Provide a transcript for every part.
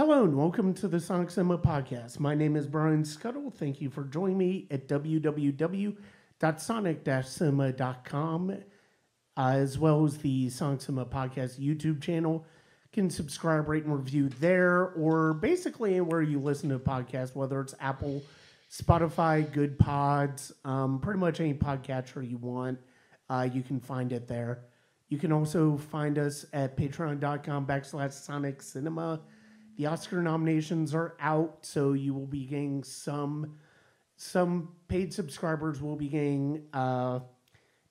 Hello and welcome to the Sonic Cinema Podcast. My name is Brian Scuttle. Thank you for joining me at www.sonic-cinema.com, as well as the Sonic Cinema Podcast YouTube channel. You can subscribe, rate, and review there, or basically anywhere you listen to podcasts, whether it's Apple, Spotify, Good Pods, pretty much any podcatcher you want, you can find it there. You can also find us at patreon.com/Sonic Cinema. The Oscar nominations are out, so you will be getting some paid subscribers will be getting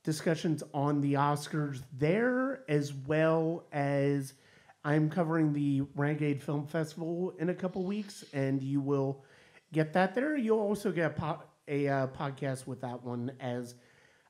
discussions on the Oscars there, as well as I'm covering the Renegade Film Festival in a couple weeks, and you will get that there. You'll also get a podcast with that one, as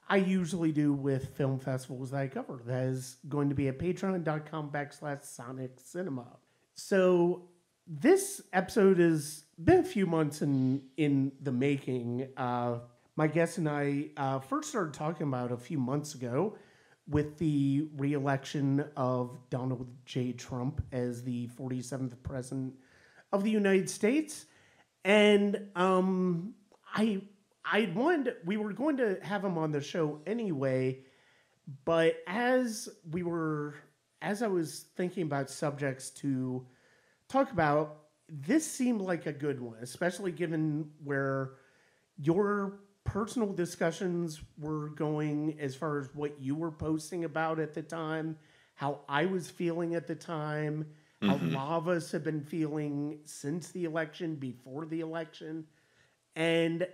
I usually do with film festivals that I cover. That is going to be at patreon.com/Sonic Cinema. So this episode has been a few months in the making. My guest and I first started talking about a few months ago with the re-election of Donald J. Trump as the 47th President of the United States. And we were going to have him on the show anyway, but as I was thinking about subjects to talk about, this seemed like a good one, especially given where your personal discussions were going as far as what you were posting about at the time, how I was feeling at the time, how a lot of us have been feeling since the election, before the election. And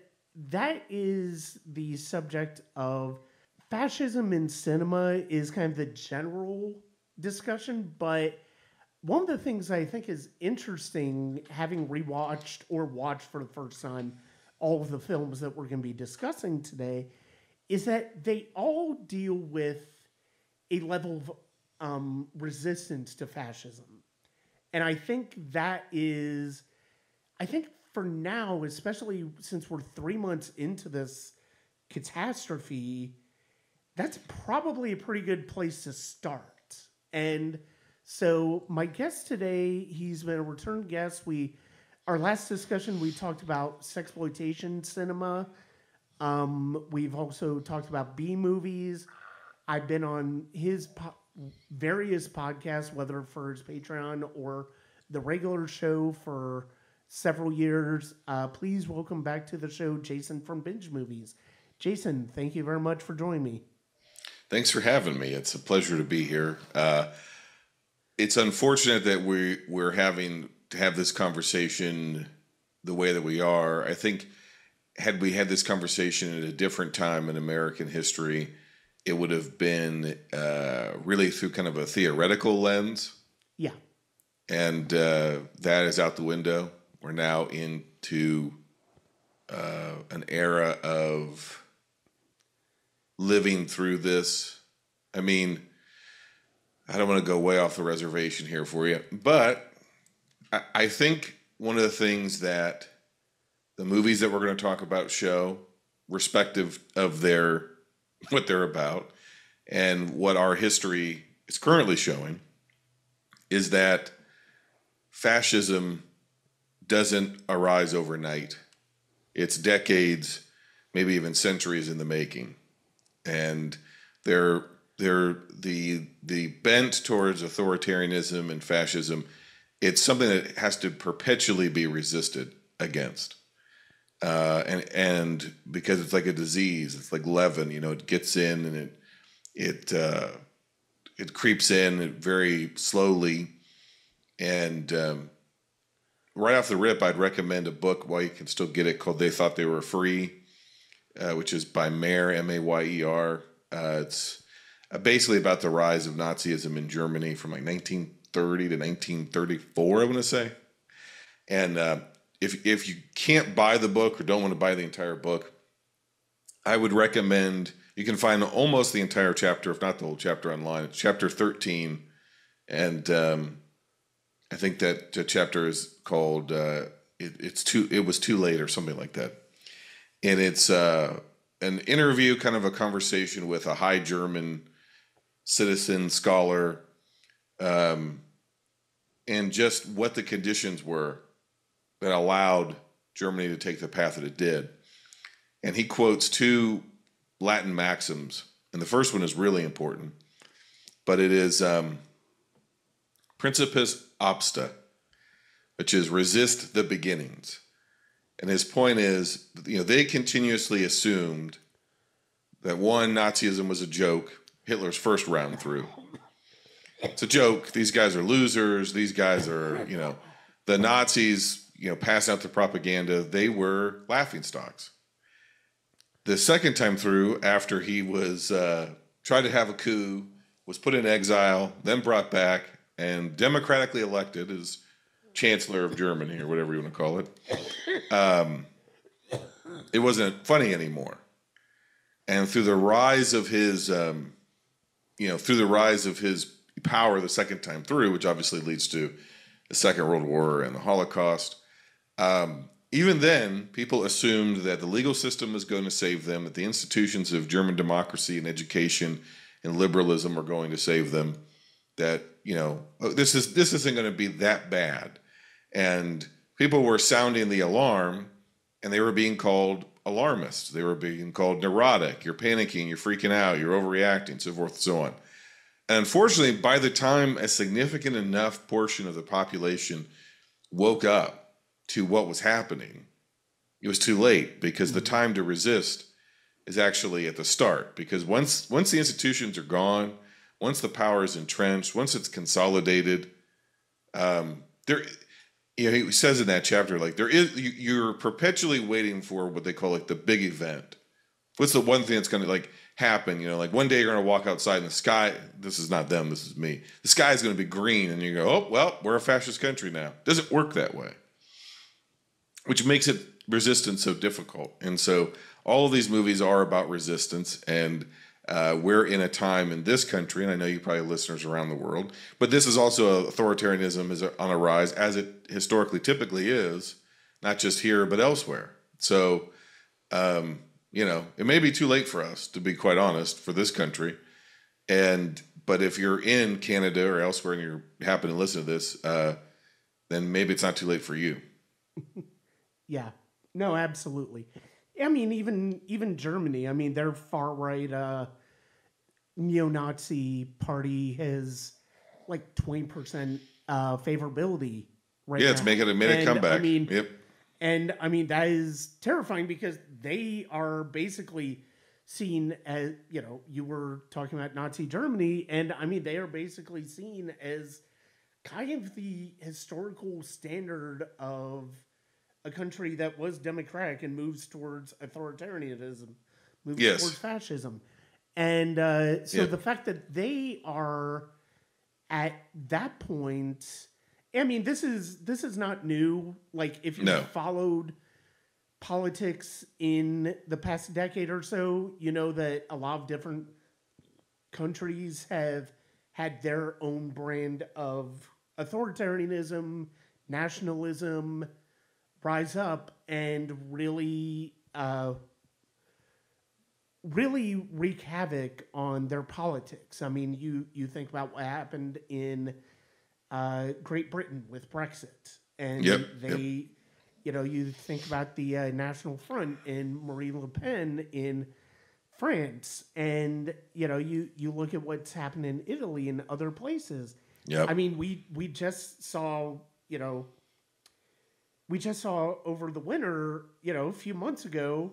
that is the subject of fascism in cinema is kind of the general discussion, but one of the things I think is interesting, having rewatched or watched for the first time all of the films that we're going to be discussing today, is that they all deal with a level of resistance to fascism. And I think for now, especially since we're 3 months into this catastrophe, that's probably a pretty good place to start. And so my guest today, he's been a return guest. Our last discussion, we talked about sexploitation cinema. We've also talked about B movies. I've been on his various podcasts, whether for his Patreon or the regular show, for several years. Please welcome back to the show, Jason from Binge Movies. Jason, thank you very much for joining me. Thanks for having me. It's a pleasure to be here. It's unfortunate that we're having to have this conversation the way that we are. I think had we had this conversation at a different time in American history, it would have been really through kind of a theoretical lens. Yeah. And that is out the window. We're now into an era of living through this. I mean, I don't want to go way off the reservation here for you, but I think one of the things that the movies that we're going to talk about show, respective of what they're about, and what our history is currently showing, is that fascism doesn't arise overnight. It's decades, maybe even centuries in the making, and the bent towards authoritarianism and fascism, it's something that has to perpetually be resisted against. And because it's like a disease, it's like leaven, it gets in and it creeps in very slowly. And right off the rip, I'd recommend a book while you can still get it, called They Thought They Were Free, which is by Mayer, Mayer. It's basically about the rise of Nazism in Germany from like 1930 to 1934, I want to say. And if you can't buy the book or don't want to buy the entire book, I would recommend, you can find almost the entire chapter, if not the whole chapter, online. It's chapter 13. And I think that the chapter is called It Was Too Late or something like that. And it's an interview, kind of a conversation with a high German citizen scholar and just what the conditions were that allowed Germany to take the path that it did. And he quotes two Latin maxims, and the first one is really important, but it is principis obsta, which is resist the beginnings. And his point is, they continuously assumed that one, Nazism was a joke, Hitler's first round through. It's a joke. These guys are losers. These guys are, the Nazis, passing out the propaganda. They were laughingstocks. The second time through, after he was tried to have a coup, was put in exile, then brought back, and democratically elected as Chancellor of Germany, or whatever you want to call it, it wasn't funny anymore. And through the rise of his, power the second time through, which obviously leads to the Second World War and the Holocaust, even then, people assumed that the legal system was going to save them, that the institutions of German democracy and education and liberalism were going to save them, that, this isn't going to be that bad. And people were sounding the alarm, and they were being called alarmists. They were being called neurotic. You're panicking, you're freaking out, you're overreacting, so forth and so on. And unfortunately, by the time a significant enough portion of the population woke up to what was happening, it was too late, because the time to resist is actually at the start. Because once the institutions are gone, once the power is entrenched, once it's consolidated, he says in that chapter, you're perpetually waiting for what they call the big event. What's the one thing that's going to happen? One day you're going to walk outside and the sky, this is not them, this is me. The sky is going to be green, and you go, oh, well, we're a fascist country now. It doesn't work that way, which makes resistance so difficult. And so all of these movies are about resistance, and we're in a time in this country, and I know you probably have listeners around the world, but this is also authoritarianism is on a rise, as it historically typically is, not just here but elsewhere. So, it may be too late for us, to be quite honest, for this country. But if you're in Canada or elsewhere and you happen to listen to this, then maybe it's not too late for you. Yeah, no, absolutely. I mean, even Germany. I mean, their far right neo-Nazi party has 20% favorability right now. Yeah, it's made a comeback. I mean, yep. And I mean, that is terrifying, because they are basically seen as, you were talking about Nazi Germany, and I mean, they are basically seen as kind of the historical standard of a country that was democratic and moves towards authoritarianism, moves towards fascism. And so the fact that they are at that point, I mean, this is not new. If you followed politics in the past decade or so, you know that a lot of different countries have had their own brand of authoritarianism, nationalism rise up and really wreak havoc on their politics. I mean, you think about what happened in Great Britain with Brexit, and you think about the National Front and Marine Le Pen in France, and you look at what's happened in Italy and other places. I mean, we just saw over the winter, a few months ago,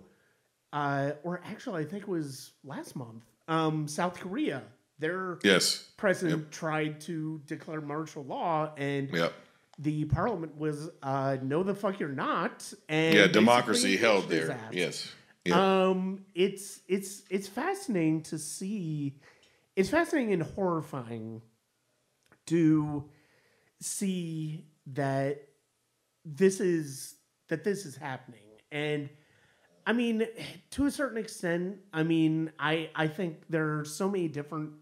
or actually I think it was last month, South Korea. Their president tried to declare martial law, and the parliament was no, the fuck you're not. And democracy held there. Yes. It's fascinating to see. It's fascinating and horrifying to see that this is happening. And I mean, to a certain extent, I mean, I think there are so many different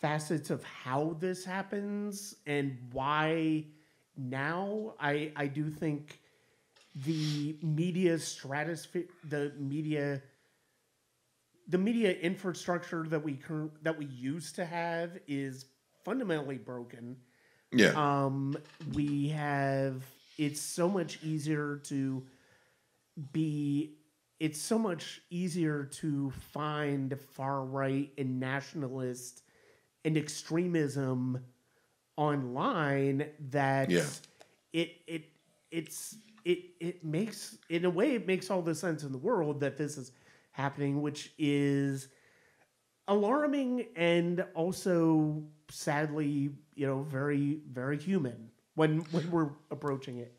facets of how this happens and why now. I do think the media stratosphere, the media infrastructure that we used to have is fundamentally broken. Yeah. We have, it's so much easier to be, it's so much easier to find far right and nationalist and extremism online that Yeah. it it it makes, in a way, it makes all the sense in the world that this is happening, which is alarming and also sadly, very very human when we're approaching it.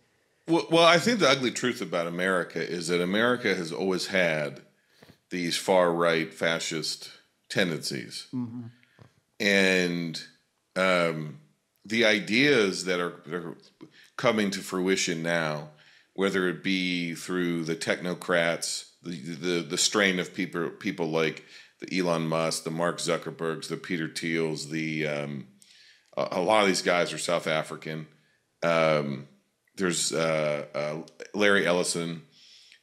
Well, I think the ugly truth about America is that America has always had these far right fascist tendencies. Mm-hmm. And the ideas that are coming to fruition now, whether it be through the technocrats, the strain of people like the Elon Musk, the Mark Zuckerbergs, the Peter Thiels, a lot of these guys are South African. There's Larry Ellison.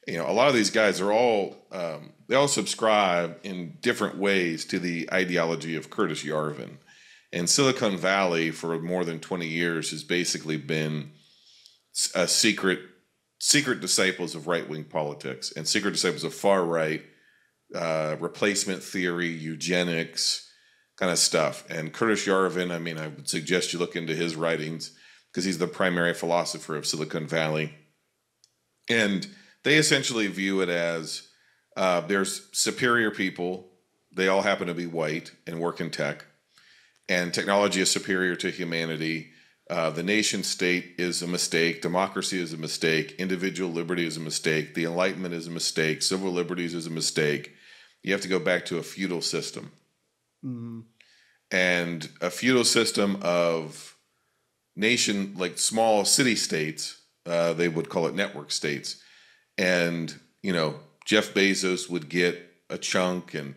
A lot of these guys are all they all subscribe in different ways to the ideology of Curtis Yarvin. And Silicon Valley for more than 20 years has basically been a secret disciples of right-wing politics and secret disciples of far right replacement theory, eugenics kind of stuff. And Curtis Yarvin, I mean, I would suggest you look into his writings because he's the primary philosopher of Silicon Valley. And they essentially view it as there's superior people. They all happen to be white and work in tech. And technology is superior to humanity. The nation state is a mistake. Democracy is a mistake. Individual liberty is a mistake. The Enlightenment is a mistake. Civil liberties is a mistake. You have to go back to a feudal system. Mm-hmm. And a feudal system of nation, like small city states, they would call it network states. And, Jeff Bezos would get a chunk and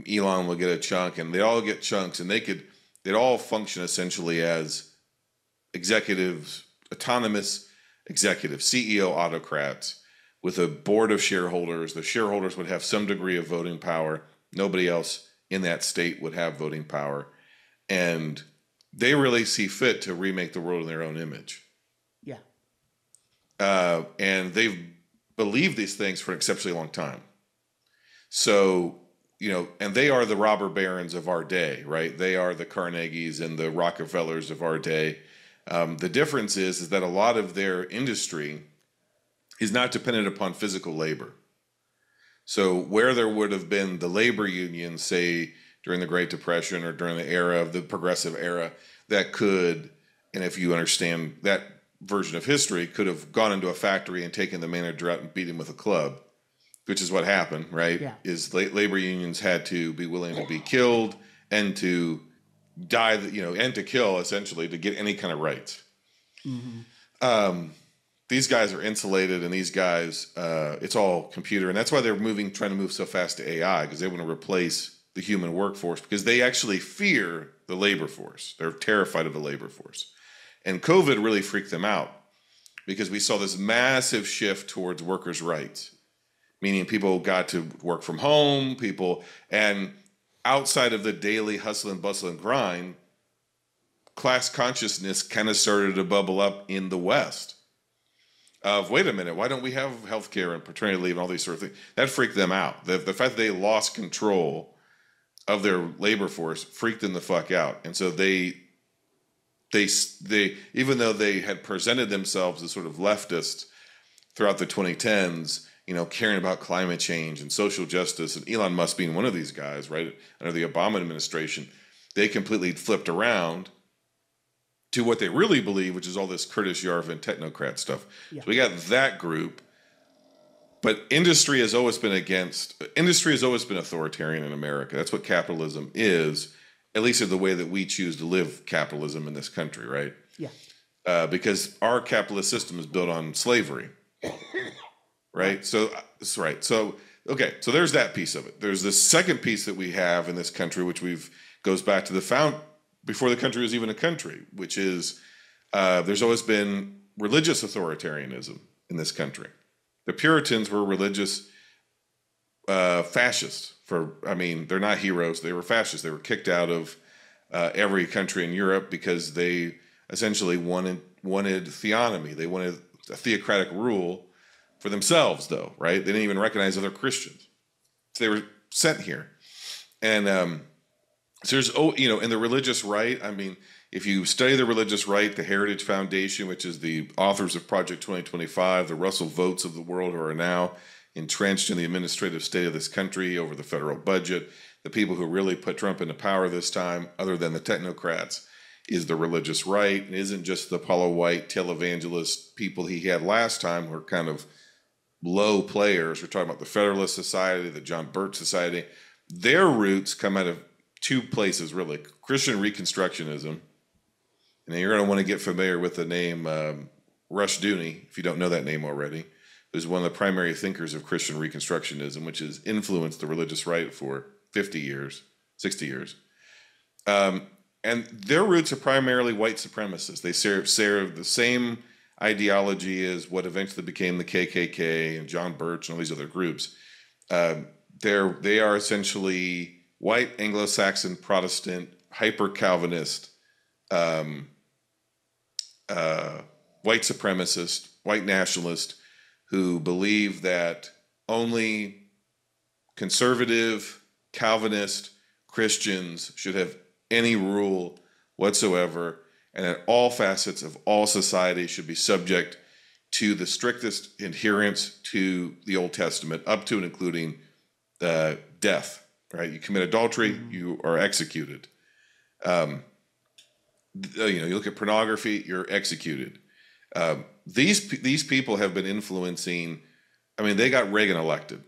Elon would get a chunk and they all get chunks and they'd all function essentially as executives, autonomous executives, CEO autocrats with a board of shareholders. The shareholders would have some degree of voting power. Nobody else in that state would have voting power. And they really see fit to remake the world in their own image. Yeah. And they've believed these things for an exceptionally long time. So, and they are the robber barons of our day, right? They are the Carnegies and the Rockefellers of our day. The difference is that a lot of their industry is not dependent upon physical labor. So where there would have been the labor unions, say, during the Great Depression or during the era of the progressive era, that could, and if you understand that version of history, could have gone into a factory and taken the manager out and beat him with a club, which is what happened, right? Yeah. Is labor unions had to be willing to be killed and to die, and to kill essentially to get any kind of rights. Mm-hmm. These guys are insulated, and these guys, it's all computer, and that's why they're trying to move so fast to AI, because they want to replace the human workforce because they actually fear the labor force. They're terrified of the labor force. And COVID really freaked them out because we saw this massive shift towards workers' rights, meaning people got to work from home, and outside of the daily hustle and bustle and grind, class consciousness kind of started to bubble up in the West. Of, wait a minute, why don't we have healthcare and paternity leave and all these sort of things? That freaked them out. The fact that they lost control of their labor force freaked them the fuck out. And so they even though they had presented themselves as sort of leftists throughout the 2010s, caring about climate change and social justice, and Elon Musk being one of these guys, right, under the Obama administration, they completely flipped around to what they really believe, which is all this Curtis Yarvin technocrat stuff. Yeah. So we got that group, but industry has always been authoritarian in America. That's what capitalism is, at least in the way that we choose to live capitalism in this country, right? Yeah. Because our capitalist system is built on slavery, right? So that's right. So, okay, so there's that piece of it. There's this second piece that we have in this country, which goes back to before the country was even a country, which is there's always been religious authoritarianism in this country. The Puritans were religious fascists. They're not heroes. They were fascists. They were kicked out of every country in Europe because they essentially wanted theonomy. They wanted a theocratic rule for themselves, though, right? They didn't even recognize other Christians. So they were sent here. And so there's, in the religious right, I mean, if you study the religious right, the Heritage Foundation, which is the authors of Project 2025, the Russell Votes of the world who are now entrenched in the administrative state of this country over the federal budget, the people who really put Trump into power this time, other than the technocrats, is the religious right. It isn't just the Apollo White televangelist people he had last time who are kind of low players. We're talking about the Federalist Society, the John Birch Society. Their roots come out of two places, really. Christian Reconstructionism. And you're going to want to get familiar with the name Rushdoony, if you don't know that name already, who's one of the primary thinkers of Christian Reconstructionism, which has influenced the religious right for 50 years, 60 years. And their roots are primarily white supremacists. They serve the same ideology as what eventually became the KKK and John Birch and all these other groups. They are essentially white Anglo-Saxon Protestant, hyper-Calvinist, white supremacist, white nationalist who believe that only conservative, Calvinist Christians should have any rule whatsoever, and that all facets of all society should be subject to the strictest adherence to the Old Testament, up to and including death. Right? You commit adultery, you are executed. You look at pornography, you're executed. These people have been influencing. I mean, they got Reagan elected.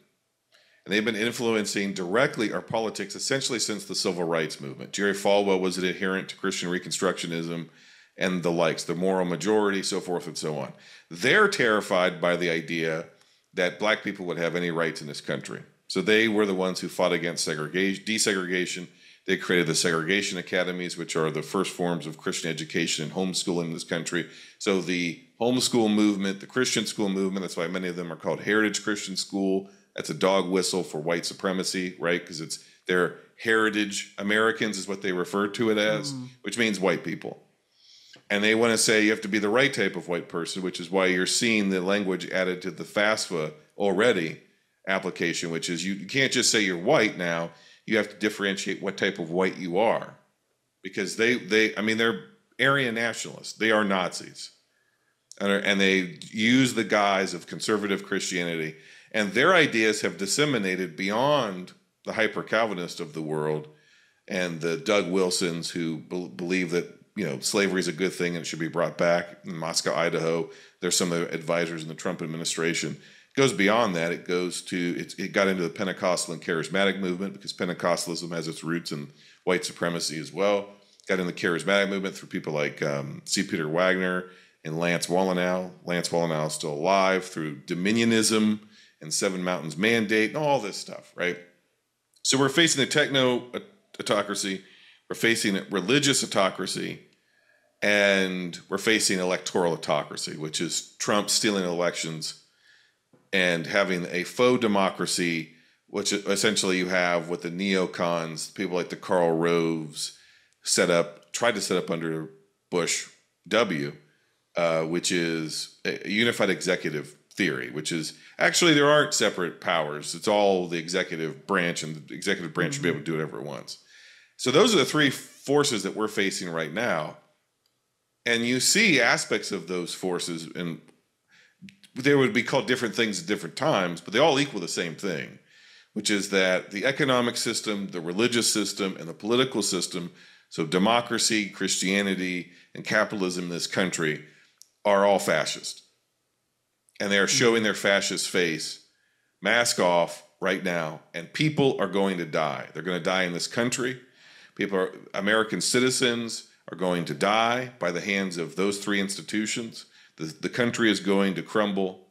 And they've been influencing directly our politics essentially since the Civil Rights Movement. Jerry Falwell was an adherent to Christian Reconstructionism and the likes, the moral majority, so forth and so on. They're terrified by the idea that black people would have any rights in this country. So they were the ones who fought against desegregation. They created the segregation academies, which are the first forms of Christian education and homeschooling in this country. So the homeschool movement, the Christian school movement, that's why many of them are called Heritage Christian School. That's a dog whistle for white supremacy, right? Because they're heritage Americans is what they refer to it as, which means white people. And they want to say you have to be the right type of white person, which is why you're seeing the language added to the FAFSA already application, which is you can't just say you're white now. You have to differentiate what type of white you are, because they're Aryan nationalists. They are Nazis, and they use the guise of conservative Christianity. And their ideas have disseminated beyond the hyper-Calvinist of the world and the Doug Wilsons who believe that slavery is a good thing and it should be brought back. In Moscow, Idaho, there's some of the advisors in the Trump administration. It goes beyond that. It got into the Pentecostal and charismatic movement because Pentecostalism has its roots in white supremacy as well. Got in the charismatic movement through people like C. Peter Wagner and Lance Wallenow. Lance Wallenow is still alive through Dominionism and Seven Mountains Mandate and all this stuff, right? So we're facing a techno-autocracy, we're facing a religious autocracy, and we're facing electoral autocracy, which is Trump stealing elections and having a faux democracy, which essentially you have with the neocons, people like the Karl Roves tried to set up under Bush W, which is a unified executive theory, which is actually there aren't separate powers. It's all the executive branch, and the executive branch should be able to do whatever it wants. So those are the three forces that we're facing right now. And you see aspects of those forces, and they would be called different things at different times, but they all equal the same thing, which is that the economic system, the religious system, and the political system, so democracy, Christianity, and capitalism in this country, are all fascist. And they are showing their fascist face, mask off right now, and people are going to die. They're going to die in this country. American citizens are going to die by the hands of those three institutions. The country is going to crumble.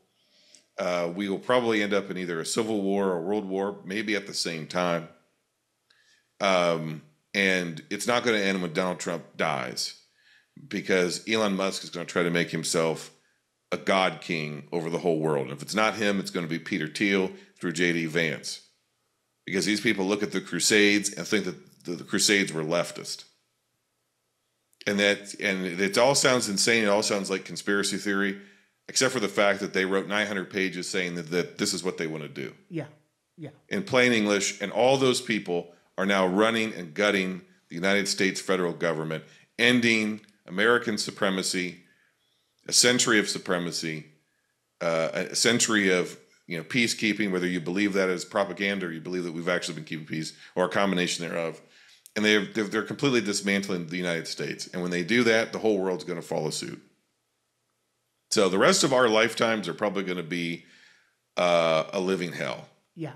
We will probably end up in either a civil war or world war, maybe at the same time. And it's not going to end when Donald Trump dies, because Elon Musk is going to try to make himself a god king over the whole world. And if it's not him, it's going to be Peter Thiel through J.D. Vance, because these people look at the Crusades and think that the Crusades were leftist. And it all sounds insane. It all sounds like conspiracy theory, except for the fact that they wrote 900 pages saying that this is what they want to do. Yeah. Yeah. In plain English, and all those people are now running and gutting the United States federal government, ending American supremacy, a century of supremacy, a century of peacekeeping, whether you believe that as propaganda or you believe that we've actually been keeping peace, or a combination thereof. And they're completely dismantling the United States. And when they do that, the whole world's going to follow suit. So the rest of our lifetimes are probably going to be a living hell. Yeah.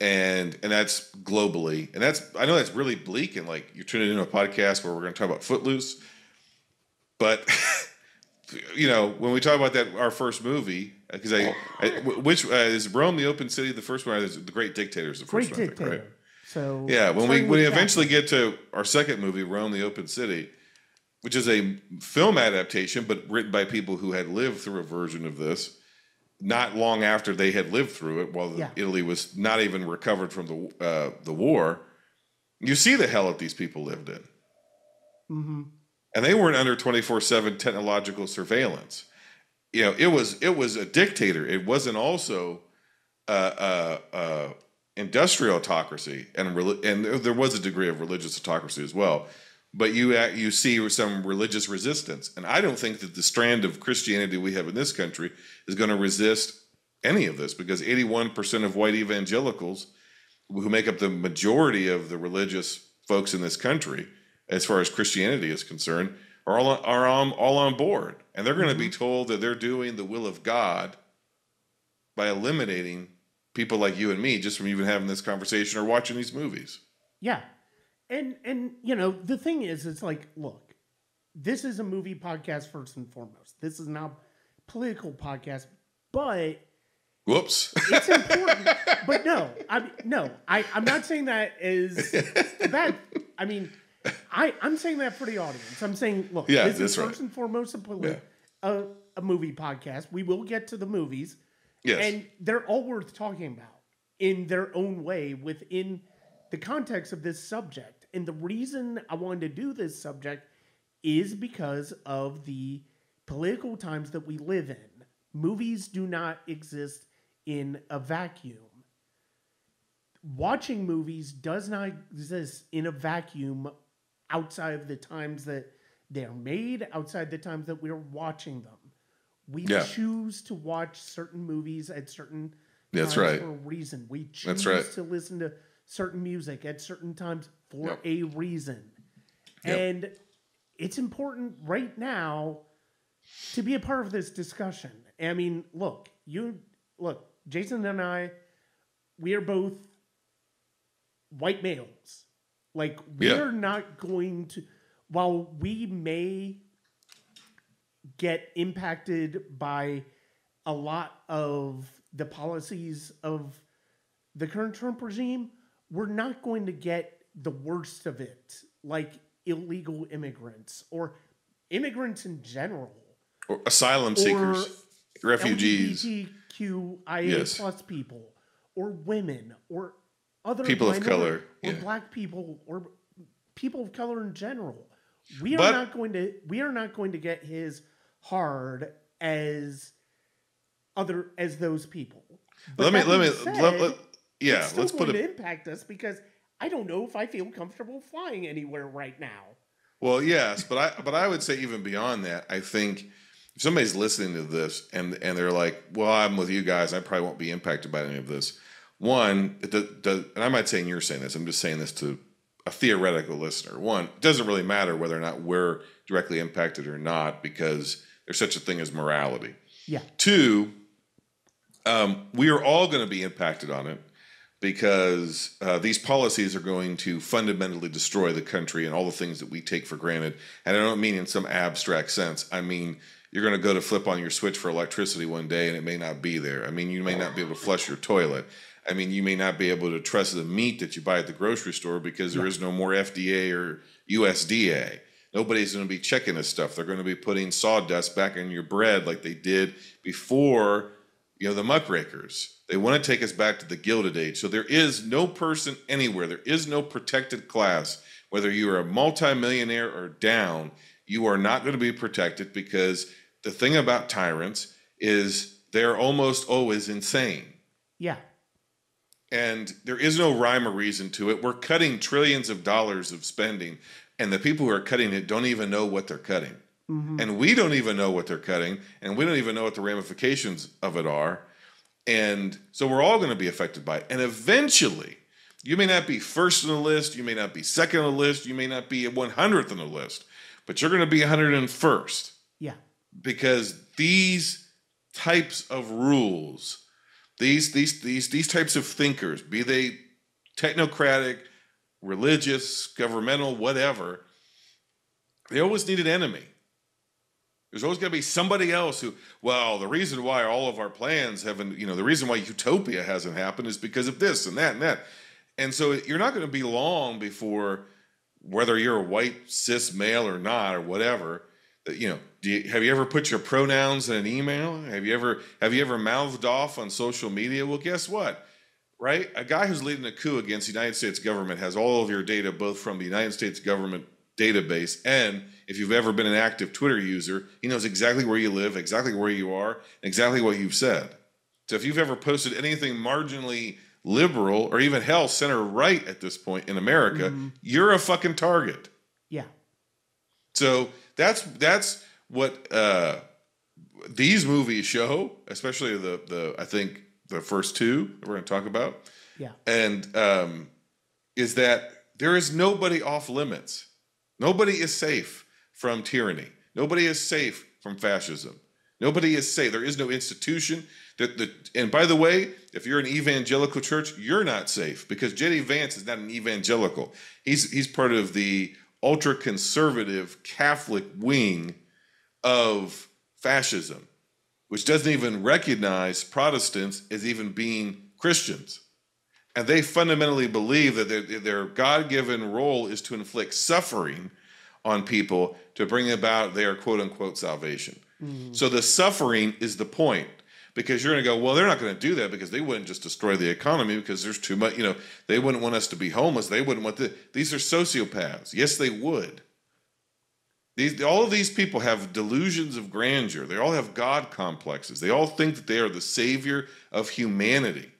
And that's globally. And I know that's really bleak, and like you're tuning into a podcast where we're going to talk about Footloose. But when we talk about our first movie, because which is Rome the Open City, the first one, is The Great Dictator is the first one, Great Dictator. Right? So yeah, when we eventually get to our second movie, Rome the Open City, which is a film adaptation, but written by people who had lived through a version of this, not long after they had lived through it, while Italy was not even recovered from the war. You see the hell that these people lived in. Mm-hmm. And they weren't under 24/7 technological surveillance. It was a dictator. It wasn't also industrial autocracy, and there was a degree of religious autocracy as well. But you see some religious resistance, and I don't think that the strand of Christianity we have in this country is going to resist any of this, because 81% of white evangelicals, who make up the majority of the religious folks in this country, as far as Christianity is concerned, are all on board, and they're going to be told that they're doing the will of God by eliminating people like you and me just from even having this conversation or watching these movies. Yeah. And the thing is, it's like, look, this is a movie podcast first and foremost. This is not a political podcast, but whoops, it's important. But I'm not saying that is bad. I mean, I'm saying that for the audience. I'm saying, look, this is first and foremost a movie podcast. We will get to the movies. Yes. And they're all worth talking about in their own way within the context of this subject. And the reason I wanted to do this subject is because of the political times that we live in. Movies do not exist in a vacuum. Watching movies does not exist in a vacuum outside of the times that they're made, outside the times that we're watching them. We choose to watch certain movies at certain times for a reason. We choose to listen to certain music at certain times for a reason. Yep. And it's important right now to be a part of this discussion. I mean, look, Jason and I, we are both white males. Like, we are not going to, while we may get impacted by a lot of the policies of the current Trump regime, we're not going to get the worst of it, like illegal immigrants or immigrants in general. Or asylum seekers, refugees. LGBTQIA plus people, or women, or other people of color, or black people, or people of color in general. We are not going to get his hard as those people. But let's put it impact us, because I don't know if I feel comfortable flying anywhere right now. Well, yes, but I would say even beyond that, I think if somebody's listening to this and they're like, well, I'm with you guys, I probably won't be impacted by any of this. One, and I'm not saying you're saying this, I'm just saying this to a theoretical listener. One, it doesn't really matter whether or not we're directly impacted or not, because there's such a thing as morality. Yeah. Two, we are all going to be impacted on it, because these policies are going to fundamentally destroy the country and all the things that we take for granted. And I don't mean in some abstract sense. I mean, you're going to go to flip on your switch for electricity one day and it may not be there. I mean, you may not be able to flush your toilet. I mean, you may not be able to trust the meat that you buy at the grocery store, because there is no more FDA or USDA. Nobody's going to be checking this stuff. They're going to be putting sawdust back in your bread like they did before, the muckrakers. They want to take us back to the Gilded Age. So there is no person anywhere. There is no protected class whether you are a multimillionaire or down, you are not going to be protected, because the thing about tyrants is they're almost always insane. Yeah. And there is no rhyme or reason to it. We're cutting trillions of dollars of spending, and the people who are cutting it don't even know what they're cutting. Mm-hmm. And we don't even know what they're cutting, and we don't even know what the ramifications of it are. And so we're all going to be affected by it. And eventually, you may not be first on the list, you may not be second on the list, you may not be 100th on the list, but you're going to be 101st. Yeah. Because these types of rules, these types of thinkers, be they technocratic, religious, governmental, whatever, they always need an enemy. There's always going to be somebody else who, well, the reason why all of our plans haven't, the reason why utopia hasn't happened is because of this and that and that. And so you're not going to be long before, whether you're a white cis male or not or whatever, have you ever put your pronouns in an email? Have you ever mouthed off on social media? Well, guess what? Right? A guy who's leading a coup against the United States government has all of your data, both from the United States government database, and if you've ever been an active Twitter user, he knows exactly where you live, exactly where you are, exactly what you've said. So if you've ever posted anything marginally liberal or even hell center right at this point in America, you're a fucking target. Yeah. So that's what these movies show, especially the I think the first two that we're going to talk about. Yeah. And is that there is nobody off limits. Nobody is safe from tyranny. Nobody is safe from fascism. Nobody is safe. There is no institution and by the way, if you're an evangelical church, you're not safe, because J.D. Vance is not an evangelical. He's part of the ultra-conservative Catholic wing of fascism, which doesn't even recognize Protestants as even being Christians. And they fundamentally believe that their God-given role is to inflict suffering on people to bring about their quote-unquote salvation. Mm-hmm. So the suffering is the point, because you're going to go, well, they're not going to do that because they wouldn't just destroy the economy because there's too much, they wouldn't want us to be homeless. They wouldn't want these are sociopaths. Yes, they would. All of these people have delusions of grandeur. They all have God complexes. They all think that they are the savior of humanity.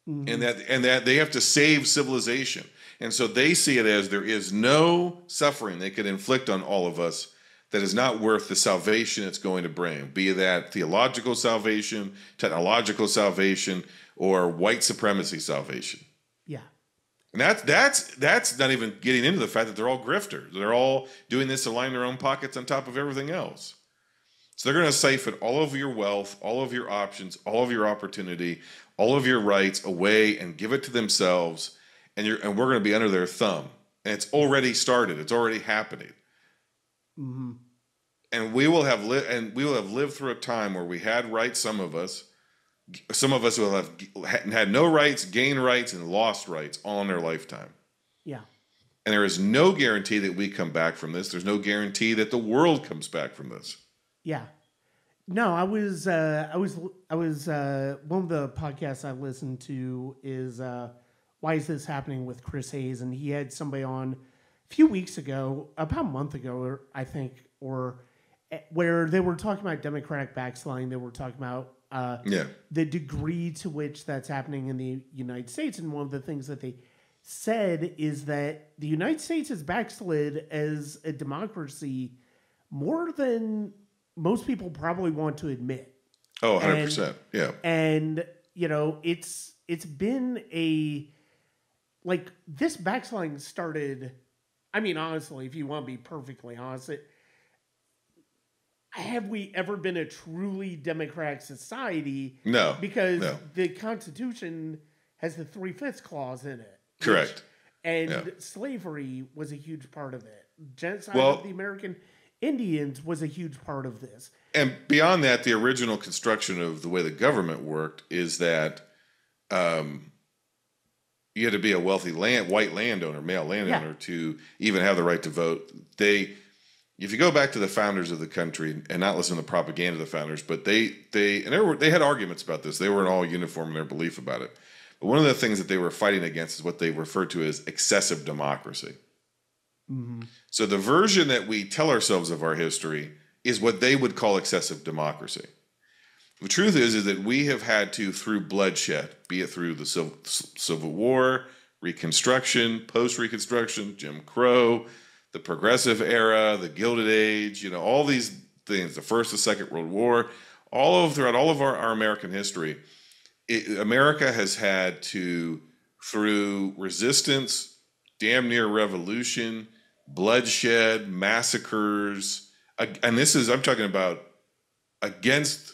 Mm-hmm. and that they have to save civilization. And so they see it as there is no suffering they could inflict on all of us that is not worth the salvation it's going to bring, be that theological salvation, technological salvation, or white supremacy salvation. Yeah. And that's not even getting into the fact that they're all grifters. They're all doing this to line their own pockets on top of everything else. So they're going to siphon all of your wealth, all of your options, all of your opportunity, all of your rights away and give it to themselves, and we're going to be under their thumb. And it's already started. It's already happening. Mm-hmm. And we will have lived through a time where we had rights. Some of us will have had no rights, gained rights, and lost rights all in their lifetime. Yeah. And there is no guarantee that we come back from this. There's no guarantee that the world comes back from this. Yeah. No, I was one of the podcasts I listened to is Why Is This Happening with Chris Hayes, and he had somebody on a few weeks ago, about a month ago, I think, where they were talking about Democratic backsliding. They were talking about the degree to which that's happening in the United States, and one of the things that they said is that the United States has backslid as a democracy more than most people probably want to admit. Oh, 100%. Yeah. And, it's been this backsliding started, I mean, honestly, if you want to be perfectly honest, have we ever been a truly democratic society? No. Because the Constitution has the 3/5 clause in it. Correct. And slavery was a huge part of it. Genocide of the American Indians was a huge part of this. And beyond that, the original construction of the way the government worked is that you had to be a wealthy white landowner, male landowner, to even have the right to vote. If you go back to the founders of the country and not listen to the propaganda of the founders, but they had arguments about this. They weren't all uniform in their belief about it. But one of the things that they were fighting against is what they refer to as excessive democracy. Mm-hmm. So the version that we tell ourselves of our history is what they would call excessive democracy. The truth is that we have had to, through bloodshed, be it through the Civil War, Reconstruction, post-Reconstruction, Jim Crow, the Progressive Era, the Gilded Age, you know, all these things, the First and Second World War, throughout all of our American history, America has had to, through resistance, damn near revolution, bloodshed, massacres, and I'm talking about against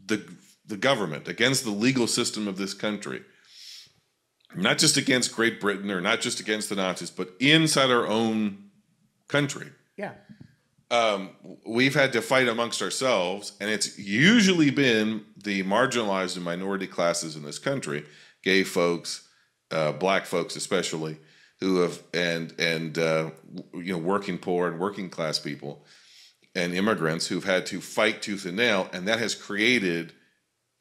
the government, against the legal system of this country, not just against Great Britain or not just against the Nazis, but inside our own country. Yeah. We've had to fight amongst ourselves, and it's usually been the marginalized and minority classes in this country, gay folks, black folks especially, who have working poor and working class people and immigrants who've had to fight tooth and nail, and that has created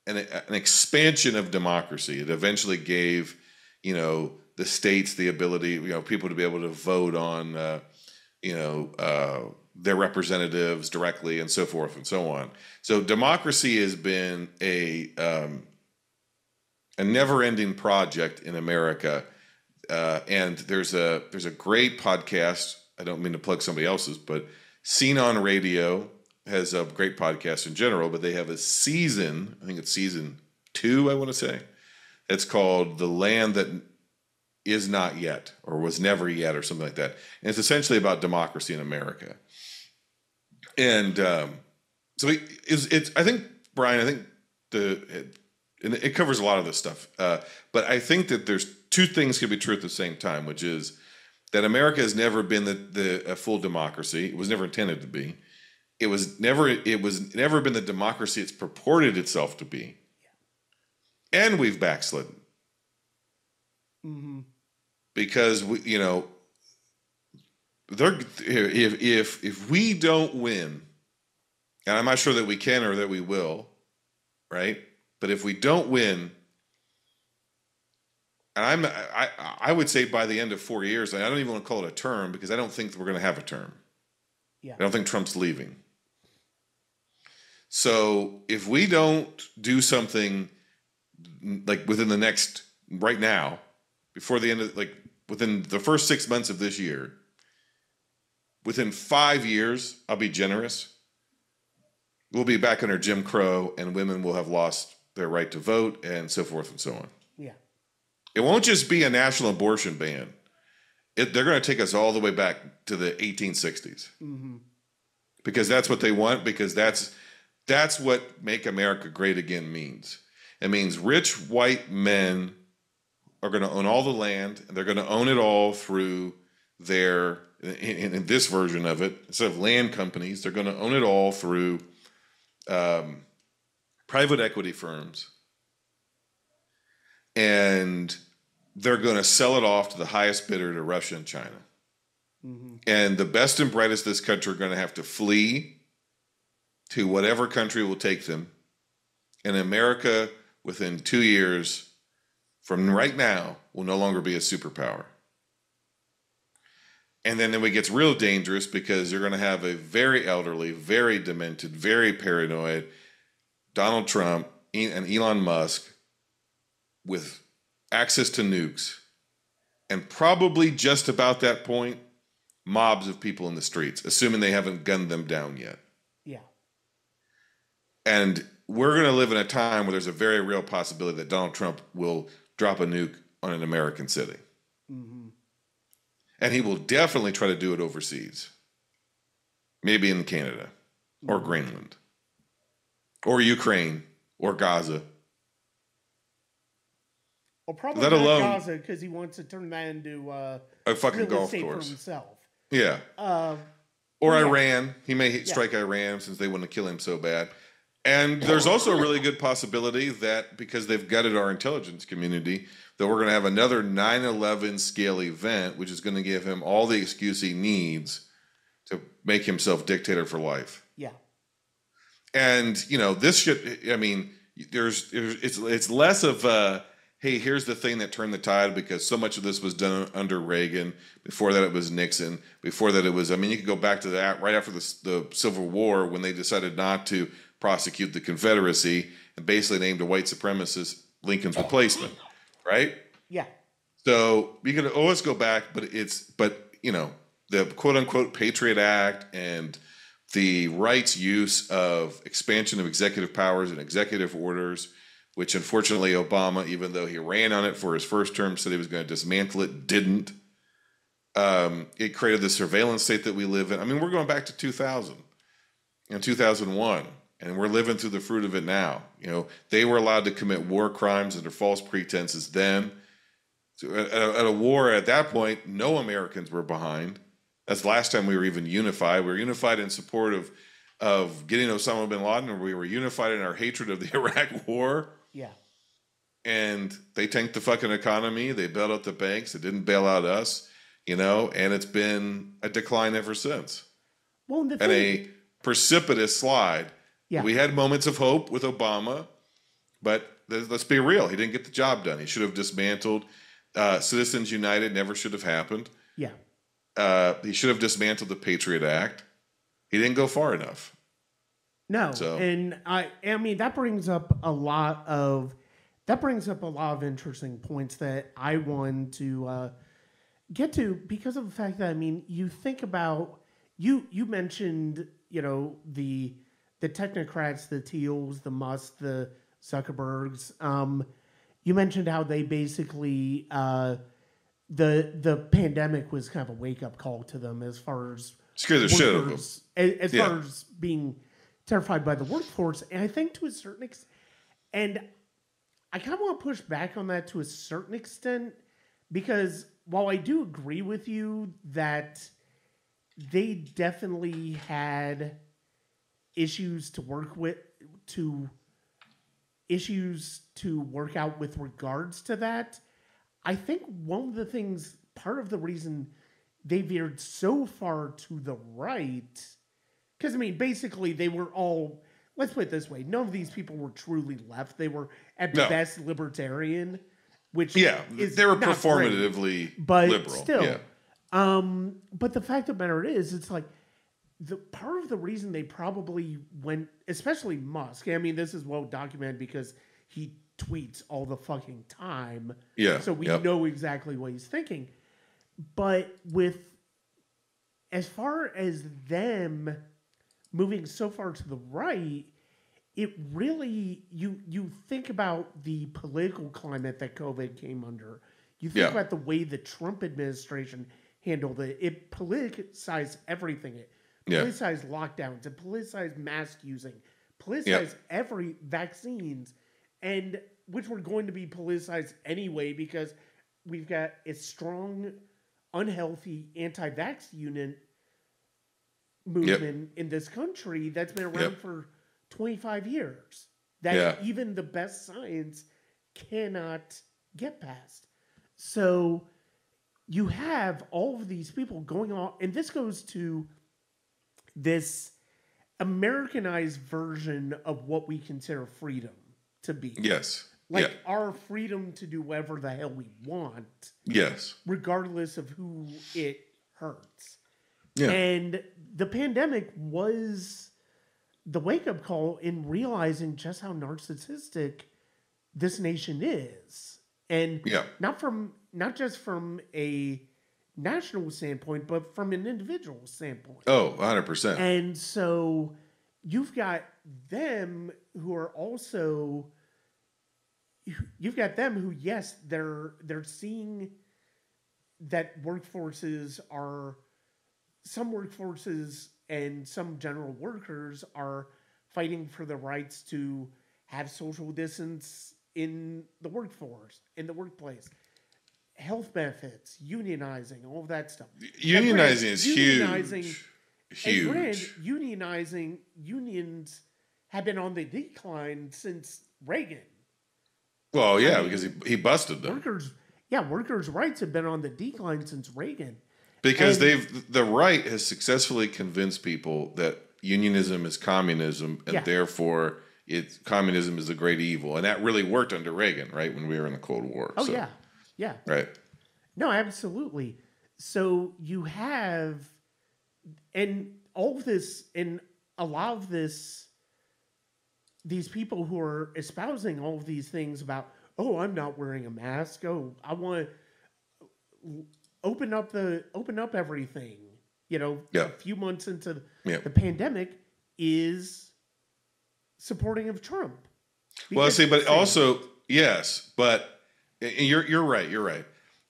an expansion of democracy. It eventually gave, the states the ability, people to be able to vote on, their representatives directly and so forth and so on. So democracy has been a never-ending project in America. And there's a great podcast. I don't mean to plug somebody else's, but Scene on Radio has a great podcast in general, but they have a season, I think it's season 2, I want to say. It's called The Land That Is Not Yet, or Was Never Yet, or something like that. And it's essentially about democracy in America. And so I think, Brian, it covers a lot of this stuff. But I think that there's two things can be true at the same time, which is that America has never been a full democracy. It was never intended to be. It was never been the democracy it's purported itself to be. And we've backslidden. Mm-hmm. Because if we don't win, and I'm not sure that we can or that we will, right? But if we don't win, and I would say by the end of 4 years, I don't even want to call it a term because I don't think that we're going to have a term. Yeah. I don't think Trump's leaving. So if we don't do something like within the next, right now, before the end of, within the first 6 months of this year, within 5 years, I'll be generous, we'll be back under Jim Crow and women will have lost their right to vote and so forth and so on. Yeah. It won't just be a national abortion ban. They're going to take us all the way back to the 1860s. Mm-hmm. Because that's what they want, because that's what Make America Great Again means. It means rich white men are going to own all the land, and they're going to own it all through their, in this version of it, instead of land companies, they're going to own it all through private equity firms. And they're going to sell it off to the highest bidder to Russia and China. Mm-hmm. And the best and brightest of this country are going to have to flee to whatever country will take them. And America, within 2 years from right now, will no longer be a superpower. And then it gets real dangerous because you're going to have a very elderly, very demented, very paranoid Donald Trump and Elon Musk with access to nukes, and probably just about that point, mobs of people in the streets, assuming they haven't gunned them down yet. Yeah. And we're going to live in a time where there's a very real possibility that Donald Trump will drop a nuke on an American city. Mm-hmm. And he will definitely try to do it overseas. Maybe in Canada, or Greenland, or Ukraine, or Gaza. Well, probably that not alone, Gaza, because he wants to turn that into a fucking real golf estate course for himself. Yeah. Or Iran. He may strike Iran since they want to kill him so bad. And there's also a really good possibility that because they've gutted our intelligence community, that we're going to have another 9/11 scale event, which is going to give him all the excuse he needs to make himself dictator for life. Yeah. And this should, I mean, it's less of hey, here's the thing that turned the tide, because so much of this was done under Reagan. Before that, it was Nixon. Before that, it was, I mean, you could go back to that right after the Civil War, when they decided not to prosecute the Confederacy and basically named a white supremacist Lincoln's replacement, right? Yeah. So you can always go back, but you know, the quote unquote Patriot Act and the right's use of expansion of executive powers and executive orders, which unfortunately Obama, even though he ran on it for his first term, said he was going to dismantle it, didn't. It created the surveillance state that we live in. I mean, we're going back to 2000 and 2001, and we're living through the fruit of it now. You know, they were allowed to commit war crimes under false pretenses then. So at a war at that point, no Americans were behind. That's the last time we were even unified. We were unified in support of getting Osama bin Laden, or we were unified in our hatred of the Iraq War. Yeah. And they tanked the fucking economy. They bailed out the banks. They didn't bail out us, you know, and it's been a decline ever since. Well, and a precipitous slide. Yeah. We had moments of hope with Obama, but let's be real. He didn't get the job done. He should have dismantled. Citizens United never should have happened. Yeah. He should have dismantled the Patriot Act. He didn't go far enough. No, so. And I mean that brings up a lot of interesting points that I want to get to, because of the fact that, I mean, you think about, you mentioned, you know, the technocrats, the Teals, the Musk, the Zuckerbergs. You mentioned how they basically the pandemic was kind of a wake up call to them as far as scared the shit out of them. As far as being terrified by the workforce. And I think to a certain extent, and I kind of want to push back on that to a certain extent, because while I do agree with you that they definitely had issues to work out with regards to that, I think one of the things, part of the reason they veered so far to the right, because, I mean, basically they were all, let's put it this way, none of these people were truly left. They were at best libertarian, which is they were not performatively great, but liberal. Still, yeah. But the fact of the matter is, it's like, the part of the reason they probably went, especially Musk, I mean, this is well documented because he tweets all the fucking time. Yeah. So we know exactly what he's thinking. But with, as far as them moving so far to the right, it really, you think about the political climate that COVID came under. You think about the way the Trump administration handled it. It politicized everything. It politicized lockdowns. It politicized mask using. Politicized every vaccines. And which were going to be politicized anyway, because we've got a strong, unhealthy anti-vax unit movement in this country that's been around for 25 years. That even the best science cannot get past. So you have all of these people going on, and this goes to this Americanized version of what we consider freedom to be. Yes. Like our freedom to do whatever the hell we want. Yes. Regardless of who it hurts. Yeah. And the pandemic was the wake-up call in realizing just how narcissistic this nation is. And not just from a national standpoint, but from an individual standpoint. Oh, 100%. And so you've got them who are also, you've got them who, yes, they're seeing that some workforces and some general workers are fighting for the rights to have social distance in the workforce, in the workplace. Health benefits, unionizing, all of that stuff. Unionizing is huge. Unions have been on the decline since Reagan. Well, yeah, because he busted them. Workers' rights have been on the decline since Reagan. Because the right has successfully convinced people that unionism is communism, and therefore communism is the great evil. And that really worked under Reagan, right? When we were in the Cold War. Oh, yeah. Yeah. Right. No, absolutely. So you have, and all of this, and a lot of this, these people who are espousing all of these things about, oh, I'm not wearing a mask. Oh, I want to open up everything. You know, a few months into the pandemic is supporting of Trump. Well, see, but also, yes, but you're right. You're right.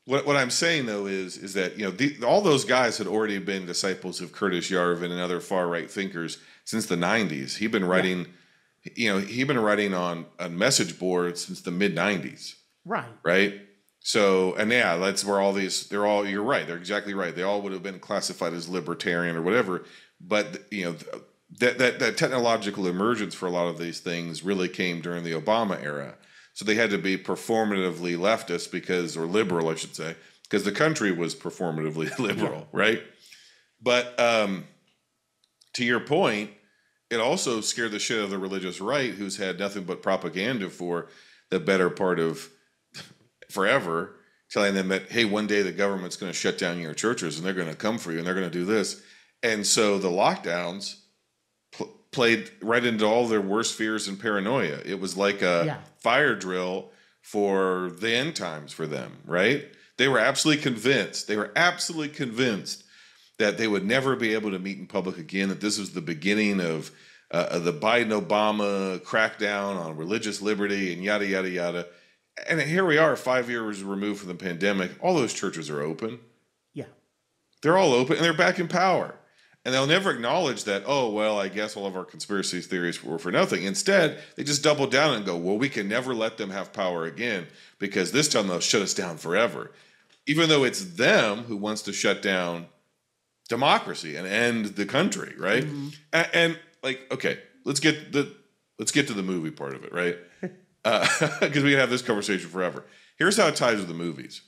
What I'm saying though is that, you know, all those guys had already been disciples of Curtis Yarvin and other far right thinkers since the 90s. He'd been writing, on message boards since the mid 90s. Right. Right. So, and yeah, that's where you're right. They're exactly right. They all would have been classified as libertarian or whatever. But, you know, that technological emergence for a lot of these things really came during the Obama era. So they had to be performatively leftist or liberal, I should say, because the country was performatively liberal, right? But to your point, it also scared the shit out of the religious right, who's had nothing but propaganda for the better part of forever, telling them that, hey, one day the government's going to shut down your churches and they're going to come for you and they're going to do this. And so the lockdowns played right into all their worst fears and paranoia. It was like a fire drill for the end times for them, right? They were absolutely convinced. That they would never be able to meet in public again, that this was the beginning of the Biden-Obama crackdown on religious liberty and yada, yada, yada. And here we are 5 years removed from the pandemic. All those churches are open. Yeah. They're all open and they're back in power. And they'll never acknowledge that, oh, well, I guess all of our conspiracy theories were for nothing. Instead, they just double down and go, well, we can never let them have power again because this time they'll shut us down forever. Even though it's them who wants to shut down democracy and end the country, right? Mm-hmm. And like, okay, let's get to the movie part of it, right? Because we can have this conversation forever. Here's how it ties with the movies.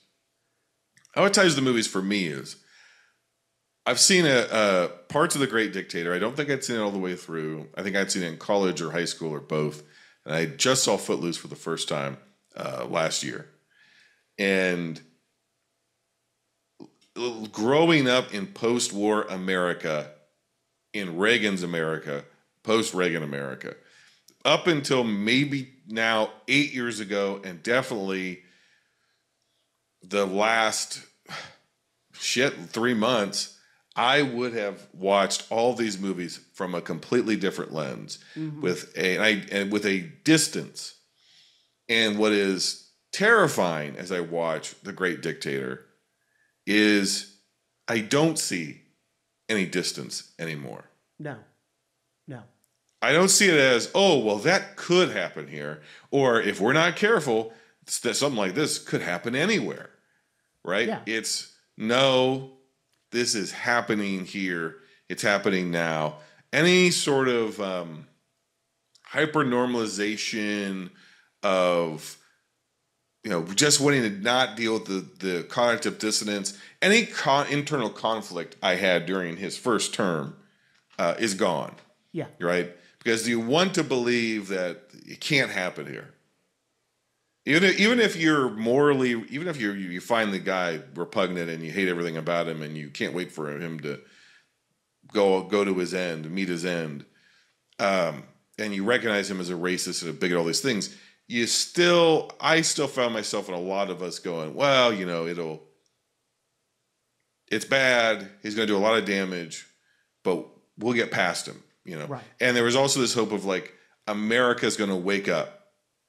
How it ties with the movies for me is, I've seen parts of The Great Dictator. I don't think I'd seen it all the way through. I think I'd seen it in college or high school or both. And I just saw Footloose for the first time last year. And growing up in post-war America, in Reagan's America, post-Reagan America, up until maybe now 8 years ago, and definitely the last 3 months, I would have watched all these movies from a completely different lens, with a distance. And what is terrifying as I watch The Great Dictator is I don't see any distance anymore. No. I don't see it as, oh, well, that could happen here. Or if we're not careful, something like this could happen anywhere, right? Yeah. It's, no, this is happening here. It's happening now. Any sort of hyper-normalization of, you know, just wanting to not deal with the cognitive dissonance, any internal conflict I had during his first term is gone. Yeah. Right? Because you want to believe that it can't happen here. Even if you're morally, even if you find the guy repugnant and you hate everything about him and you can't wait for him to go to his end, meet his end, and you recognize him as a racist and a bigot, all these things, I still found myself and a lot of us going, well, you know, it's bad. He's going to do a lot of damage, but we'll get past him, you know? Right. And there was also this hope of like, America's going to wake up.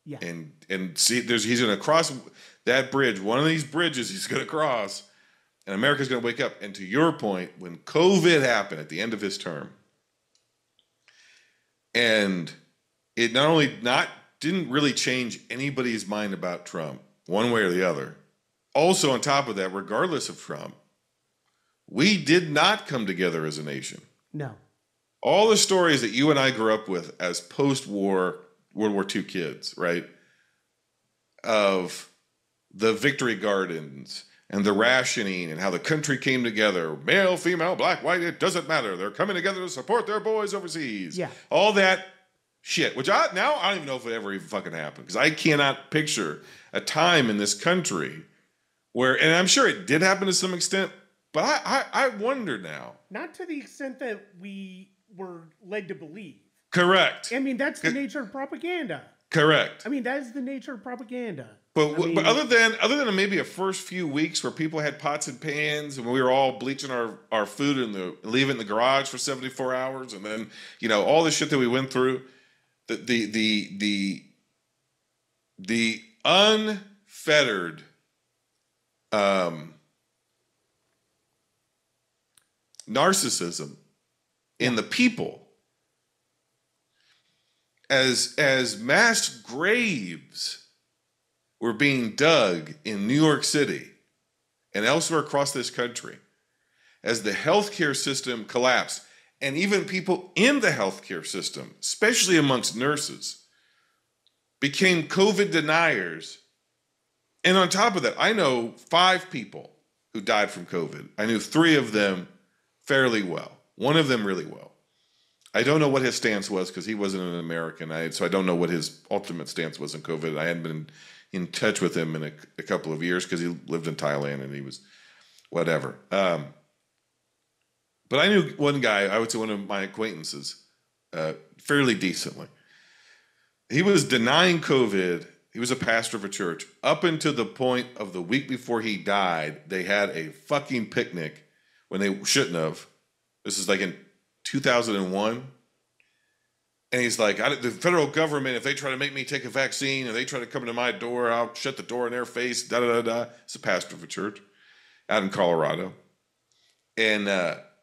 Yeah. And see, he's going to cross that bridge. One of these bridges he's going to cross, and America's going to wake up. And to your point, when COVID happened at the end of his term, and it didn't really change anybody's mind about Trump, one way or the other. Also, on top of that, regardless of Trump, we did not come together as a nation. No. All the stories that you and I grew up with as post-war World War II kids, right? Of the victory gardens and the rationing and how the country came together, male, female, black, white, it doesn't matter. They're coming together to support their boys overseas. Yeah. All that shit, which I don't even know if it ever even fucking happened, because I cannot picture a time in this country where, and I'm sure it did happen to some extent, but I wonder now. Not to the extent that we were led to believe. Correct. I mean, that's the nature of propaganda. Correct. I mean, that is the nature of propaganda. But other than maybe a first few weeks where people had pots and pans and we were all bleaching our food and leaving in the garage for 74 hours, and then all the shit that we went through, the unfettered narcissism in the people, as mass graves were being dug in New York City and elsewhere across this country, as the healthcare system collapsed, and even people in the healthcare system, especially amongst nurses, became COVID deniers. And on top of that, I know 5 people who died from COVID. I knew 3 of them fairly well, one of them really well. I don't know what his stance was because he wasn't an American, so I don't know what his ultimate stance was in COVID. I hadn't been in touch with him in a couple of years because he lived in Thailand and he was whatever. But I knew one guy, I would say one of my acquaintances, fairly decently. He was denying COVID. He was a pastor of a church. Up until the point of the week before he died, they had a fucking picnic when they shouldn't have. This is like in 2001. And he's like, the federal government, if they try to make me take a vaccine and they try to come into my door, I'll shut the door in their face, da-da-da-da. He's a pastor of a church out in Colorado. And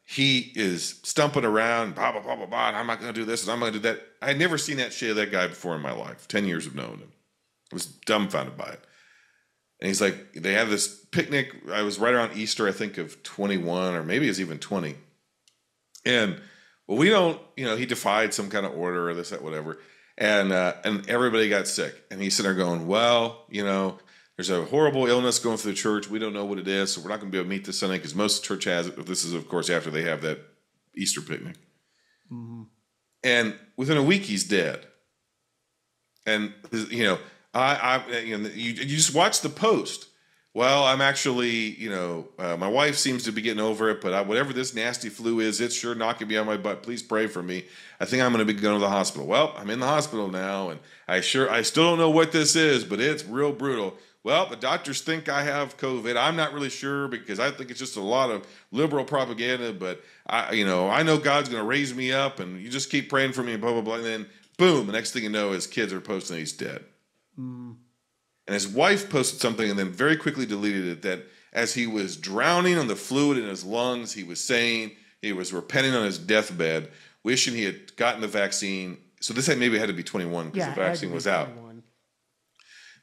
he is stumping around, blah, blah, blah, blah, blah, I'm not going to do this and I'm going to do that. I had never seen that shit of that guy before in my life, 10 years of knowing him. I was dumbfounded by it. And he's like, they have this picnic. I was right around Easter, I think, of 21, or maybe it's even 20. And well, we don't, he defied some kind of order or this, that, whatever. And everybody got sick. And he's sitting there going, well, there's a horrible illness going through the church. We don't know what it is. So we're not going to be able to meet this Sunday because most church has it. This is, of course, after they have that Easter picnic. Mm-hmm. And within a week, he's dead. And, you just watch the post. Well, I'm actually, my wife seems to be getting over it, but whatever this nasty flu is, it's sure knocking me on my butt. Please pray for me. I think I'm going to be going to the hospital. Well, I'm in the hospital now, and I still don't know what this is, but it's real brutal. Well, the doctors think I have COVID. I'm not really sure because I think it's just a lot of liberal propaganda, but I know God's going to raise me up, and you just keep praying for me, and blah, blah, blah. And then, boom, the next thing you know, his kids are posting he's dead. Mm. And his wife posted something and then very quickly deleted it, that as he was drowning on the fluid in his lungs, he was saying he was repenting on his deathbed, wishing he had gotten the vaccine. So this maybe had to be 21 because the vaccine was out.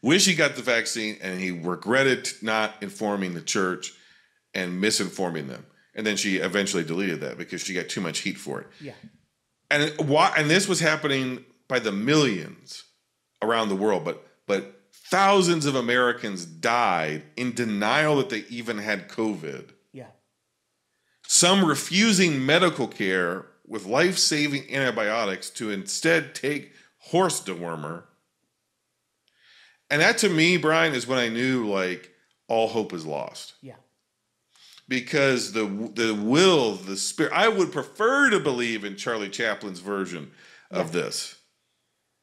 Wish he got the vaccine, and he regretted not informing the church and misinforming them. And then she eventually deleted that because she got too much heat for it. Yeah. And this was happening by the millions around the world, but thousands of Americans died in denial that they even had COVID. Yeah. Some refusing medical care with life-saving antibiotics to instead take horse dewormer. And that, to me, Brian, is when I knew, all hope is lost. Yeah. Because the will, the spirit, I would prefer to believe in Charlie Chaplin's version of this,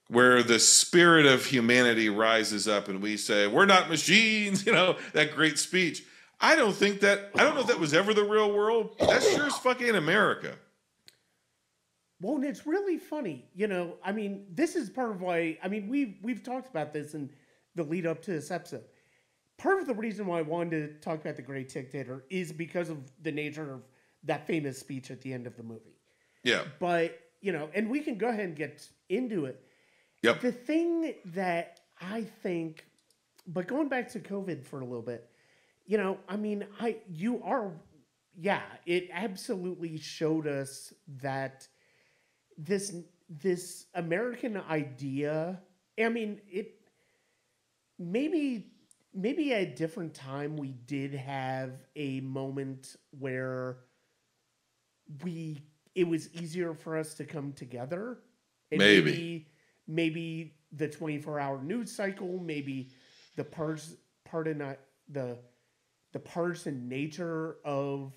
where the spirit of humanity rises up and we say, we're not machines, that great speech. I don't know if that was ever the real world. That sure is fucking America. Well, and it's really funny, this is part of why, we've talked about this in the lead up to this episode. Part of the reason why I wanted to talk about The Great Dictator is because of the nature of that famous speech at the end of the movie. Yeah. But, and we can go ahead and get into it. Yep. The thing that I think, but going back to COVID for a little bit, it absolutely showed us that this American idea, maybe at a different time we did have a moment where it was easier for us to come together. And maybe maybe the 24-hour news cycle, maybe the partisan nature of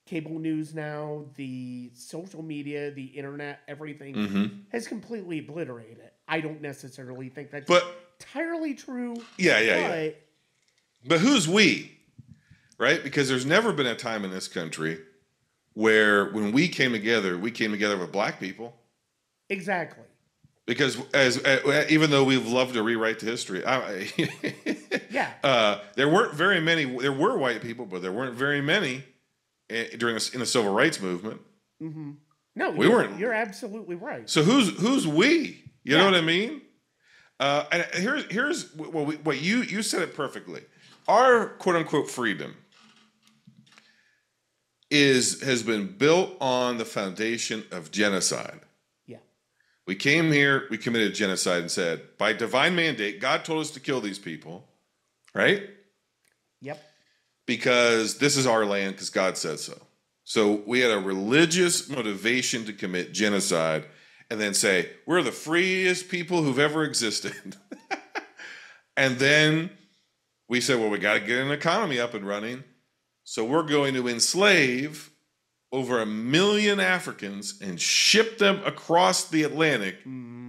cable news now, the social media, the internet, everything has completely obliterated it. I don't necessarily think that's entirely true. Yeah. But who's we? Right? Because there's never been a time in this country where when we came together with black people. Exactly. Because even though we've loved to rewrite the history, there weren't very many. There were white people, but there weren't very many in the civil rights movement. Mm-hmm. No, we weren't. You're absolutely right. So who's we? You know what I mean? And here's what you said it perfectly. Our quote unquote freedom has been built on the foundation of genocide. Yeah. We came here, we committed genocide and said, by divine mandate, God told us to kill these people, right? Yep. Because this is our land, because God said so. So we had a religious motivation to commit genocide and then say, we're the freest people who've ever existed. And then we said, well, we got to get an economy up and running. So we're going to enslave over 1 million Africans and ship them across the Atlantic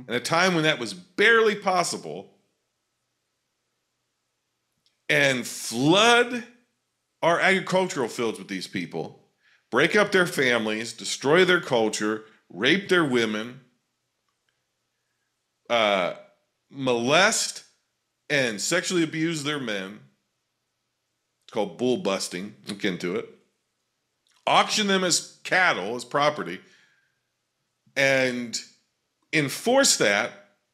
at a time when that was barely possible, and flood our agricultural fields with these people, break up their families, destroy their culture, rape their women, molest and sexually abuse their men. It's called bull busting. Look into it. Auction them as cattle, as property, and enforce that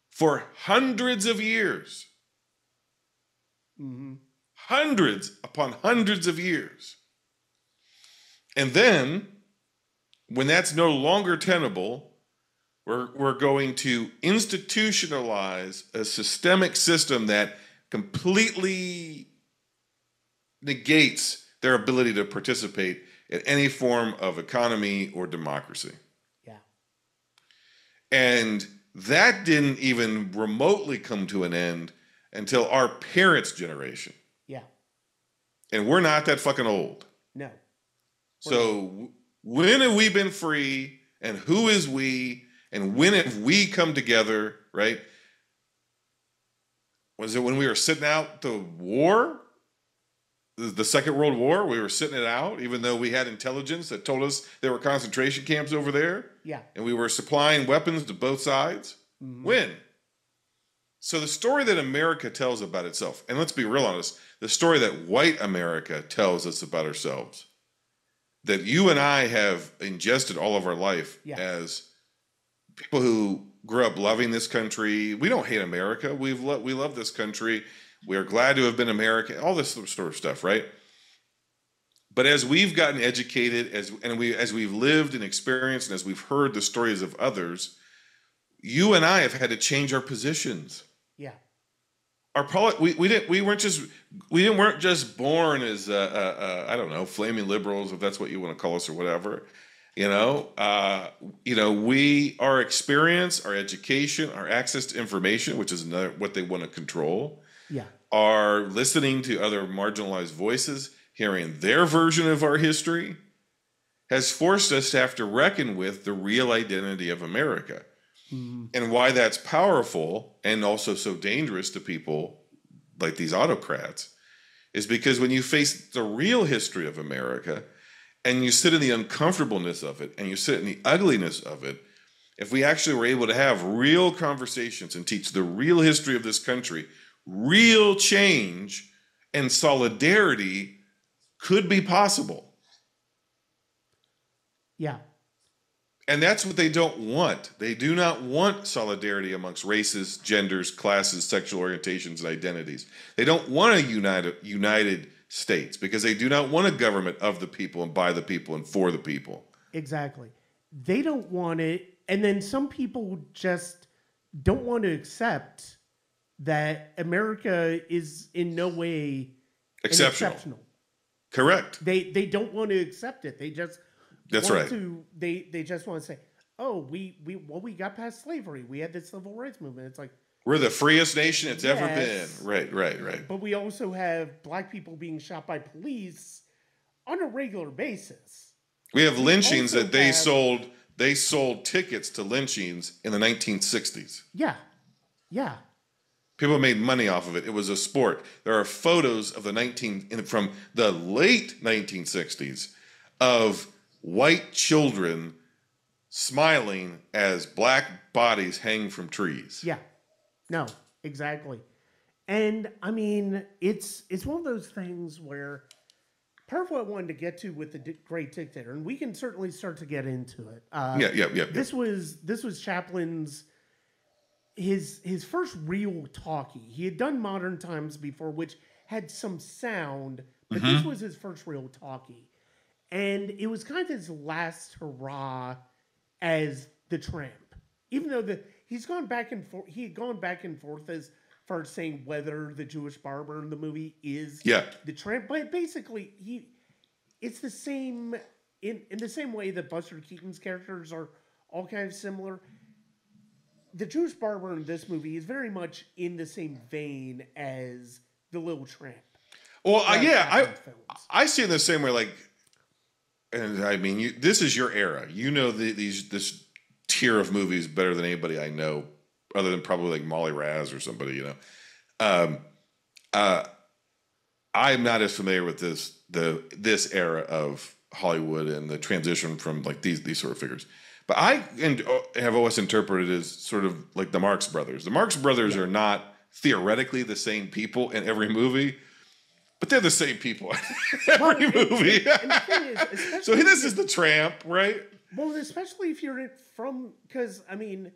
for hundreds of years. Mm-hmm. Hundreds upon hundreds of years. And then, when that's no longer tenable, we're going to institutionalize a systemic system that completely negates their ability to participate in any form of economy or democracy. Yeah. And that didn't even remotely come to an end until our parents' generation. Yeah. And we're not that fucking old. No. So when have we been free, and who is we, and when have we come together, right? Was it when we were sitting out the war? The Second World War, we were sitting it out, even though we had intelligence that told us there were concentration camps over there. Yeah. And we were supplying weapons to both sides. Mm-hmm. When? So the story that America tells about itself, and let's be real honest, the story that white America tells us about ourselves, that you and I have ingested all of our life as people who grew up loving this country. We don't hate America. We love this country. We are glad to have been American, all this sort of stuff, right? But as we've gotten educated, as we've lived and experienced, and as we've heard the stories of others, you and I have had to change our positions. Yeah. We weren't just born as I don't know, flaming liberals, if that's what you want to call us or whatever. Our experience, our education, our access to information, which is another what they want to control. Yeah. Are listening to other marginalized voices, hearing their version of our history, has forced us to have to reckon with the real identity of America. Mm-hmm. And why that's powerful and also so dangerous to people like these autocrats is because when you face the real history of America and you sit in the uncomfortableness of it and you sit in the ugliness of it, if we actually were able to have real conversations and teach the real history of this country, real change and solidarity could be possible. Yeah. And that's what they don't want. They do not want solidarity amongst races, genders, classes, sexual orientations, and identities. They don't want a united states because they do not want a government of the people and by the people and for the people. Exactly. They don't want it. And then some people just don't want to accept that America is in no way exceptional. Correct. They don't want to accept it. They just That's want right. to they just want to say, oh, we got past slavery. We had the civil rights movement. It's like, we're the freest nation it's ever been. yes, Right. but we also have black people being shot by police on a regular basis. We have lynchings also that they have- sold. They sold tickets to lynchings in the 1960s. Yeah, yeah, People made money off of it. It was a sport. There are photos of from the late 1960s of white children smiling as black bodies hang from trees. yeah. No, exactly. And I mean, it's one of those things where part of what I wanted to get to with the Great Dictator, and we can certainly start to get into it. Yeah. This was Chaplin's his first real talkie. He had done Modern Times before, which had some sound, but this was his first real talkie, and it was kind of his last hurrah as the Tramp. Even though he's gone back and forth, he had gone back and forth as far as saying whether the Jewish barber in the movie is the Tramp, but basically it's the same in the same way that Buster Keaton's characters are all kind of similar. The Jewish barber in this movie is very much in the same vein as the Little Tramp. Well, I see it in the same way. Like, and I mean, this is your era. You know this tier of movies better than anybody I know, other than probably like Molly Raz or somebody. You know, I'm not as familiar with this era of Hollywood and the transition from like these sort of figures. But I have always interpreted it as sort of like the Marx Brothers. The Marx Brothers are not theoretically the same people in every movie, but they're the same people in every movie. And the thing is, so this is the Tramp, right? Well, especially if you're from, because I mean,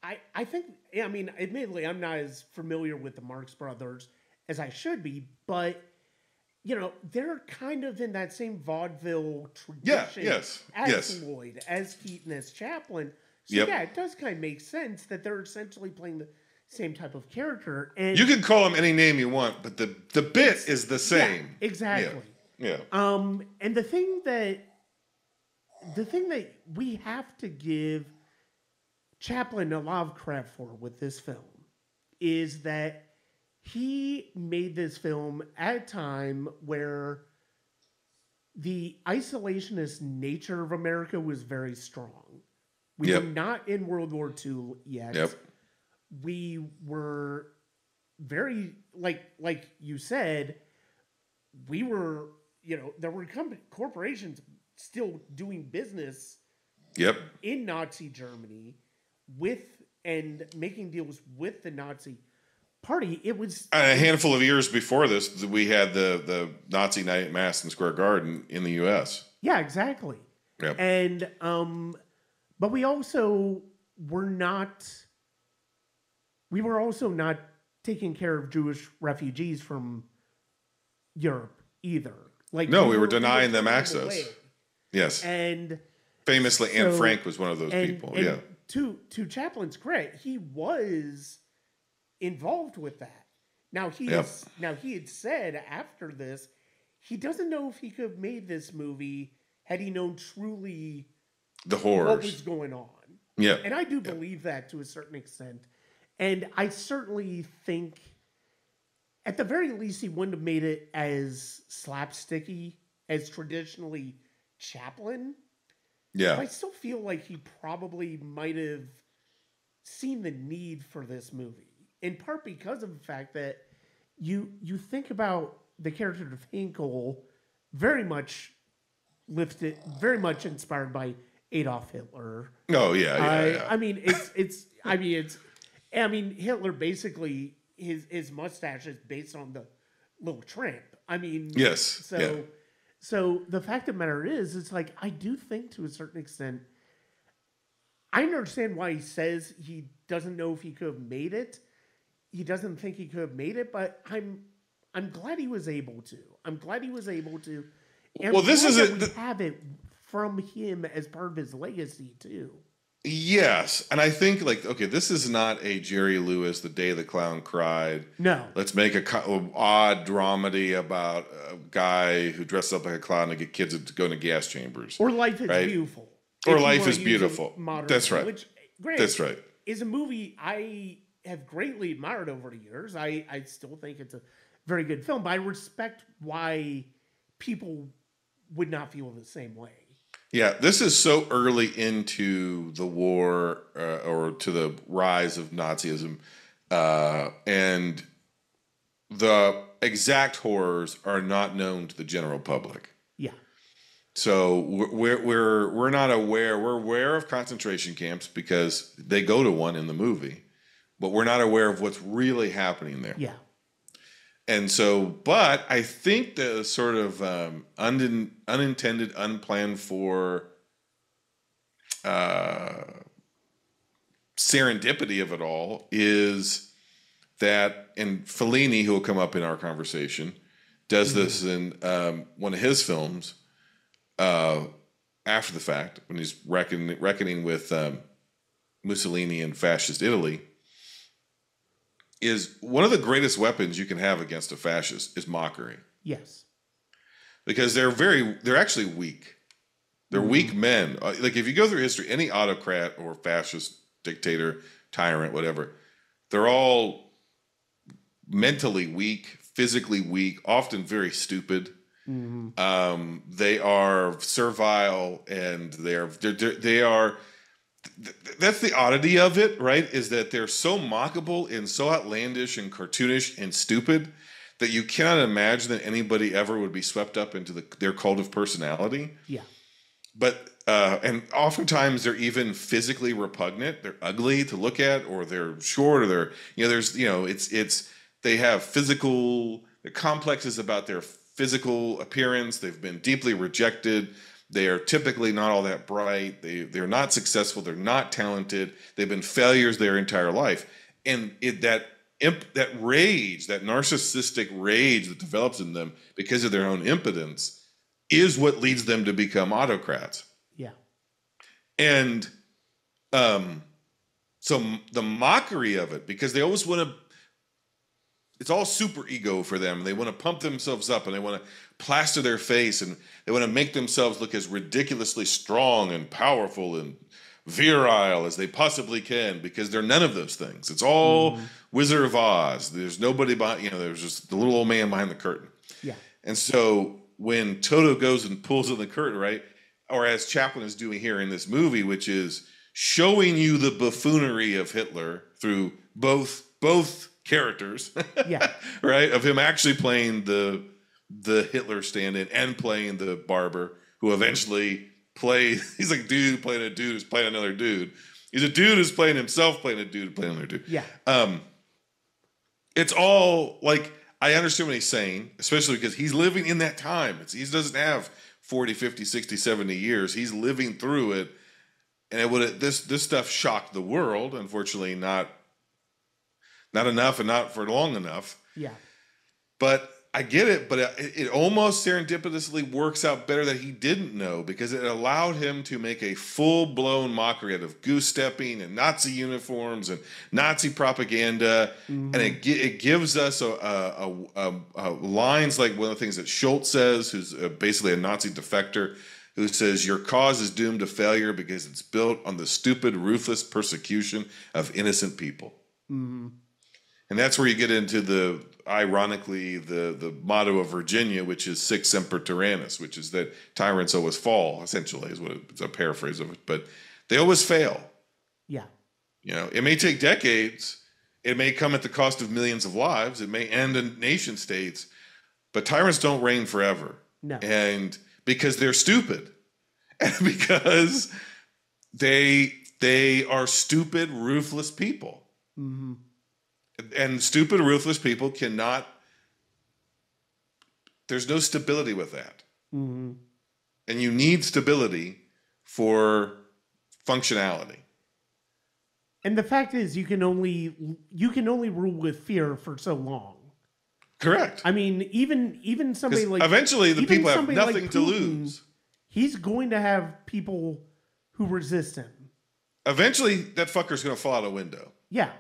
I think, I mean, admittedly, I'm not as familiar with the Marx Brothers as I should be, but you know, they're kind of in that same vaudeville tradition as Lloyd, as Keaton, as Chaplin. So yeah, it does kind of make sense that they're essentially playing the same type of character. And you can call them any name you want, but the bit is the same. Yeah, exactly. Yeah. And the thing that we have to give Chaplin a lot of credit for with this film is that he made this film at a time where the isolationist nature of America was very strong. We were not in World War II yet. Yep. We were very, like you said, we were, you know, there were corporations still doing business in Nazi Germany and making deals with the Nazi Party. It was a handful of years before this. We had the Nazi night at Madison Square Garden in the U.S. Yeah, exactly. Yep. And but we also were not. We were also not taking care of Jewish refugees from Europe either. Like we were denying them access. Yes, and famously, Anne Frank was one of those people. And to Chaplin's credit, he was involved with that. Now he had said after this, he doesn't know if he could have made this movie had he known truly the horrors, what was going on. Yeah, and I do believe that to a certain extent, and I certainly think, at the very least, he wouldn't have made it as slapsticky as traditionally Chaplin. Yeah, but I still feel like he probably might have seen the need for this movie. In part because of the fact that you think about the character of Hinkle, very much inspired by Adolf Hitler. Oh yeah. I mean, Hitler basically his mustache is based on the Little Tramp. I mean, yes. So the fact of the matter is, it's like I do think to a certain extent, I understand why he says he doesn't know if he could have made it. He doesn't think he could have made it, but I'm glad he was able to. I'm glad he was able to. And well, this is we have it from him as part of his legacy too. Yes, and I think this is not a Jerry Lewis, The Day the Clown Cried. No, let's make a odd dramedy about a guy who dresses up like a clown to get kids to go into gas chambers. Or Life is Beautiful. Or if you Life wanna is use a Beautiful. modern That's name, right. Which, granted, That's right. is a movie I have greatly admired over the years. I still think it's a very good film, but I respect why people would not feel the same way. Yeah, this is so early into the war or to the rise of Nazism, and the exact horrors are not known to the general public. Yeah. So we're not aware. We're aware of concentration camps because they go to one in the movie, but we're not aware of what's really happening there. Yeah. And so, but I think the sort of unintended, unplanned for serendipity of it all is that, and Fellini, who will come up in our conversation, does this in one of his films after the fact, when he's reckoning with Mussolini and fascist Italy, is one of the greatest weapons you can have against a fascist is mockery. Yes. Because they're actually weak. They're weak men. Like if you go through history, any autocrat or fascist dictator, tyrant, whatever, they're all mentally weak, physically weak, often very stupid. They are servile, and they are. That's the oddity of it, right? Is that they're so mockable and so outlandish and cartoonish and stupid that you cannot imagine that anybody ever would be swept up into their cult of personality. Yeah. But and oftentimes they're even physically repugnant. They're ugly to look at, or they're short, or they're it's they have physical complexes about their physical appearance. They've been deeply rejected. They are typically not all that bright. They're not successful. They're not talented. They've been failures their entire life. And that rage, that narcissistic rage that develops in them because of their own impotence, is what leads them to become autocrats. Yeah. And so the mockery of it, because they always want to, it's all super ego for them. They want to pump themselves up, and they want to plaster their face, and they want to make themselves look as ridiculously strong and powerful and virile as they possibly can, because they're none of those things. It's all Wizard of Oz. There's nobody behind, there's just the little old man behind the curtain. Yeah. And so when Toto goes and pulls on the curtain, right, or as Chaplin is doing here in this movie, which is showing you the buffoonery of Hitler through both characters, yeah, right, of him actually playing the Hitler stand-in and playing the barber, who eventually he's like a dude playing a dude who's playing another dude. He's a dude who's playing himself playing a dude playing another dude. Yeah. It's all like, I understand what he's saying, especially because he's living in that time. He doesn't have 40, 50, 60, 70 years. He's living through it. And this stuff shocked the world. Unfortunately, not enough, and not for long enough. Yeah. But I get it, but it almost serendipitously works out better that he didn't know, because it allowed him to make a full-blown mockery out of goose-stepping and Nazi uniforms and Nazi propaganda. And it gives us lines like one of the things that Schultz says, who's basically a Nazi defector, who says, "Your cause is doomed to failure because it's built on the stupid, ruthless persecution of innocent people." And that's where you get into ironically, the motto of Virginia, which is Sic Semper Tyrannis, which is that tyrants always fall, essentially, is what it's a paraphrase of it. But they always fail. Yeah. It may take decades. It may come at the cost of millions of lives. It may end in nation states. But tyrants don't reign forever. No. And because they're stupid. And because they are stupid, ruthless people. And stupid, ruthless people cannot, there's no stability with that. And you need stability for functionality. And the fact is, you can only rule with fear for so long. Correct. I mean, even somebody like, eventually the people have somebody nothing like to Putin, lose. He's going to have people who resist him. Eventually that fucker's going to fall out a window. Yeah.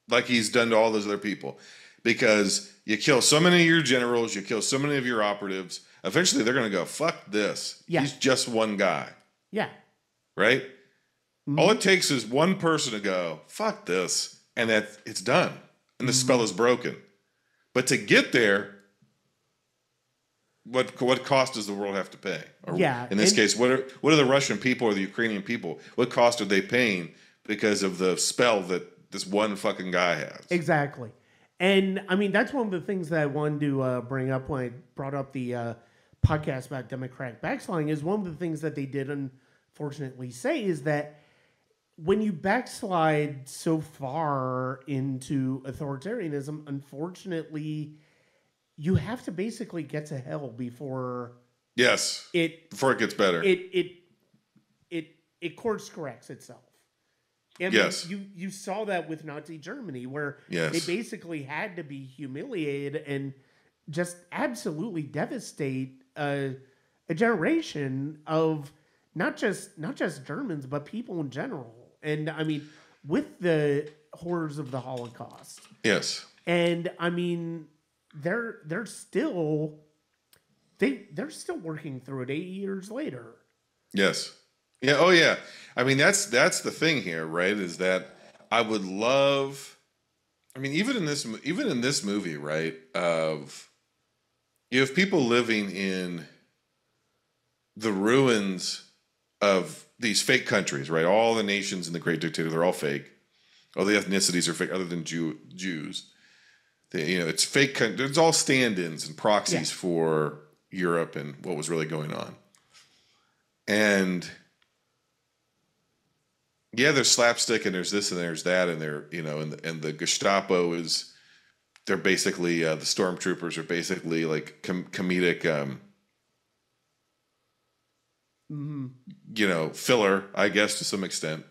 Like he's done to all those other people. Because you kill so many of your generals, you kill so many of your operatives, eventually they're going to go, fuck this. Yeah. He's just one guy. Yeah. Right? All it takes is one person to go, fuck this, and that it's done. And the spell is broken. But to get there, what cost does the world have to pay? Or in this case, what are the Russian people or the Ukrainian people? What cost are they paying because of the spell that this one fucking guy has? Exactly. And I mean, that's one of the things that I wanted to bring up when I brought up the podcast about democratic backsliding. Is one of the things that they did unfortunately say is that when you backslide so far into authoritarianism, unfortunately, you have to basically get to hell before before it gets better. It course corrects itself. And you saw that with Nazi Germany, where they basically had to be humiliated and just absolutely devastate a generation of not just Germans, but people in general. And I mean, with the horrors of the Holocaust. Yes. And I mean, they're still working through it 8 years later. Yes. Yeah. Oh yeah. I mean, that's the thing here, right? Is that I would love. I mean, even in this movie, right? You have people living in the ruins of these fake countries, right? All the nations in the Great Dictator, they're all fake. All the ethnicities are fake, other than Jews. It's fake. It's all stand-ins and proxies for Europe and what was really going on. And there's slapstick and there's this and there's that and and the Gestapo is, they're basically the stormtroopers are basically like comedic. Filler, I guess, to some extent.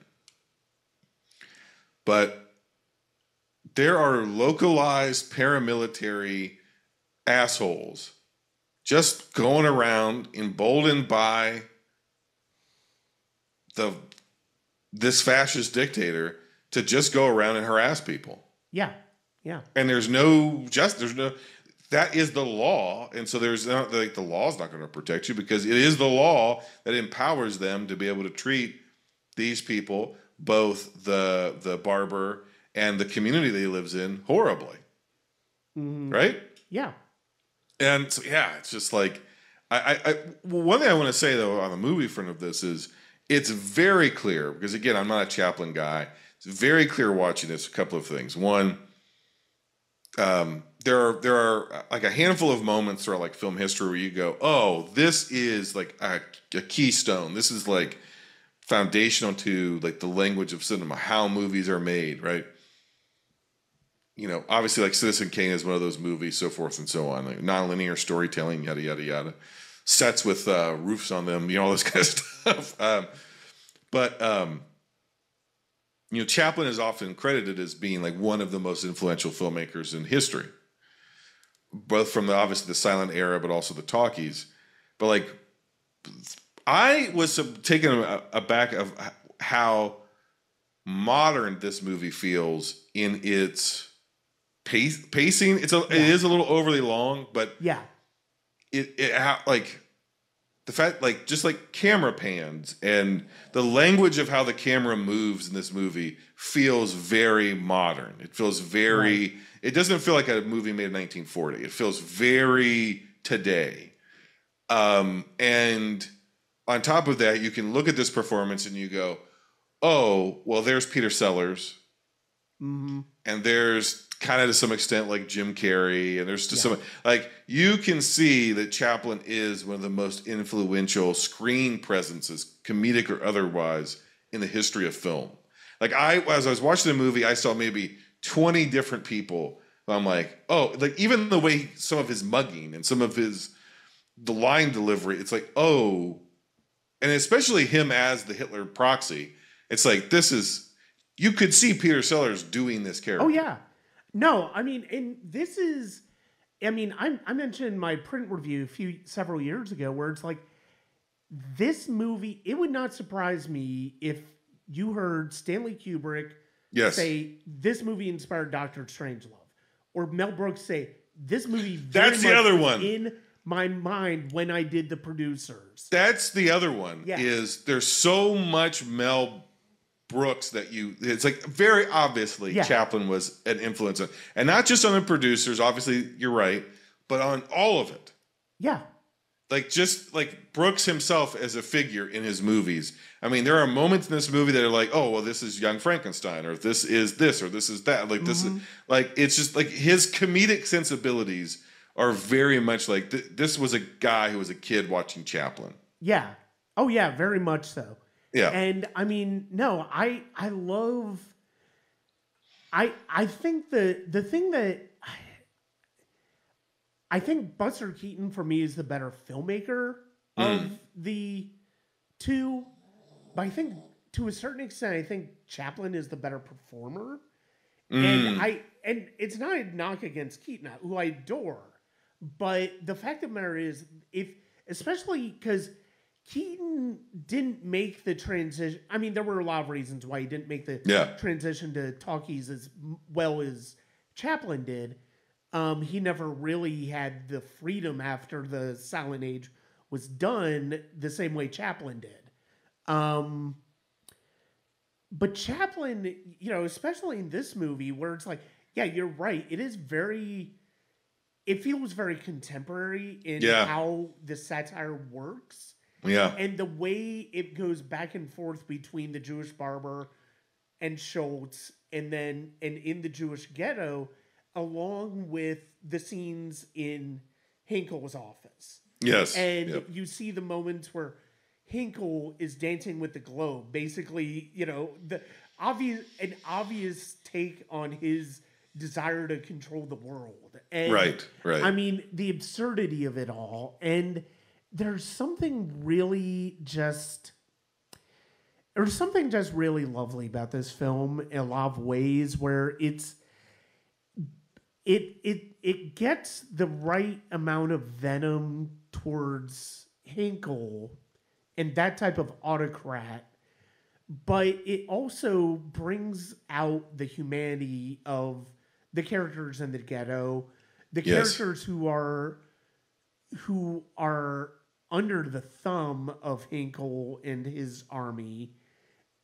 But there are localized paramilitary assholes just going around emboldened by this fascist dictator to just go around and harass people. Yeah. Yeah. And that is the law. And so there's not like the law's not going to protect you, because it is the law that empowers them to be able to treat these people, both the barber and the community that he lives in, horribly. Right? Yeah. And so, it's just like, one thing I want to say though on the movie front of this is it's very clear, because again, I'm not a Chaplin guy. It's very clear watching this, a couple of things. One, there are like a handful of moments throughout like film history where you go, oh, this is like a keystone. This is like foundational to like the language of cinema, how movies are made, right? Obviously like Citizen Kane is one of those movies, so forth and so on. Like nonlinear storytelling, yada, yada, yada. Sets with roofs on them, all this kind of stuff. Chaplin is often credited as being like one of the most influential filmmakers in history, both from obviously the silent era, but also the talkies. But like, I was taken aback of how modern this movie feels in its pacing. It is a little overly long, but like the fact, like just like camera pans and the language of how the camera moves in this movie feels very modern. It feels very. It doesn't feel like a movie made in 1940. It feels very today. And on top of that, you can look at this performance and you go, "Oh, well, there's Peter Sellers, and there's kind of to some extent like Jim Carrey, and there's to some like you can see that Chaplin is one of the most influential screen presences, comedic or otherwise, in the history of film. Like as I was watching the movie, I saw maybe 20 different people. I'm like, oh, like even the way some of his mugging and some of the line delivery, it's like, oh, and especially him as the Hitler proxy, it's like you could see Peter Sellers doing this character. Oh yeah. No, I mean, and this is, I mean, I mentioned in my print review several years ago where it's like, this movie, it would not surprise me if you heard Stanley Kubrick say, this movie inspired Doctor Strangelove. Or Mel Brooks say, this movie very That's the other one. in my mind when I did the producers. That's the other one. Yeah. Is there's so much Mel Brooks that it's like very obviously Chaplin was an influence on, and not just on the producers. Obviously, you're right, but on all of it. Yeah. Like just like Brooks himself as a figure in his movies. I mean, there are moments in this movie that are like, oh, well, this is Young Frankenstein, or this is this, or this is that. Like this is like it's just like his comedic sensibilities are very much like this was a guy who was a kid watching Chaplin. Yeah. Oh yeah, very much so. Yeah. And I mean, no, I love. I think the thing that I think Buster Keaton for me is the better filmmaker of the two, but I think to a certain extent, I think Chaplin is the better performer. And it's not a knock against Keaton, who I adore, but the fact of the matter is, especially because Keaton didn't make the transition. I mean, there were a lot of reasons why he didn't make the transition to talkies as well as Chaplin did. He never really had the freedom after the silent age was done the same way Chaplin did. But Chaplin, especially in this movie where it's like, yeah, you're right. It feels very contemporary in how the satire works. Yeah. And the way it goes back and forth between the Jewish barber and Schultz and in the Jewish ghetto, along with the scenes in Hinkle's office. Yes. And you see the moments where Hinkle is dancing with the globe. Basically, the obvious take on his desire to control the world. And, right. I mean, the absurdity of it all. And there's something just really lovely about this film in a lot of ways where it gets the right amount of venom towards Hinkle and that type of autocrat, but it also brings out the humanity of the characters in the ghetto, the characters who are under the thumb of Hinkle and his army,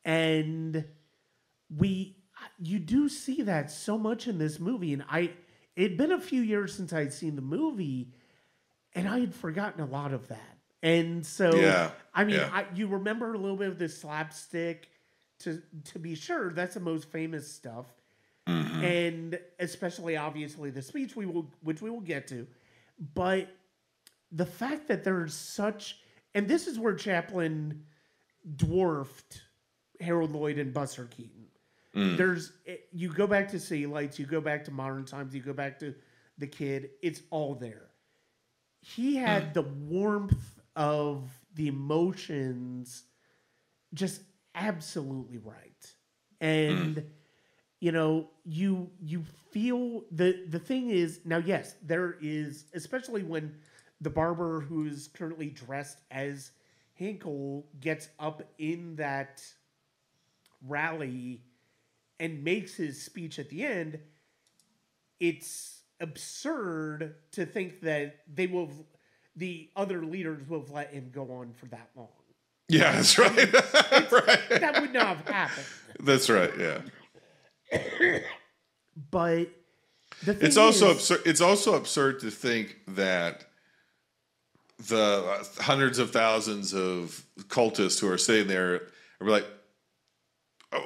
and you do see that so much in this movie, and it'd been a few years since I'd seen the movie, and I had forgotten a lot of that. And so, you remember a little bit of the slapstick, to be sure. That's the most famous stuff, and especially obviously the speech which we will get to, but the fact that there's such, and this is where Chaplin dwarfed Harold Lloyd and Buster Keaton. You go back to City Lights, you go back to Modern Times, you go back to The Kid, it's all there. He had the warmth of the emotions just absolutely right. And, you feel, the thing is, now yes, there is, especially when the barber who's currently dressed as Hinkle gets up in that rally and makes his speech at the end, it's absurd to think that the other leaders will have let him go on for that long. Yeah, that's right. Right. That would not have happened. That's right, yeah. But the thing it's also absurd to think that the hundreds of thousands of cultists who are sitting there are like,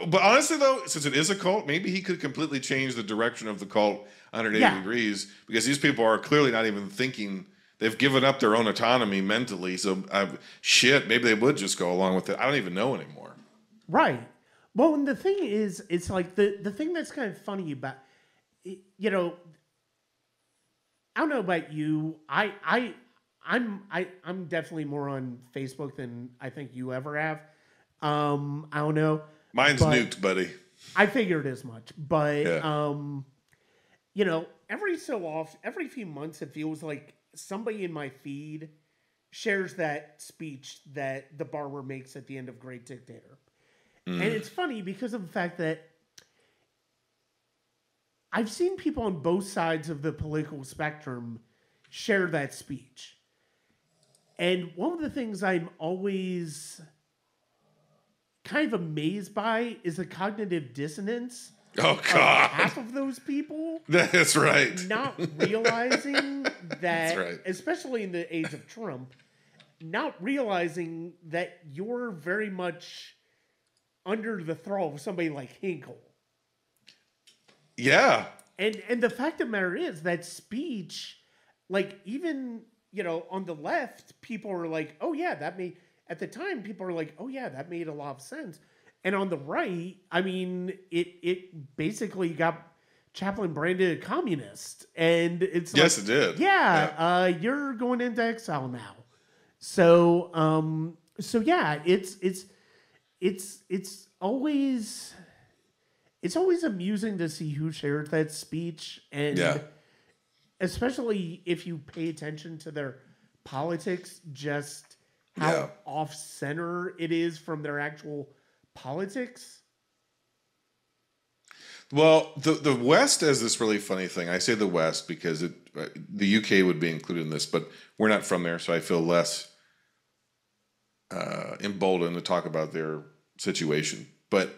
but honestly, though, since it is a cult, maybe he could completely change the direction of the cult 180 degrees, because these people are clearly not even thinking. They've given up their own autonomy mentally. So, maybe they would just go along with it. I don't even know anymore. Right. Well, and the thing is, it's like the thing that's kind of funny about, I don't know about you. I'm definitely more on Facebook than I think you ever have. I don't know. Mine's nuked, buddy. I figured as much, but every so often, every few months, it feels like somebody in my feed shares that speech that the barber makes at the end of Great Dictator, and it's funny because of the fact that I've seen people on both sides of the political spectrum share that speech. And one of the things I'm always kind of amazed by is the cognitive dissonance Oh of God, half of those people that's right. not realizing that, right. especially in the age of Trump, not realizing that you're very much under the thrall of somebody like Hinkle. Yeah. And the fact of the matter is that speech, like even, on the left, people are like, oh yeah, at the time, people are like, oh yeah, that made a lot of sense. And on the right, I mean, it basically got Chaplin branded a communist. And it's Yes, like, it did. yeah, you're going into exile now. So, yeah, it's always amusing to see who shared that speech, and especially if you pay attention to their politics, just how off center it is from their actual politics. Well, the West has this really funny thing. I say the West because the UK would be included in this, but we're not from there, so I feel less emboldened to talk about their situation. But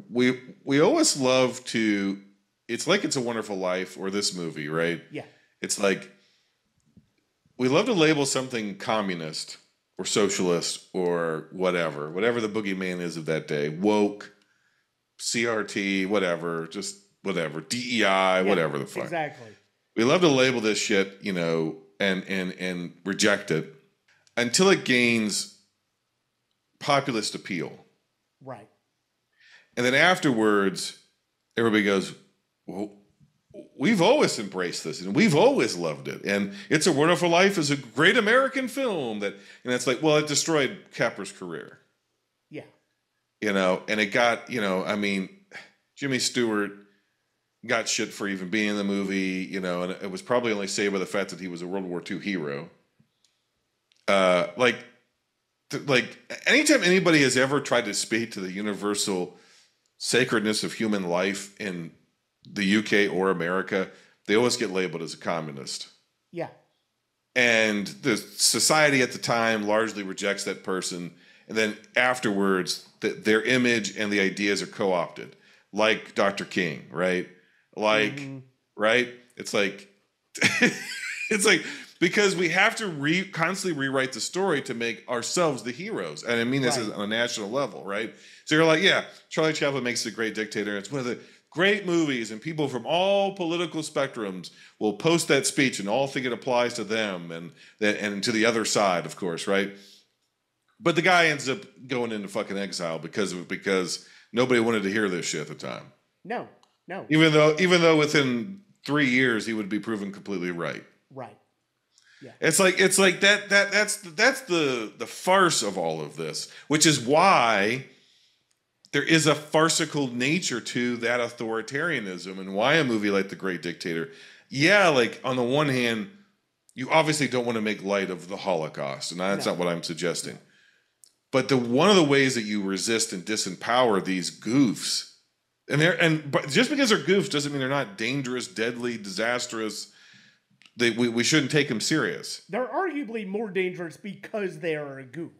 we always love to. It's like It's a Wonderful Life or this movie, right? Yeah. It's like we love to label something communist or socialist or whatever the boogeyman is of that day, woke, CRT, whatever, just whatever, DEI, whatever the fuck. Exactly. We love to label this shit, and reject it until it gains populist appeal. Right. And then afterwards, everybody goes, well, we've always embraced this and we've always loved it. And It's a Wonderful Life is a great American film and it's like, well, it destroyed Capper's career. Yeah. And it got, Jimmy Stewart got shit for even being in the movie, and it was probably only saved by the fact that he was a World War II hero. Like anytime anybody has ever tried to speak to the universal sacredness of human life in the UK or America, they always get labeled as a communist. Yeah. And the society at the time largely rejects that person. And then afterwards, their image and the ideas are co-opted, like Dr. King, right? Right? It's like, because we have to constantly rewrite the story to make ourselves the heroes. And I mean this is on a national level, right? So you're like, yeah, Charlie Chaplin makes a great dictator. It's one of the great movies, and people from all political spectrums will post that speech and all think it applies to them and to the other side, of course, right? But the guy ends up going into fucking exile because nobody wanted to hear this shit at the time. No. Even though within 3 years he would be proven completely right. Right. Yeah. It's like that's the farce of all of this, which is why there is a farcical nature to that authoritarianism, and why a movie like The Great Dictator, like on the one hand, you obviously don't want to make light of the Holocaust, and that's not what I'm suggesting. But one of the ways that you resist and disempower these goofs, but just because they're goofs doesn't mean they're not dangerous, deadly, disastrous. We shouldn't take them serious. They're arguably more dangerous because they are a goof.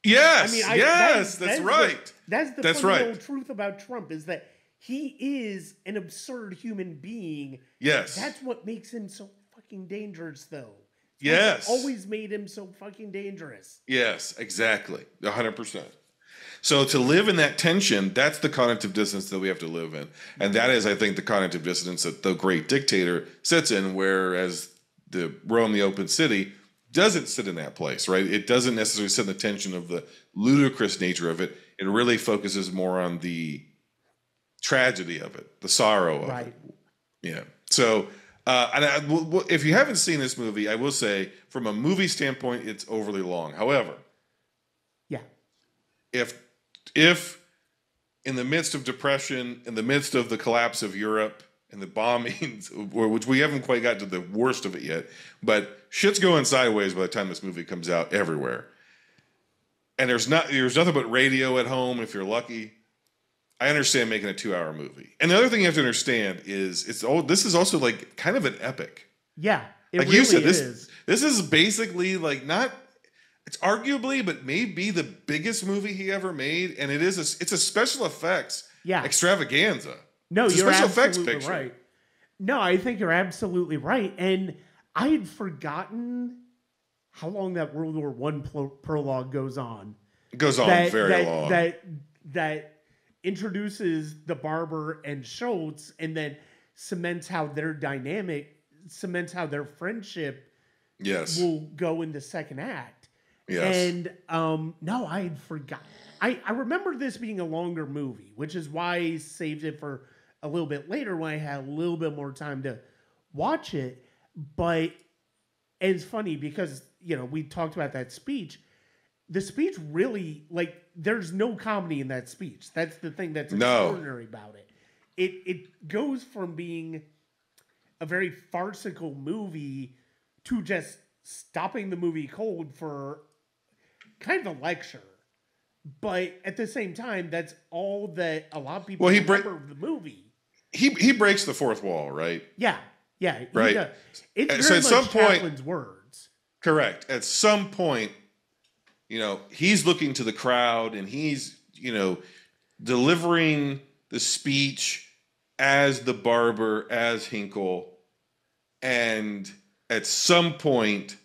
Yes, that's right. That's the fundamental truth about Trump, is that he is an absurd human being. Yes. That's what makes him so fucking dangerous, though. Yes. Always made him so fucking dangerous. Yes, exactly. 100%. So to live in that tension, that's the cognitive dissonance that we have to live in. And that is, I think, the cognitive dissonance that The Great Dictator sits in, whereas the Rome, the Open City, doesn't sit in that place, right? It doesn't necessarily sit in the tension of the ludicrous nature of it. It really focuses more on the tragedy of it, the sorrow of it. Yeah. So, if you haven't seen this movie, I will say, from a movie standpoint, it's overly long. However, if in the midst of depression, in the midst of the collapse of Europe and the bombings, which we haven't quite got to the worst of it yet, but shit's going sideways by the time this movie comes out everywhere. And there's nothing but radio at home if you're lucky. I understand making a 2-hour movie. And the other thing you have to understand is this is also like kind of an epic. Yeah, it like really you said, is. This is basically like it's arguably, but maybe the biggest movie he ever made, and it's a special effects extravaganza. No, it's a you're special effects absolutely picture. right. No, I think you're absolutely right. And I had forgotten how long that World War One prologue goes on. It goes on very long. That introduces the Barber and Schultz, and then cements how their friendship will go in the second act. Yes. And no, I had forgotten. I remember this being a longer movie, which is why I saved it for a little bit later when I had a little bit more time to watch it. But it's funny because, we talked about that speech. The speech really, there's no comedy in that speech. That's the thing that's extraordinary about it. It goes from being a very farcical movie to just stopping the movie cold for kind of a lecture. But at the same time, that's all that a lot of people remember of the movie. He breaks the fourth wall, right? Yeah. Right. It's very much Chaplin's words. Correct. At some point, he's looking to the crowd and he's, delivering the speech as the Barber, as Hinkle. And at some point,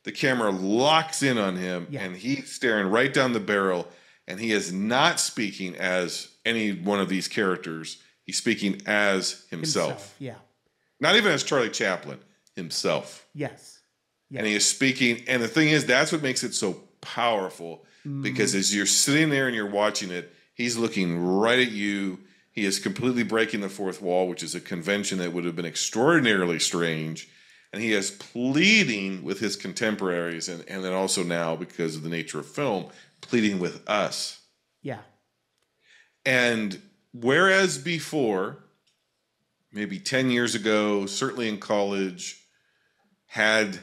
the camera locks in on him and he's staring right down the barrel, and he is not speaking as any one of these characters. He's speaking as himself. Yeah. Not even as Charlie Chaplin, himself. Yes. And he is speaking. And the thing is, that's what makes it so powerful, because as you're sitting there and you're watching it, he's looking right at you. He is completely breaking the fourth wall, which is a convention that would have been extraordinarily strange. And he is pleading with his contemporaries, and then also now, because of the nature of film, pleading with us. Yeah. And whereas before, maybe 10 years ago, certainly in college, had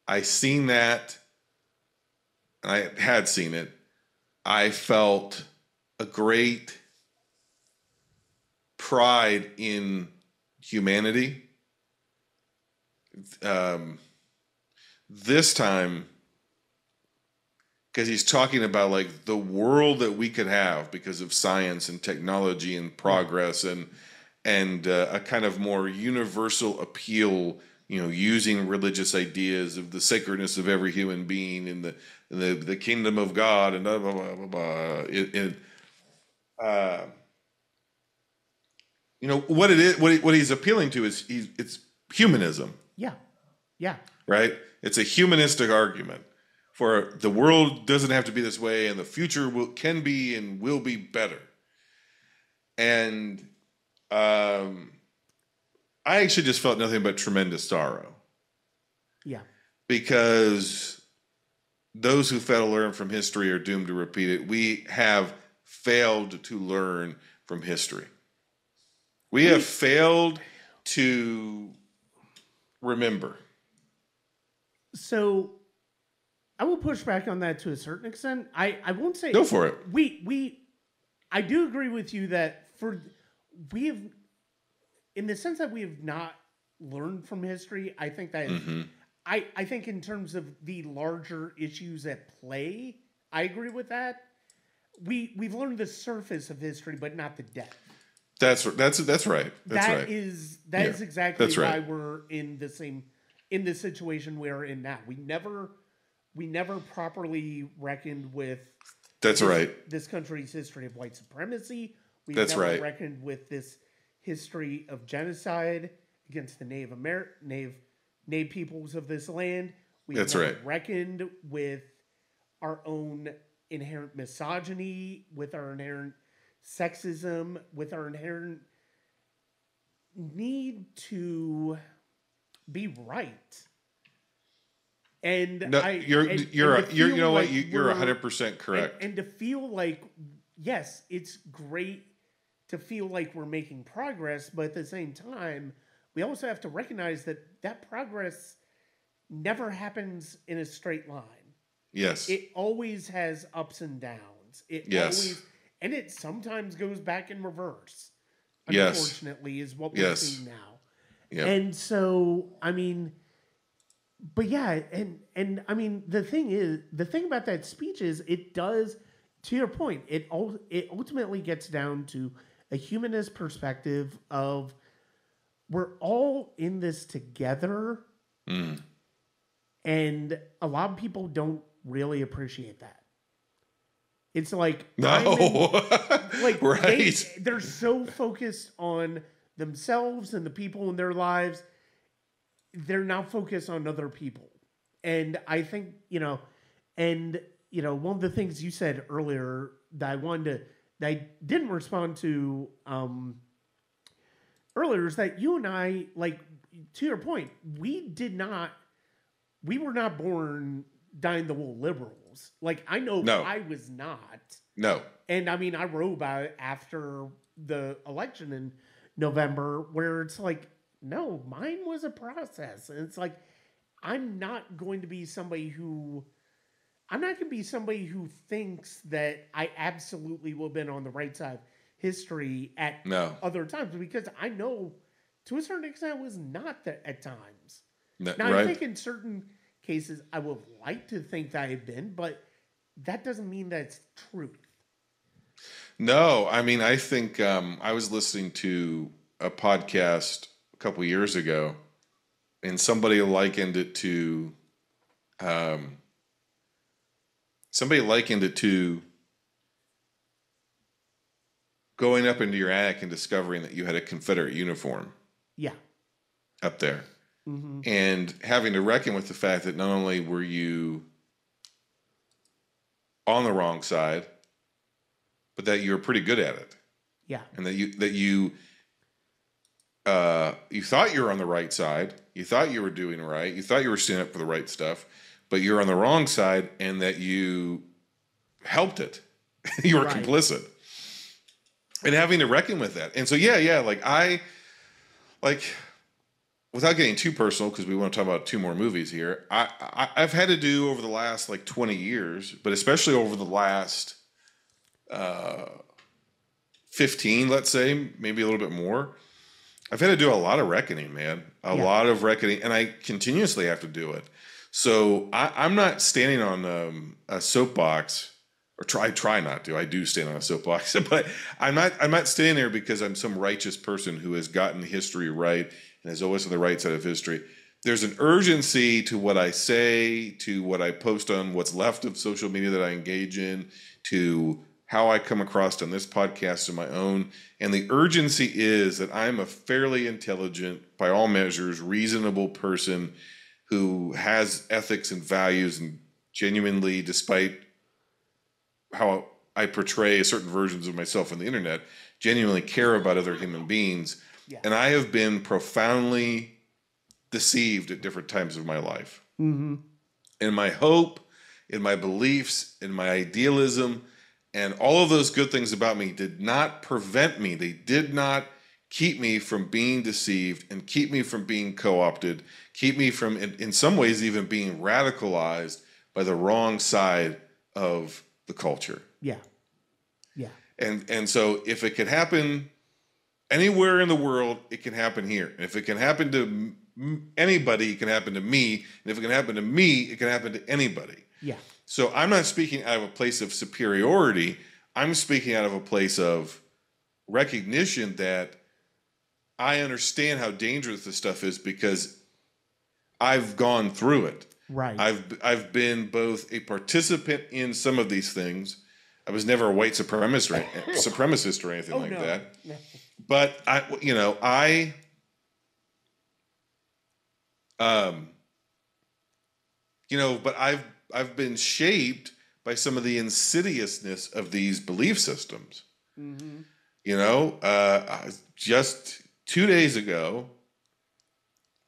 I seen that, I had seen it, I felt a great pride in humanity. This time, because he's talking about the world that we could have because of science and technology and progress, and a kind of more universal appeal, using religious ideas of the sacredness of every human being in the kingdom of God, and blah blah blah blah blah. What it is, what he's appealing to is it's humanism. Yeah. Right? It's a humanistic argument for the world doesn't have to be this way, and the future can be and will be better. And I actually just felt nothing but tremendous sorrow. Yeah. Because those who fail to learn from history are doomed to repeat it. We have failed to learn from history. We have failed to remember. So I will push back on that to a certain extent. I won't say go for it. I do agree with you that we have, in the sense that we have not learned from history. I think that I think in terms of the larger issues at play, I agree with that. We've learned the surface of history, but not the depth. That's right. That is exactly why we're in the situation we're in now. We never properly reckoned with this country's history of white supremacy. We never reckoned with this history of genocide against the Native peoples of this land. We never reckoned with our own inherent misogyny, with our inherent sexism, with our inherent need to be right. And no, you're 100% correct. And to feel like, yes, it's great to feel like we're making progress, but at the same time, we also have to recognize that progress never happens in a straight line. Yes. It always has ups and downs. And it sometimes goes back in reverse. Unfortunately, is what we're seeing now. Yep. And so, I mean, but yeah, and I mean the thing about that speech is it does, to your point, it ultimately gets down to a humanist perspective of we're all in this together, and a lot of people don't really appreciate that. It's like No, like right? they're so focused on themselves and the people in their lives, they're not focused on other people. And I think, one of the things you said earlier that I didn't respond to earlier is that you and I, like, to your point, we were not born dying the wool liberals. Like, I know No, I was not. no. And I mean, I wrote about it after the election in November, where it's like, no, mine was a process. And it's like, I'm not going to be somebody who thinks that I absolutely will have been on the right side of history at No. other times, because I know to a certain extent I was not that at times. No, Now, right? I think in certain cases I would like to think that I've been, but that doesn't mean that it's truth. No, I mean, I think I was listening to a podcast a couple years ago, and somebody likened it to going up into your attic and discovering that you had a Confederate uniform Yeah. up there, Mm-hmm. and having to reckon with the fact that not only were you on the wrong side, but that you were pretty good at it, Yeah. and that you thought you were on the right side, you thought you were doing right, you thought you were standing up for the right stuff, but you're on the wrong side, and that you helped it. You were Right. complicit, and having to reckon with that. And so without getting too personal, because we want to talk about 2 more movies here, I've had to do over the last 20 years, but especially over the last 15, let's say, maybe a little bit more, I've had to do a lot of reckoning, man. A lot of reckoning, and I continuously have to do it. So I'm not standing on a soapbox, or I try not to. I do stand on a soapbox, but I'm not standing there because I'm some righteous person who has gotten history right and is always on the right side of history. There's an urgency to what I say, to what I post on what's left of social media that I engage in, to how I come across on this podcast and my own. And the urgency is that I'm a fairly intelligent, by all measures, reasonable person who has ethics and values, and genuinely, despite how I portray certain versions of myself on the internet, genuinely care about other human beings. Yeah. And I have been profoundly deceived at different times of my life. Mm-hmm. In my hope, in my beliefs, in my idealism, and all of those good things about me did not prevent me. They did not keep me from being deceived and keep me from being co-opted, keep me from, in some ways, even being radicalized by the wrong side of the culture. Yeah. Yeah. And so if it could happen anywhere in the world, it can happen here. And if it can happen to anybody, it can happen to me. And if it can happen to me, it can happen to anybody. Yeah. So I'm not speaking out of a place of superiority. I'm speaking out of a place of recognition that I understand how dangerous this stuff is because I've gone through it. Right. I've been both a participant in some of these things. I was never a white supremacist or anything like that. No. But but I've been shaped by some of the insidiousness of these belief systems. Mm-hmm. Just 2 days ago,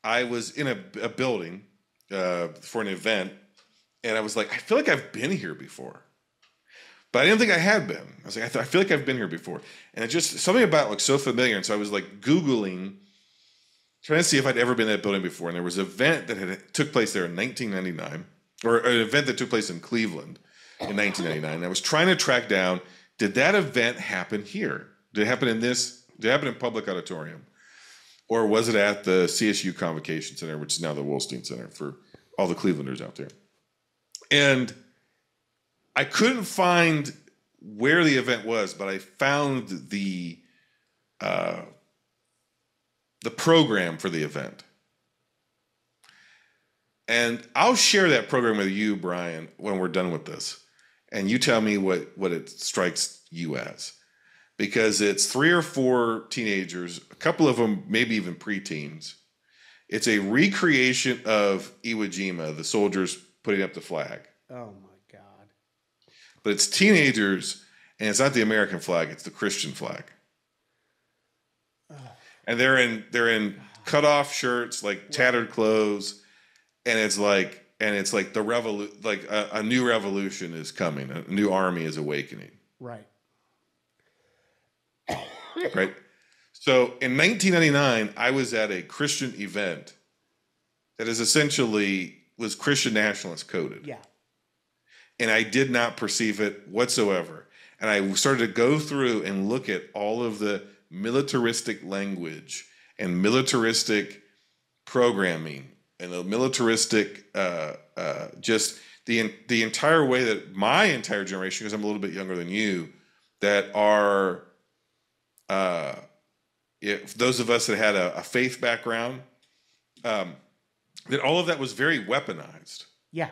I was in a building for an event, and I was like, I feel like I've been here before. But I didn't think I had been. I was like, I feel like I've been here before. And it just, something about it looked so familiar. And so I was like Googling, trying to see if I'd ever been in that building before. And there was an event that took place there in 1999, or an event that took place in Cleveland in 1999. And I was trying to track down, did that event happen here? Did it happen in Public Auditorium? Or was it at the CSU Convocation Center, which is now the Wolstein Center for all the Clevelanders out there. And I couldn't find where the event was, but I found the program for the event. And I'll share that program with you, Brian, when we're done with this. And you tell me what it strikes you as. Because it's 3 or 4 teenagers, a couple of them maybe even preteens. It's a recreation of Iwo Jima, the soldiers putting up the flag. Oh, my God. But it's teenagers, and it's not the American flag, it's the Christian flag. And they're in cut-off shirts, like tattered clothes. And it's like the a new revolution is coming. A new army is awakening. Right. Right. So in 1999, I was at a Christian event that was Christian nationalist coded. Yeah. And I did not perceive it whatsoever. And I started to go through and look at all of the militaristic language and militaristic programming and the militaristic, just the entire way that my entire generation, because I'm a little bit younger than you, that are, those of us that had a faith background, that all of that was very weaponized. Yeah.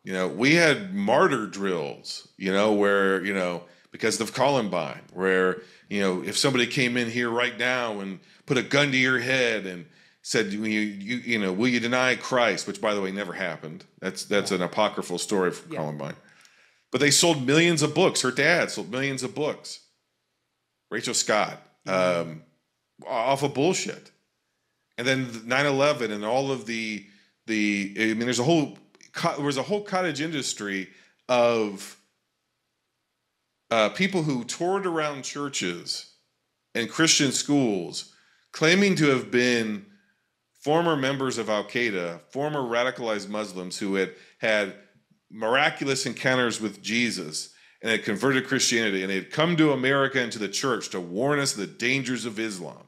We had martyr drills, where, because of Columbine, where, if somebody came in here right now and put a gun to your head and said, will you deny Christ? Which, by the way, never happened. That's an apocryphal story from Columbine. But they sold millions of books. Her dad sold millions of books. Rachel Scott, off of bullshit. And then 9/11 and all of there was a whole cottage industry of people who toured around churches and Christian schools claiming to have been former members of Al-Qaeda, former radicalized Muslims who had miraculous encounters with Jesus and had converted Christianity, and they had come to America and to the church to warn us of the dangers of Islam.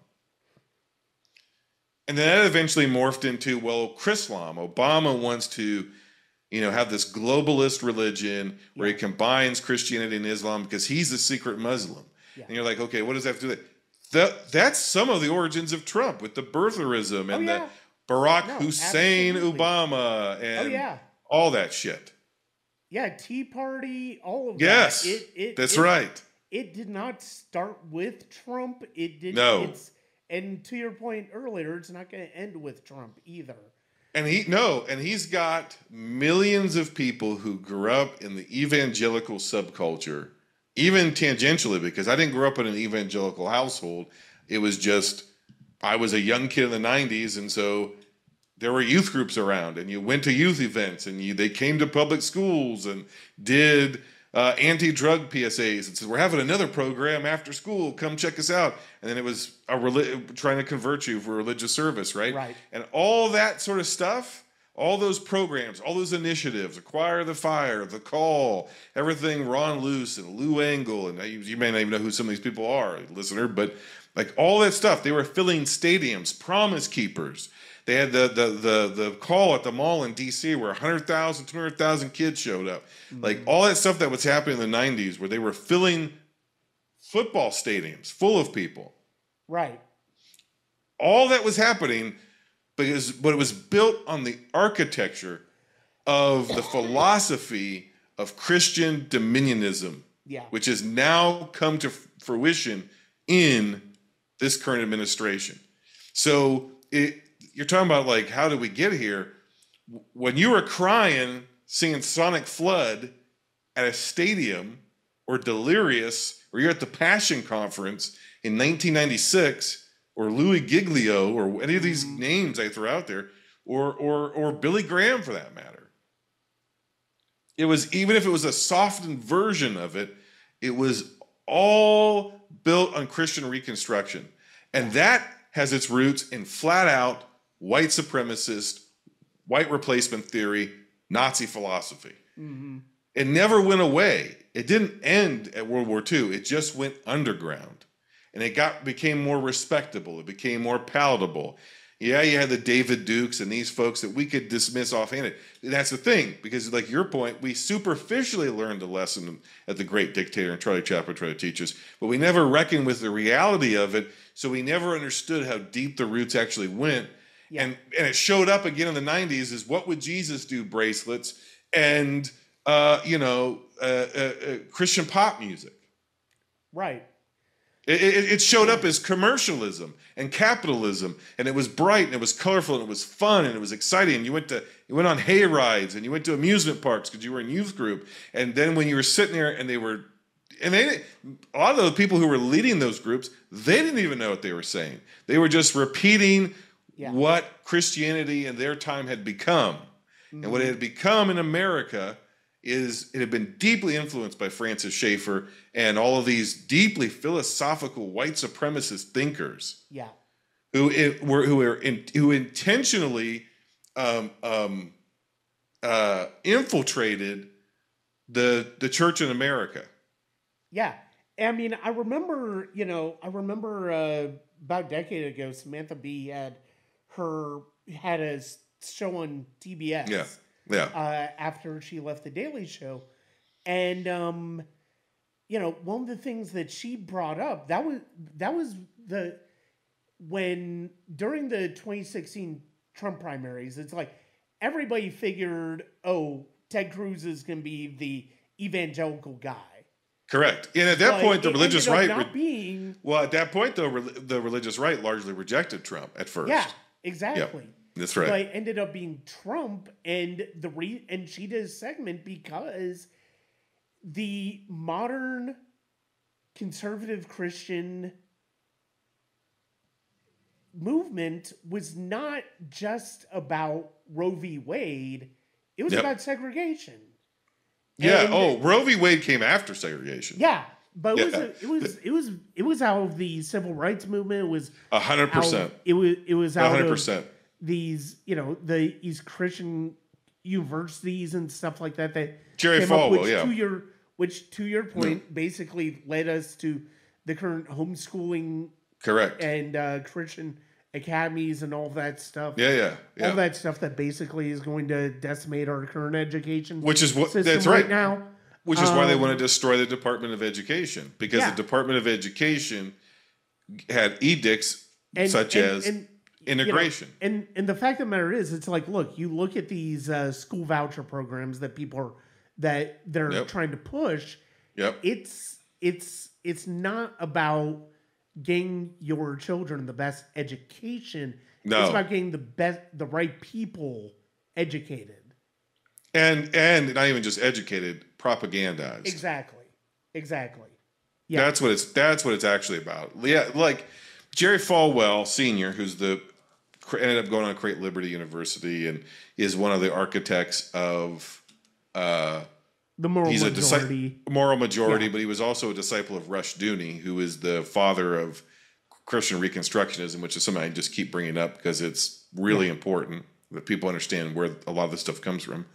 And then that eventually morphed into, Chrislam. Obama wants to, have this globalist religion where he combines Christianity and Islam because he's a secret Muslim. Yeah. And you're like, okay, what does that have to do with it? That's some of the origins of Trump with the birtherism and the Barack Hussein Obama and all that shit. Yeah, Tea Party, all of that. Yes, that's right. It did not start with Trump. It did. No. And to your point earlier, it's not going to end with Trump either. And he's got millions of people who grew up in the evangelical subculture, even tangentially, because I didn't grow up in an evangelical household. It was just, I was a young kid in the 90s, and so there were youth groups around, and you went to youth events, and they came to public schools and did anti-drug PSAs and said, we're having another program after school, come check us out. And then it was trying to convert you for religious service, right? Right. And all that sort of stuff, all those programs, all those initiatives, Acquire the Fire, The Call, everything Ron Luce and Lou Engle, and you may not even know who some of these people are, listener, but like all that stuff, they were filling stadiums, Promise Keepers. They had the call at the mall in D.C. where 100,000, 200,000 kids showed up. Mm-hmm. Like all that stuff that was happening in the 90s where they were filling football stadiums full of people. Right. All that was happening but it was built on the architecture of the philosophy of Christian dominionism, which has now come to fruition in this current administration. So you're talking about like, how did we get here? When you were crying, singing Sonic Flood at a stadium, or Delirious, or you're at the Passion Conference in 1996, or Louis Giglio, or any of these names I throw out there, or Billy Graham for that matter. It was, even if it was a softened version of it, it was all built on Christian reconstruction. And that has its roots in flat out white supremacist, white replacement theory, Nazi philosophy. Mm-hmm. It never went away. It didn't end at World War II. It just went underground. And it became more respectable. It became more palatable. Yeah, you had the David Dukes and these folks that we could dismiss offhanded. And that's the thing, because like your point, we superficially learned a lesson at the Great Dictator and Charlie Chaplin tried to teach us, but we never reckoned with the reality of it, so we never understood how deep the roots actually went. Yeah. And it showed up again in the 90s as What Would Jesus Do bracelets and, Christian pop music. Right. It showed up as commercialism and capitalism, and it was bright and it was colorful and it was fun and it was exciting. And you went on hay rides and you went to amusement parks because you were in youth group. And then when you were sitting there and a lot of the people who were leading those groups, they didn't even know what they were saying. They were just repeating what Christianity in their time had become. Mm-hmm. And what it had become in America is it had been deeply influenced by Francis Schaeffer and all of these deeply philosophical white supremacist thinkers. Yeah. Who intentionally infiltrated the church in America. Yeah. I mean, I remember about a decade ago, Samantha Bee had a show on TBS. Yeah. Yeah. After she left the Daily Show. And, one of the things that she brought up, that was during the 2016 Trump primaries, it's like everybody figured, Ted Cruz is going to be the evangelical guy. Correct. And at that point, the religious right... Well, at that point, though, the religious right largely rejected Trump at first. Yeah, exactly. Yep. That's right. But it ended up being Trump, and she did a segment because the modern conservative Christian movement was not just about Roe v. Wade; it was about segregation. Yeah. Roe v. Wade came after segregation. Yeah, but it was out of the civil rights movement. It was 100%. It was out 100%. Of these these Christian universities and stuff like that Jerry Falwell, which to your point basically led us to the current homeschooling, correct, and Christian academies and all that stuff. All that stuff that basically is going to decimate our current education, which is what system that's right now. Which is why they want to destroy the Department of Education, because the Department of Education had edicts such as integration. And the fact of the matter is, it's like, look, you look at these school voucher programs that they're trying to push. Yep. It's not about getting your children the best education. No. It's about getting the right people educated. And not even just educated, propagandized. Exactly. Yeah. That's what it's actually about. Yeah, like Jerry Falwell Sr., who's ended up going on to create Liberty University and is one of the architects of the moral majority, but he was also a disciple of Rushdoony, who is the father of Christian Reconstructionism, which is something I just keep bringing up because it's really important that people understand where a lot of this stuff comes from.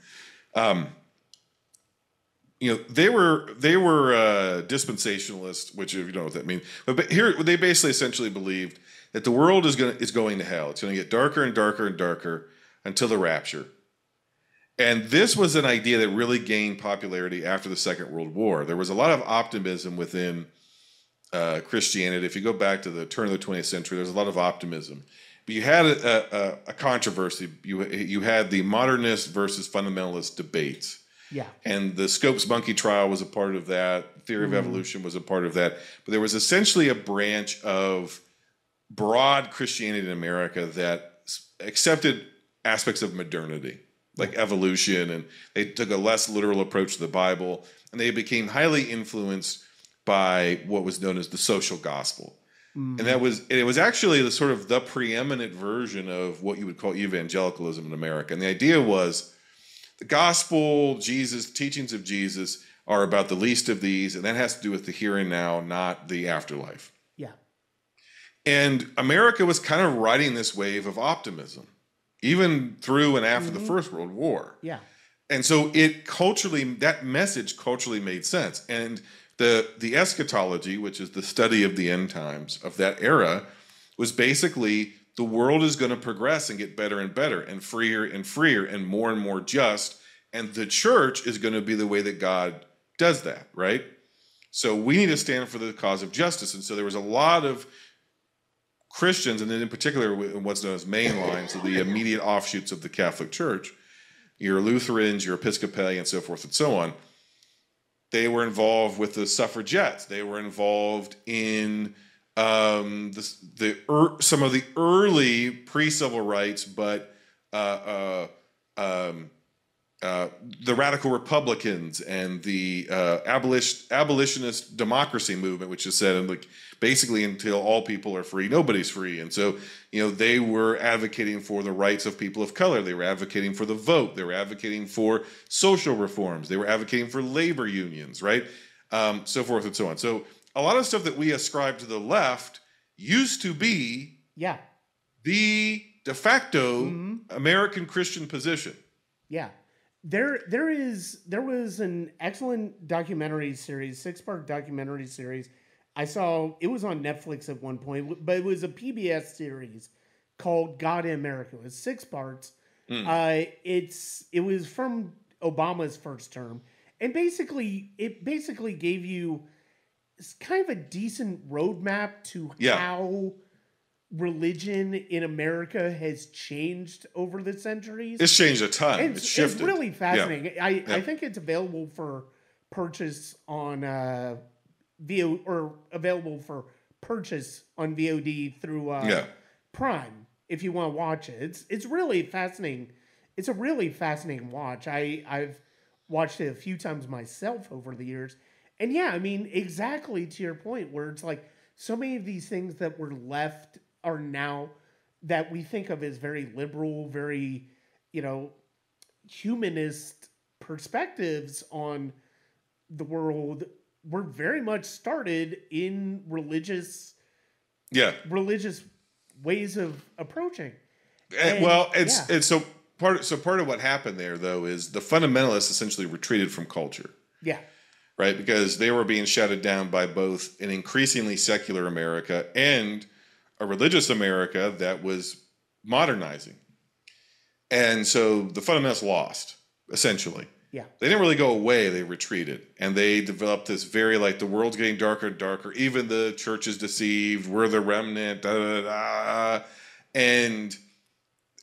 They were dispensationalists, which you know what that means. But here they basically essentially believed that the world is going to hell. It's going to get darker and darker and darker until the rapture. And this was an idea that really gained popularity after the Second World War. There was a lot of optimism within Christianity. If you go back to the turn of the 20th century, there's a lot of optimism. But you had a controversy. You had the modernist versus fundamentalist debates. Yeah. And the Scopes monkey trial was a part of that. Theory of evolution was a part of that. But there was essentially a branch of broad Christianity in America that accepted aspects of modernity, like evolution, and they took a less literal approach to the Bible, and they became highly influenced by what was known as the social gospel. And it was actually the preeminent version of what you would call evangelicalism in America. And the idea was the gospel, Jesus, teachings of Jesus are about the least of these, and that has to do with the here and now, not the afterlife. Yeah. And America was kind of riding this wave of optimism, even through and after the First World War. Yeah. And so that message culturally made sense. And the eschatology, which is the study of the end times of that era, was basically the world is going to progress and get better and better and freer and more just. And the church is going to be the way that God does that, right? So we need to stand for the cause of justice. And so there was a lot of Christians, and then in particular what's known as mainline, so the immediate offshoots of the Catholic Church, your Lutherans, your Episcopalians, so forth and so on, they were involved with the suffragettes. They were involved in some of the early pre-civil rights, but the radical Republicans and the abolitionist democracy movement, which is said, like, basically until all people are free, nobody's free. And so, they were advocating for the rights of people of color. They were advocating for the vote. They were advocating for social reforms. They were advocating for labor unions, right? So forth and so on. So a lot of stuff that we ascribe to the left used to be the de facto American Christian position. Yeah. There was an excellent documentary series, 6-part documentary series. I saw it was on Netflix at one point, but it was a PBS series called God in America. It was 6 parts. It was from Obama's first term, and it basically gave you kind of a decent roadmap to how religion in America has changed over the centuries. It's changed a ton. It's shifted. It's really fascinating. Yeah. I think it's available for purchase on available for purchase on VOD through Prime if you want to watch it. It's really fascinating. It's a really fascinating watch. I've watched it a few times myself over the years. And yeah, I mean, exactly to your point, where it's like so many of these things that were left are now that we think of as very liberal, very, humanist perspectives on the world were very much started in religious ways of approaching. It's part of what happened there, though, is the fundamentalists essentially retreated from culture. Yeah. Right, because they were being shouted down by both an increasingly secular America and a religious America that was modernizing. And so the fundamentalists lost, essentially. Yeah. They didn't really go away, they retreated. And they developed this very, like, the world's getting darker and darker, even the church is deceived, we're the remnant, And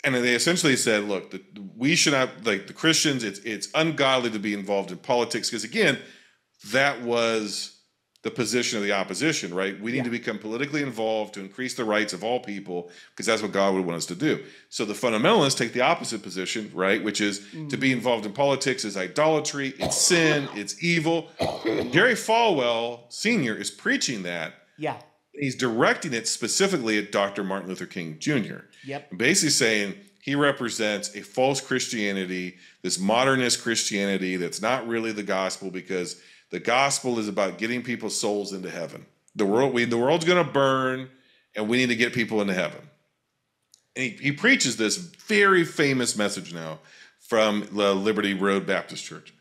they essentially said, look, we should not, like, the Christians, it's ungodly to be involved in politics, because, again, that was the position of the opposition, right? We need to become politically involved to increase the rights of all people, because that's what God would want us to do. So the fundamentalists take the opposite position, right? Which is to be involved in politics is idolatry, it's sin, it's evil. Jerry Falwell Sr. is preaching that. Yeah. He's directing it specifically at Dr. Martin Luther King Jr. Yep. Basically saying he represents a false Christianity, this modernist Christianity that's not really the gospel, because the gospel is about getting people's souls into heaven. The world's going to burn, and we need to get people into heaven. And he preaches this very famous message now from the Liberty Road Baptist Church,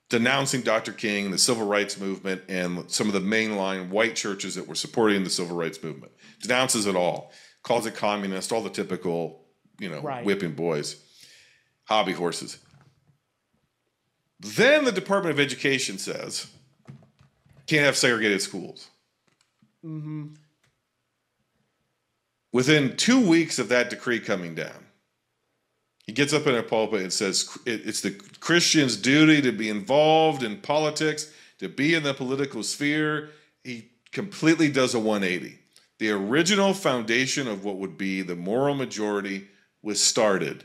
denouncing Dr. King, the civil rights movement, and some of the mainline white churches that were supporting the civil rights movement. Denounces it all. Calls it communist, all the typical, whipping boys, hobby horses. Then the Department of Education says, can't have segregated schools. Mm-hmm. Within 2 weeks of that decree coming down, he gets up in a pulpit and says it's the Christian's duty to be involved in politics, to be in the political sphere. He completely does a 180. The original foundation of what would be the moral majority was started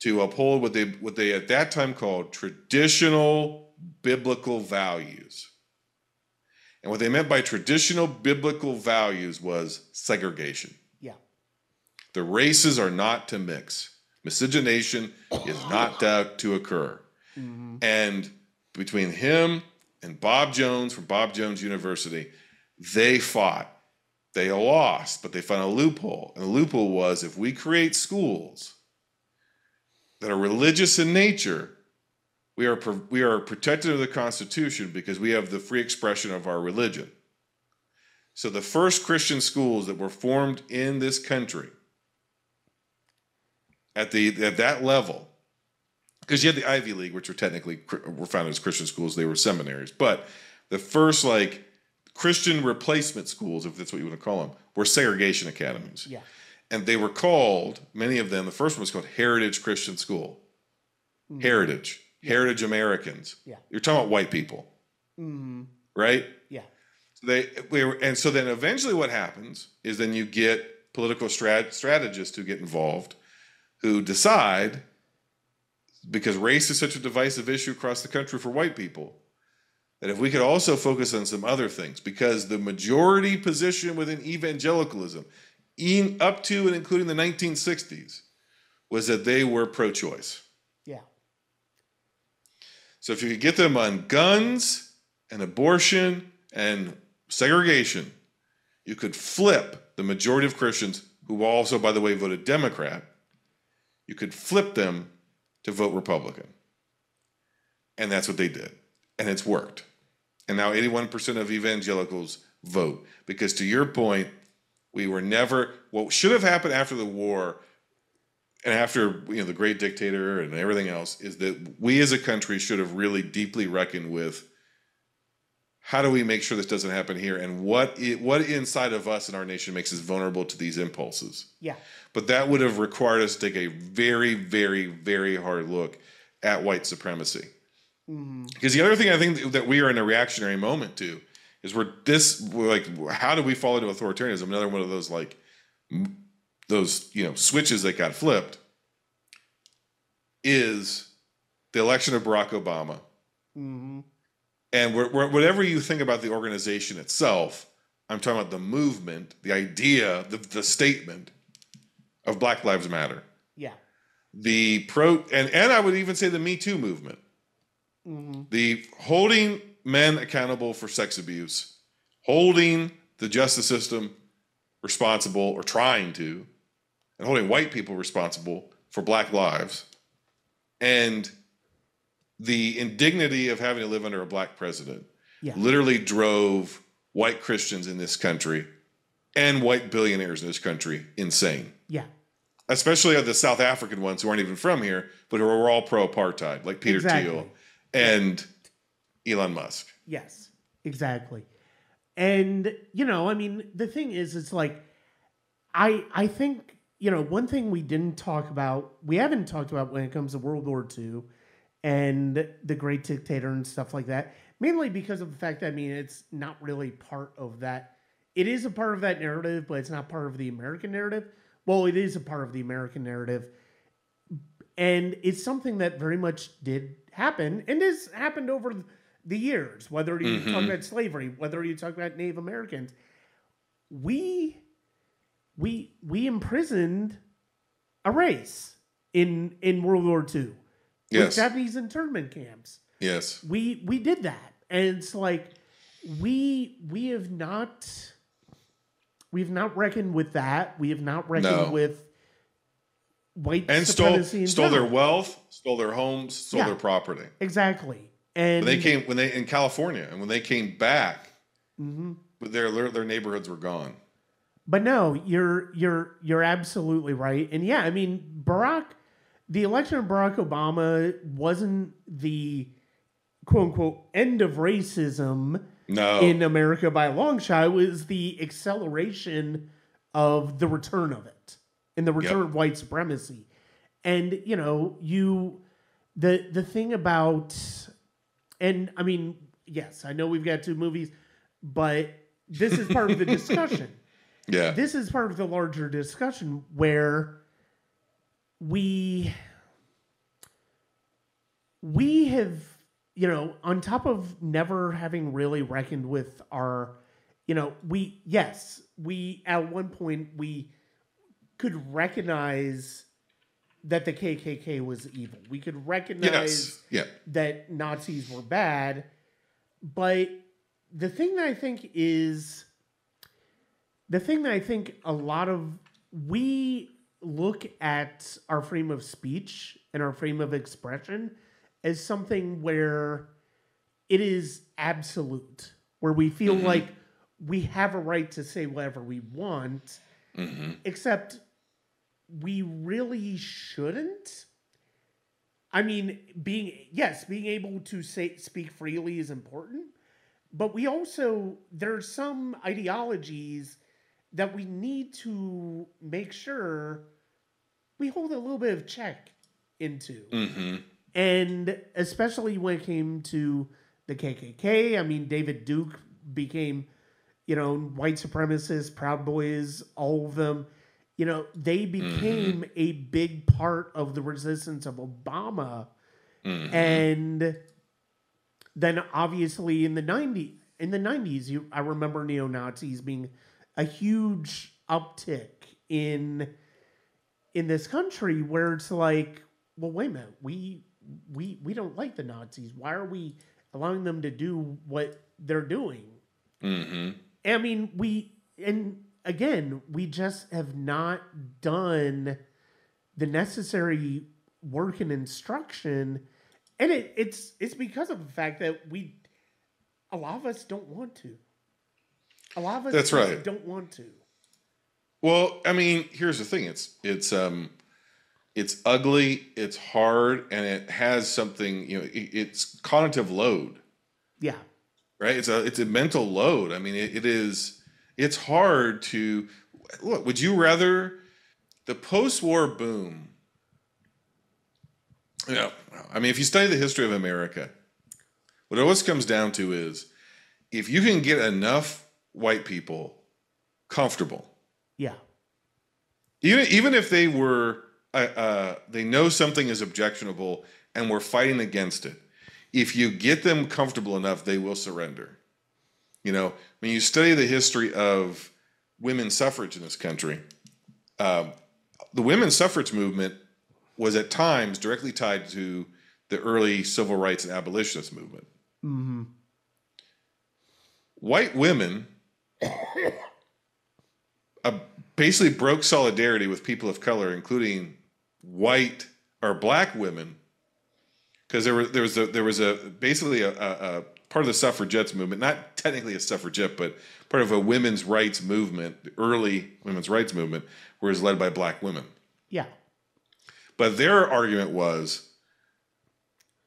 to uphold what they at that time called traditional biblical values. And what they meant by traditional biblical values was segregation. Yeah. The races are not to mix. Miscegenation is not to occur. Mm-hmm. And between him and Bob Jones from Bob Jones University, they fought. They lost, but they found a loophole. And the loophole was, if we create schools that are religious in nature, we are protected under the Constitution because we have the free expression of our religion. So the first Christian schools that were formed in this country at that level, because you had the Ivy League, which were technically were founded as Christian schools. They were seminaries, but the first like Christian replacement schools, if that's what you want to call them, were segregation academies. Yeah. And they were called, many of them, the first one was called Heritage Christian School. Mm-hmm. Heritage. Yeah. Heritage Americans. Yeah. You're talking about white people. Mm-hmm. Right? Yeah. So then eventually what happens is then you get political strategists who get involved who decide, because race is such a divisive issue across the country for white people, that if we could also focus on some other things, because the majority position within evangelicalism, up to and including the 1960s, was that they were pro-choice. Yeah. So if you could get them on guns and abortion and segregation, you could flip the majority of Christians, who also, by the way, voted Democrat, you could flip them to vote Republican. And that's what they did. And it's worked. And now 81% of evangelicals vote. Because to your point, we were never, what should have happened after the war and after the Great Dictator and everything else, is that we as a country should have really deeply reckoned with, how do we make sure this doesn't happen here? And what inside of us in our nation makes us vulnerable to these impulses? Yeah. But that would have required us to take a very, very, very hard look at white supremacy. Mm-hmm. Because the other thing I think that we are in a reactionary moment to is how do we fall into authoritarianism? Another one of those switches that got flipped is the election of Barack Obama. Mm-hmm. And whatever you think about the organization itself, I'm talking about the movement, the idea, the statement of Black Lives Matter. Yeah. And I would even say the Me Too movement. Mm-hmm. The holding men accountable for sex abuse, holding the justice system responsible, or trying to, and holding white people responsible for Black lives, and the indignity of having to live under a Black president literally drove white Christians in this country and white billionaires in this country insane. Yeah. Especially the South African ones who aren't even from here, but who are all pro-apartheid, like Peter Thiel and Elon Musk. Yes, exactly. And, the thing is, it's like, I think, one thing we haven't talked about when it comes to World War II and the Great Dictator and stuff like that, mainly because of the fact that, it's not really part of that. It is a part of that narrative, but it's not part of the American narrative. Well, it is a part of the American narrative. And it's something that very much did happen and has happened over the years, whether you talk about slavery, whether you talk about Native Americans. We imprisoned a race in World War II. Yes. With Japanese internment camps. Yes. We did that. And it's like we have not reckoned with that. We have not reckoned with white supremacy stole their wealth, stole their homes, stole their property. Exactly. And when they in California, and when they came back, their neighborhoods were gone. But no, you're absolutely right. And yeah, the election of Barack Obama wasn't the quote unquote end of racism in America by a long shot. It was the acceleration of the return of it and the return of white supremacy. And the thing about, and yes, I know we've got two movies, but this is part of the discussion. Yeah. This is part of the larger discussion where we have, on top of never having really reckoned with our, we at one point we could recognize that the KKK was evil. We could recognize that Nazis were bad. But the thing that I think a lot of, we look at our freedom of speech and our freedom of expression as something where it is absolute, where we feel like we have a right to say whatever we want, except we really shouldn't. I mean, being able to speak freely is important, but we also, there's some ideologies that we need to make sure we hold a little bit of check into. Mm-hmm. And especially when it came to the KKK, I mean, David Duke became, white supremacists, Proud Boys, all of them, they became a big part of the resistance of Obama. Mm-hmm. And then obviously in the 90s, I remember neo-Nazis being a huge uptick in this country, where it's like, well, wait a minute, we don't like the Nazis. Why are we allowing them to do what they're doing? Mm-hmm. I mean, we just have not done the necessary work and instruction, and it's because of the fact that a lot of us don't want to. A lot of us That's right. don't want to. Well, I mean, here's the thing. It's ugly, it's hard, and it has something, it's cognitive load. Yeah. Right? It's a mental load. I mean, it's hard to look. Would you rather the post-war boom? I mean, if you study the history of America, what it always comes down to is if you can get enough white people comfortable. Yeah. Even if they were, they know something is objectionable and we're fighting against it. If you get them comfortable enough, they will surrender. When you study the history of women's suffrage in this country, the women's suffrage movement was at times directly tied to the early civil rights and abolitionist movement. Mm-hmm. White women basically broke solidarity with people of color, including white or black women, because there was basically a part of the suffragettes movement, not technically a suffragette, but part of a women's rights movement, the early women's rights movement, was led by black women. Yeah. But their argument was,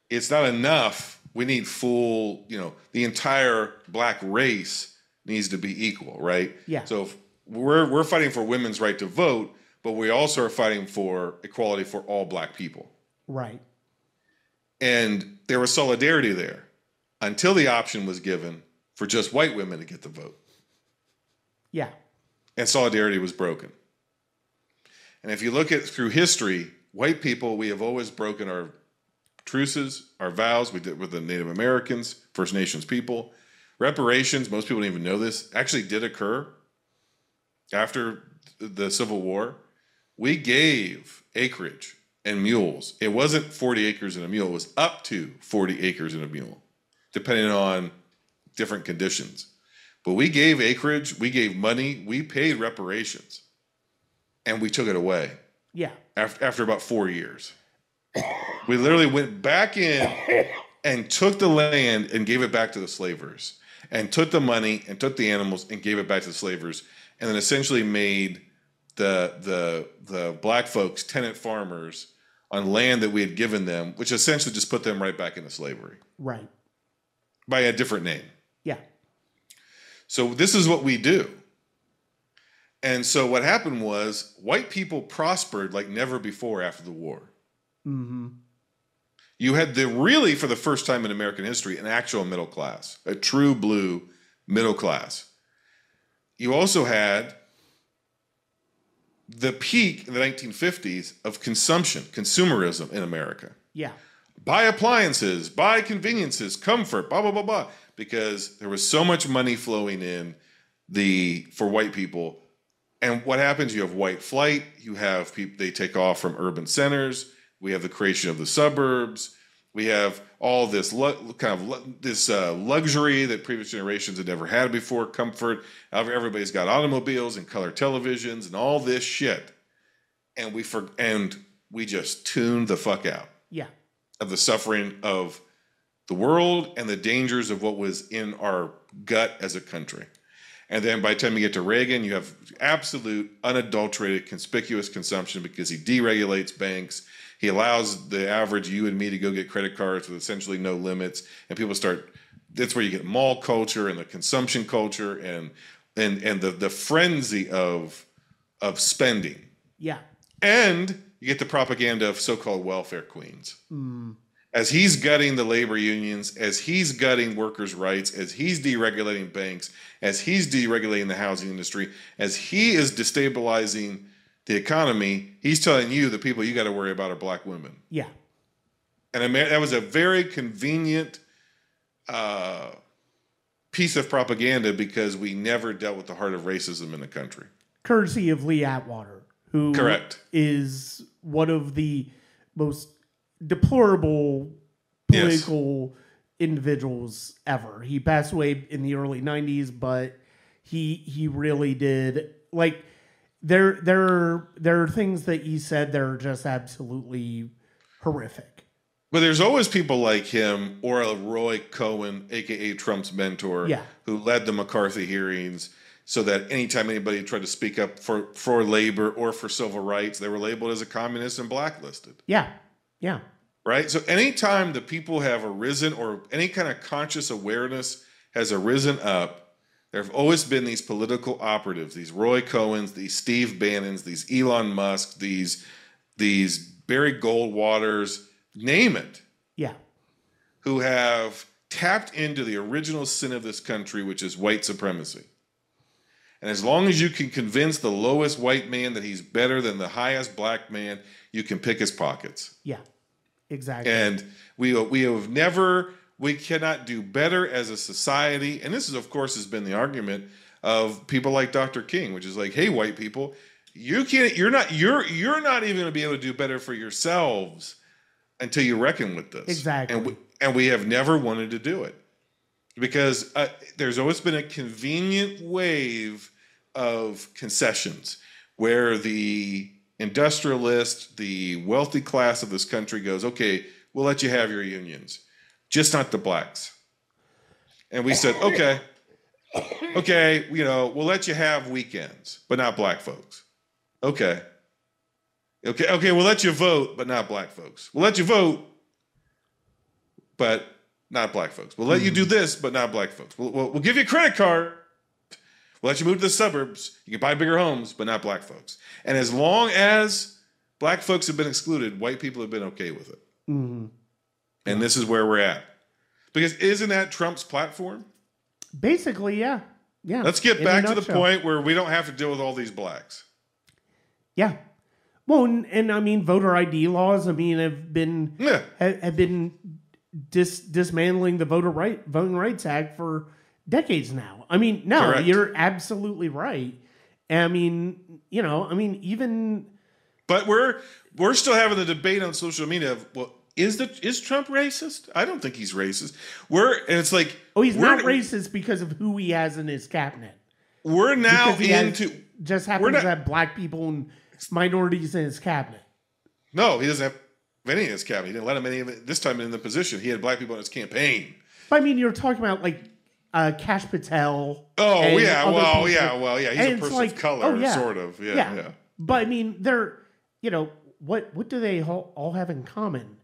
it's not enough. We need full, the entire black race needs to be equal, right? Yeah. So if we're fighting for women's right to vote, but we also are fighting for equality for all black people. Right. And there was solidarity there until the option was given for just white women to get the vote. Yeah. And solidarity was broken. And if you look at through history, white people, we have always broken our truces, our vows. We did with the Native Americans, First Nations people. Reparations, most people don't even know this, actually did occur after the Civil War. We gave acreage and mules. It wasn't 40 acres and a mule. It was up to 40 acres and a mule, depending on different conditions. But we gave acreage, we gave money, we paid reparations, and we took it away. Yeah. After about 4 years. We literally went back in and took the land and gave it back to the slavers, and took the money and took the animals and gave it back to the slavers, and then essentially made the black folks tenant farmers on land that we had given them, which essentially just put them right back into slavery. Right. By a different name. Yeah. So this is what we do. And so what happened was white people prospered like never before after the war. Mm-hmm. You had really, for the first time in American history, an actual middle class, a true blue middle class. You also had the peak in the 1950s of consumerism in America. Yeah. Buy appliances, buy conveniences, comfort, blah, blah, blah, blah. Because there was so much money flowing in for white people. And what happens? You have white flight. You have people, they take off from urban centers. We have the creation of the suburbs. We have all this luxury that previous generations had never had before, comfort. Everybody's got automobiles and color televisions and all this shit. And we just tuned the fuck out. Yeah. Of the suffering of the world and the dangers of what was in our gut as a country. And then by the time you get to Reagan, you have absolute, unadulterated, conspicuous consumption because he deregulates banks. He allows the average you and me to go get credit cards with essentially no limits. And people start, that's where you get mall culture and the consumption culture and the frenzy of spending. Yeah. And you get the propaganda of so-called welfare queens. As he's gutting the labor unions, as he's gutting workers' rights, as he's deregulating banks, as he's deregulating the housing industry, as he is destabilizing the economy, he's telling you the people you got to worry about are black women. Yeah. And that was a very convenient piece of propaganda because we never dealt with the heart of racism in the country. Courtesy of Lee Atwater, who Correct. is one of the most deplorable political individuals ever. He passed away in the early 90s, but he really did, like, there are things that he said that are just absolutely horrific. But there's always people like him or a Roy Cohen, a.k.a. Trump's mentor, who led the McCarthy hearings so that anytime anybody tried to speak up for labor or for civil rights, they were labeled as a communist and blacklisted. Yeah, yeah. Right? So anytime the people have arisen or any kind of conscious awareness has arisen up, there have always been these political operatives, these Roy Cohens, these Steve Bannons, these Elon Musk, these Barry Goldwaters, name it. Yeah. Who have tapped into the original sin of this country, which is white supremacy. And as long as you can convince the lowest white man that he's better than the highest black man, you can pick his pockets. Yeah, exactly. And we cannot do better as a society. And this is, of course, has been the argument of people like Dr. King, which is like, hey, white people, you're not even going to be able to do better for yourselves until you reckon with this. Exactly. And we have never wanted to do it because there's always been a convenient wave of concessions where the industrialist, the wealthy class of this country goes, okay, we'll let you have your unions, just not the blacks. And we said, okay, we'll let you have weekends, but not black folks. Okay, we'll let you vote, but not black folks. We'll let you vote, but not black folks. We'll let you do this, but not black folks. We'll give you a credit card. We'll let you move to the suburbs. You can buy bigger homes, but not black folks. And as long as black folks have been excluded, white people have been okay with it. Mm-hmm. And this is where we're at. Because isn't that Trump's platform? Basically, yeah. Yeah. Let's get back to the point where we don't have to deal with all these blacks. Yeah. Well, and I mean, voter ID laws, have been dismantling the Voting Rights Act for decades now. I mean, no, correct. You're absolutely right. And even. But we're still having the debate on social media of, well, is Trump racist? I don't think he's racist. He's not racist because of who he has in his cabinet. We're now just happens to have black people and minorities in his cabinet. No, he doesn't have any in his cabinet. He didn't let him any of it this time in the position. He had black people in his campaign. But I mean, you're talking about like Kash Patel. Oh yeah, He's a person of color, sort of. Yeah. But I mean, they're what do they all have in common?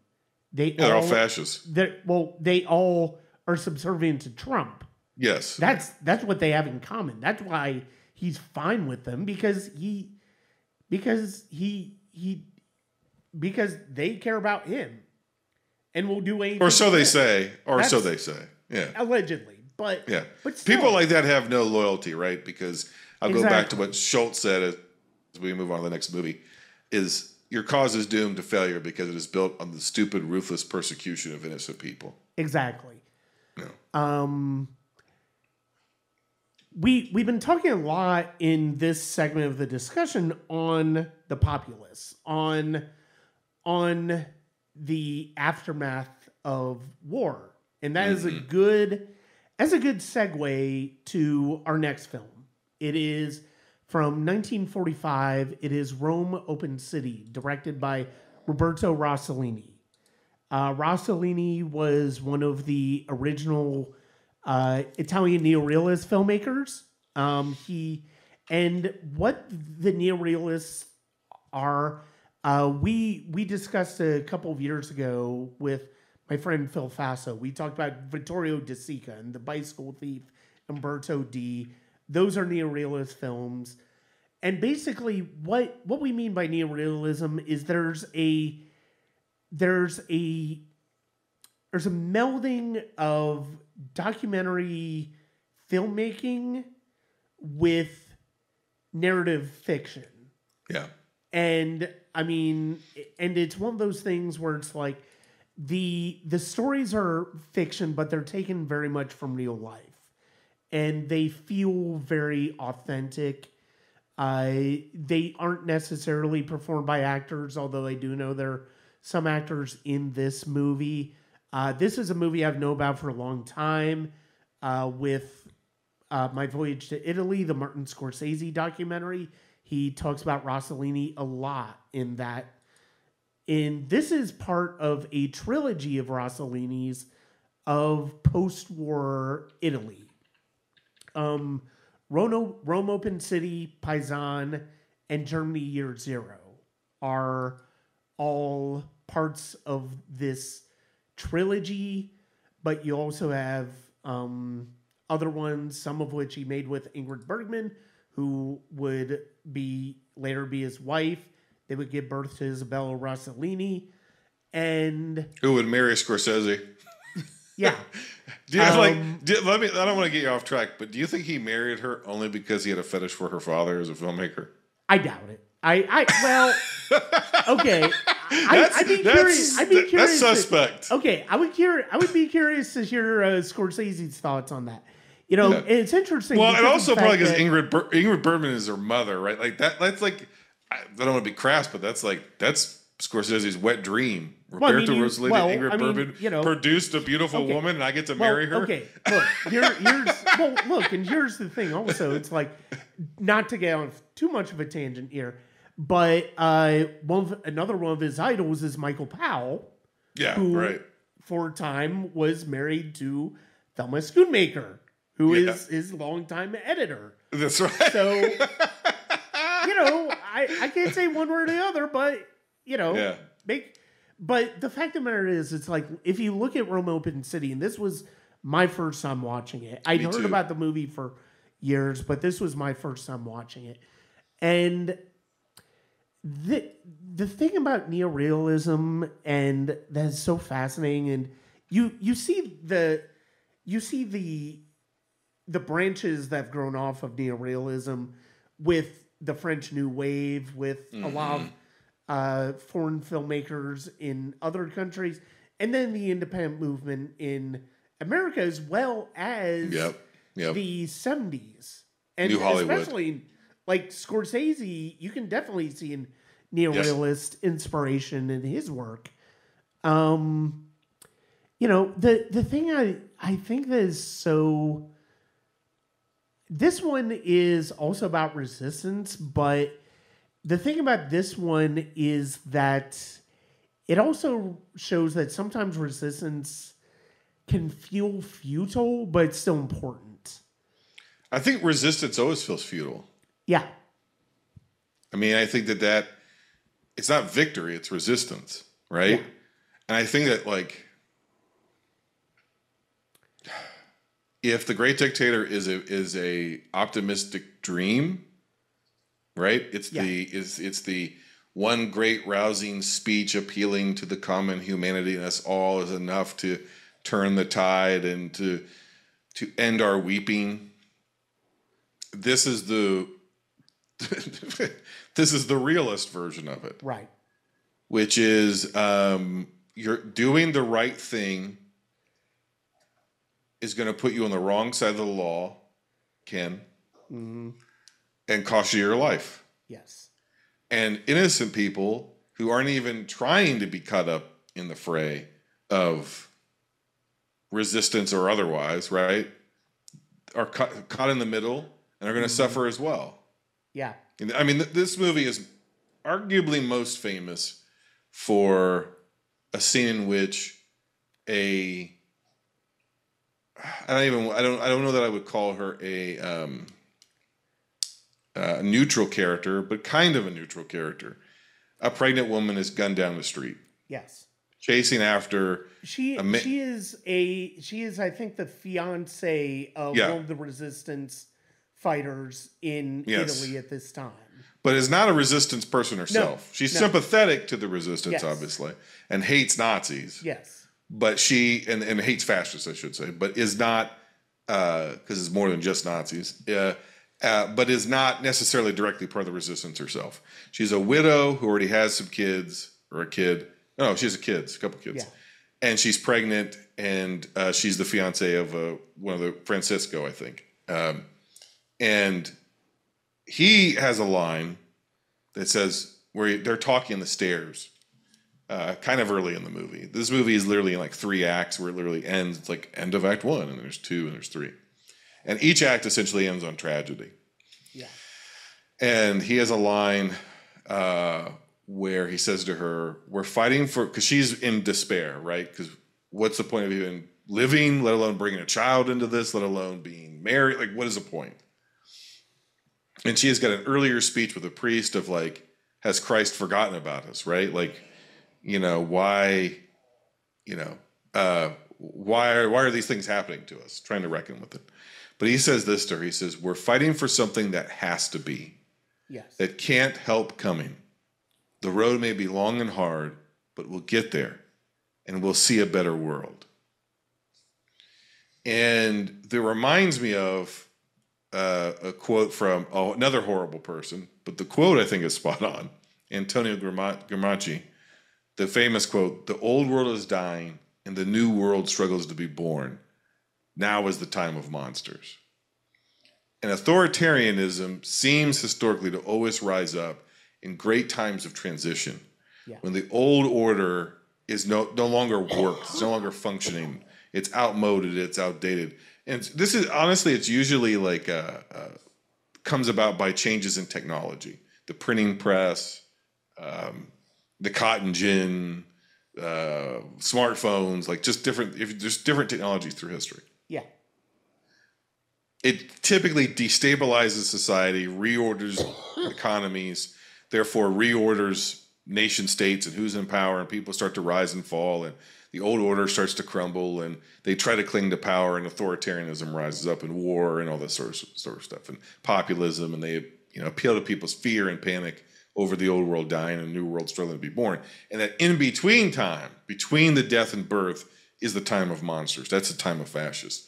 They're all fascists. They all are subservient to Trump. Yes, that's what they have in common. That's why he's fine with them because they care about him and will do anything. Or so they say. Yeah, allegedly. But yeah, but still. People like that have no loyalty, right? Because I'll go back to what Schultz said as we move on to the next movie: is your cause is doomed to failure because it is built on the stupid, ruthless persecution of innocent people. Exactly. No. We've been talking a lot in this segment of the discussion on the populace, on the aftermath of war, and that is a good segue to our next film. It is from 1945. It is Rome Open City, directed by Roberto Rossellini. Rossellini was one of the original Italian neorealist filmmakers. He and what the neorealists are. We discussed a couple of years ago with my friend Phil Faso. We talked about Vittorio De Sica and The Bicycle Thief, Umberto D. Those are neorealist films. And basically what we mean by neorealism is there's a melding of documentary filmmaking with narrative fiction. Yeah. And I mean, and it's one of those things where it's like the stories are fiction, but they're taken very much from real life. And they feel very authentic. They aren't necessarily performed by actors, although I do know there are some actors in this movie. This is a movie I've known about for a long time with My Voyage to Italy, the Martin Scorsese documentary. He talks about Rossellini a lot in that. And this is part of a trilogy of Rossellini's of post-war Italy. Rome Open City, Paisan, and Germany Year Zero are all parts of this trilogy, but you also have other ones, some of which he made with Ingrid Bergman, who would later be his wife. They would give birth to Isabella Rossellini, and who would marry Scorsese? Yeah. I don't want to get you off track, but do you think he married her only because he had a fetish for her father as a filmmaker? I doubt it. Okay. I'd be curious. That's suspect. Okay, I would be curious to hear Scorsese's thoughts on that. You know, and it's interesting. Well, and also probably because Ingrid Bergman is her mother, right? Like that. That's like, I don't want to be crass, but that's Scorsese's wet dream. Roberto Rossellini, Ingrid Bergman produced a beautiful woman, and I get to marry her. Okay, look, here's the thing. Also, it's like, not to get on too much of a tangent here, but another one of his idols is Michael Powell. Yeah, who, for a time, was married to Thelma Schoonmaker, who is his longtime editor. That's right. So, I can't say one way or the other, but But the fact of the matter is, it's like, if you look at Rome Open City, and this was my first time watching it. I'd heard about the movie for years, but this was my first time watching it. And the thing about neorealism, and that's so fascinating, and you see the branches that have grown off of neorealism with the French New Wave, with a lot of foreign filmmakers in other countries, and then the independent movement in America, as well as the 70s. And New Hollywood. Especially like Scorsese, you can definitely see a neorealist inspiration in his work. The thing I think that is so... This one is also about resistance, but the thing about this one is that it also shows that sometimes resistance can feel futile, but it's still important. I think resistance always feels futile. Yeah. I mean, I think that it's not victory, it's resistance, right? Yeah. And I think that, like, if The Great Dictator is a optimistic dream, right? It's the one great rousing speech appealing to the common humanity in us all is enough to turn the tide and to end our weeping. This is the realist version of it, right? Which is you're doing the right thing is going to put you on the wrong side of the law, Ken, and cost you your life. Yes. And innocent people who aren't even trying to be caught up in the fray of resistance or otherwise, right, are caught in the middle and are going to suffer as well. Yeah. I mean, this movie is arguably most famous for a scene in which I don't know that I would call her a a neutral character, but kind of a neutral character. A pregnant woman is gunned down the street. Yes. Chasing after she is I think the fiance of one of the resistance fighters in Italy at this time. But is not a resistance person herself. She's sympathetic to the resistance, obviously, and hates Nazis. Yes. But she and hates fascists, I should say, but is not because it's more than just Nazis. But is not necessarily directly part of the resistance herself. She's a widow who already has some kids or a kid. No, she has a couple kids. Yeah. And she's pregnant, and she's the fiance of one of the Francisco, I think. And he has a line that says, where they're talking in the stairs, kind of early in the movie. This movie is literally in like 3 acts where it literally ends. It's like end of act 1, and there's 2, and there's 3. And each act essentially ends on tragedy. Yeah. And he has a line where he says to her, we're fighting for, because she's in despair, right? Because what's the point of even living, let alone bringing a child into this, let alone being married? Like, what is the point? And she has got an earlier speech with a priest of like, has Christ forgotten about us, right? Like, why, why are these things happening to us? Trying to reckon with it. But he says this to her. He says, we're fighting for something that has to be. Yes. That can't help coming. The road may be long and hard, but we'll get there, and we'll see a better world. And that reminds me of a quote from another horrible person, but the quote I think is spot on. Antonio Gramsci, the famous quote, "The old world is dying, and the new world struggles to be born. Now is the time of monsters." And authoritarianism seems historically to always rise up in great times of transition, when the old order is no longer works, it's no longer functioning, it's outmoded, it's outdated. And this is honestly, it's usually like comes about by changes in technology, the printing press, the cotton gin, smartphones, like just there's different technologies through history. Yeah. It typically destabilizes society, reorders economies, therefore reorders nation states and who's in power, and people start to rise and fall, and the old order starts to crumble, and they try to cling to power, and authoritarianism rises up, in war and all this sort of stuff, and populism, and they appeal to people's fear and panic over the old world dying and a new world struggling to be born. And that in between time, between the death and birth, is the time of monsters. That's the time of fascists.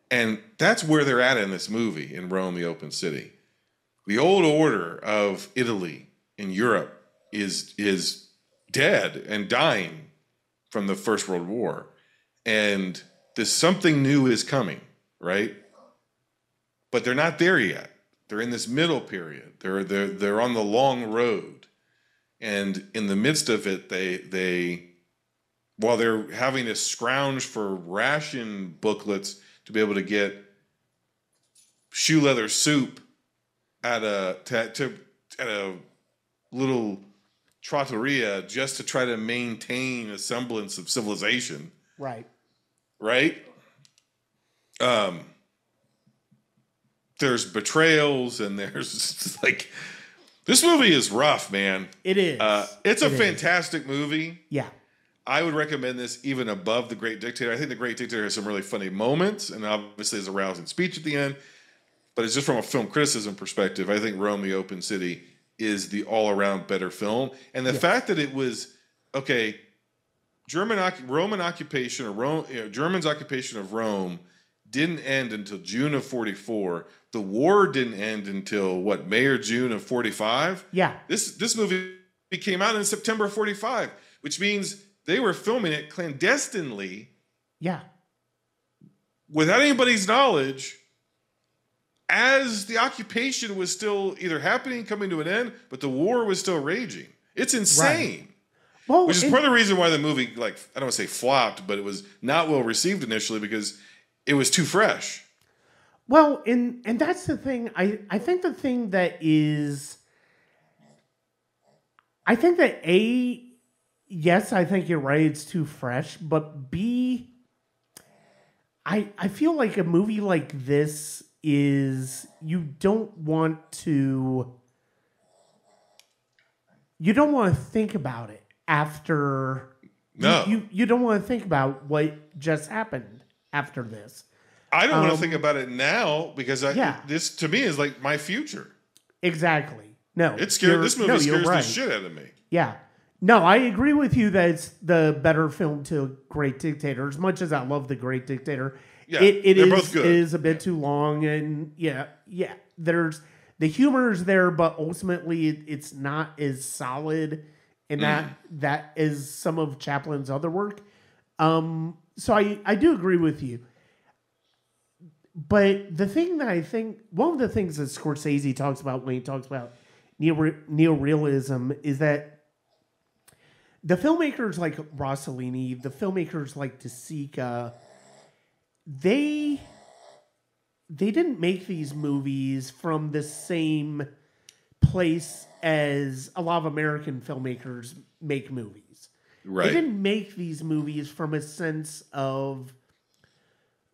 And that's where they're at in this movie, in Rome, the Open City. The old order of Italy in Europe is dead and dying from the First World War. And something new is coming, right? But they're not there yet. They're in this middle period. They're on the long road. And in the midst of it, they while they're having to scrounge for ration booklets to be able to get shoe leather soup at a little trattoria just to try to maintain a semblance of civilization. Right. There's betrayals, and there's like, this movie is rough, man. It is. It's a fantastic movie. Yeah. I would recommend this even above The Great Dictator. I think The Great Dictator has some really funny moments, and obviously there's a rousing speech at the end. But it's just from a film criticism perspective, I think Rome, the Open City is the all-around better film. And the fact that it was, Roman occupation, or Germans' occupation of Rome didn't end until June of 44. The war didn't end until, May or June of 45? Yeah. This movie came out in September of 45, which means they were filming it clandestinely. Yeah. Without anybody's knowledge, as the occupation was still either happening, coming to an end, but the war was still raging. It's insane. Right. Well, which is part of the reason why the movie, I don't want to say flopped, but it was not well received initially because it was too fresh. Well, and that's the thing. I think the thing that is, I think that yes, I think you're right, it's too fresh, but B, I feel like a movie like this is you don't want to think about it after. No. You don't want to think about what just happened after this. I don't want to think about it now because this to me is like my future. Exactly. No. This movie scares the shit out of me. Yeah. No, I agree with you that it's the better film to Great Dictator. As much as I love The Great Dictator, they're both good. It is a bit too long, and there's the humor is there, but ultimately it's not as solid in that is some of Chaplin's other work. So I do agree with you. But the thing that I think, one of the things that Scorsese talks about when he talks about neorealism is that the filmmakers like Rossellini, the filmmakers like De Sica, they didn't make these movies from the same place as a lot of American filmmakers make movies. Right. They didn't make these movies from a sense of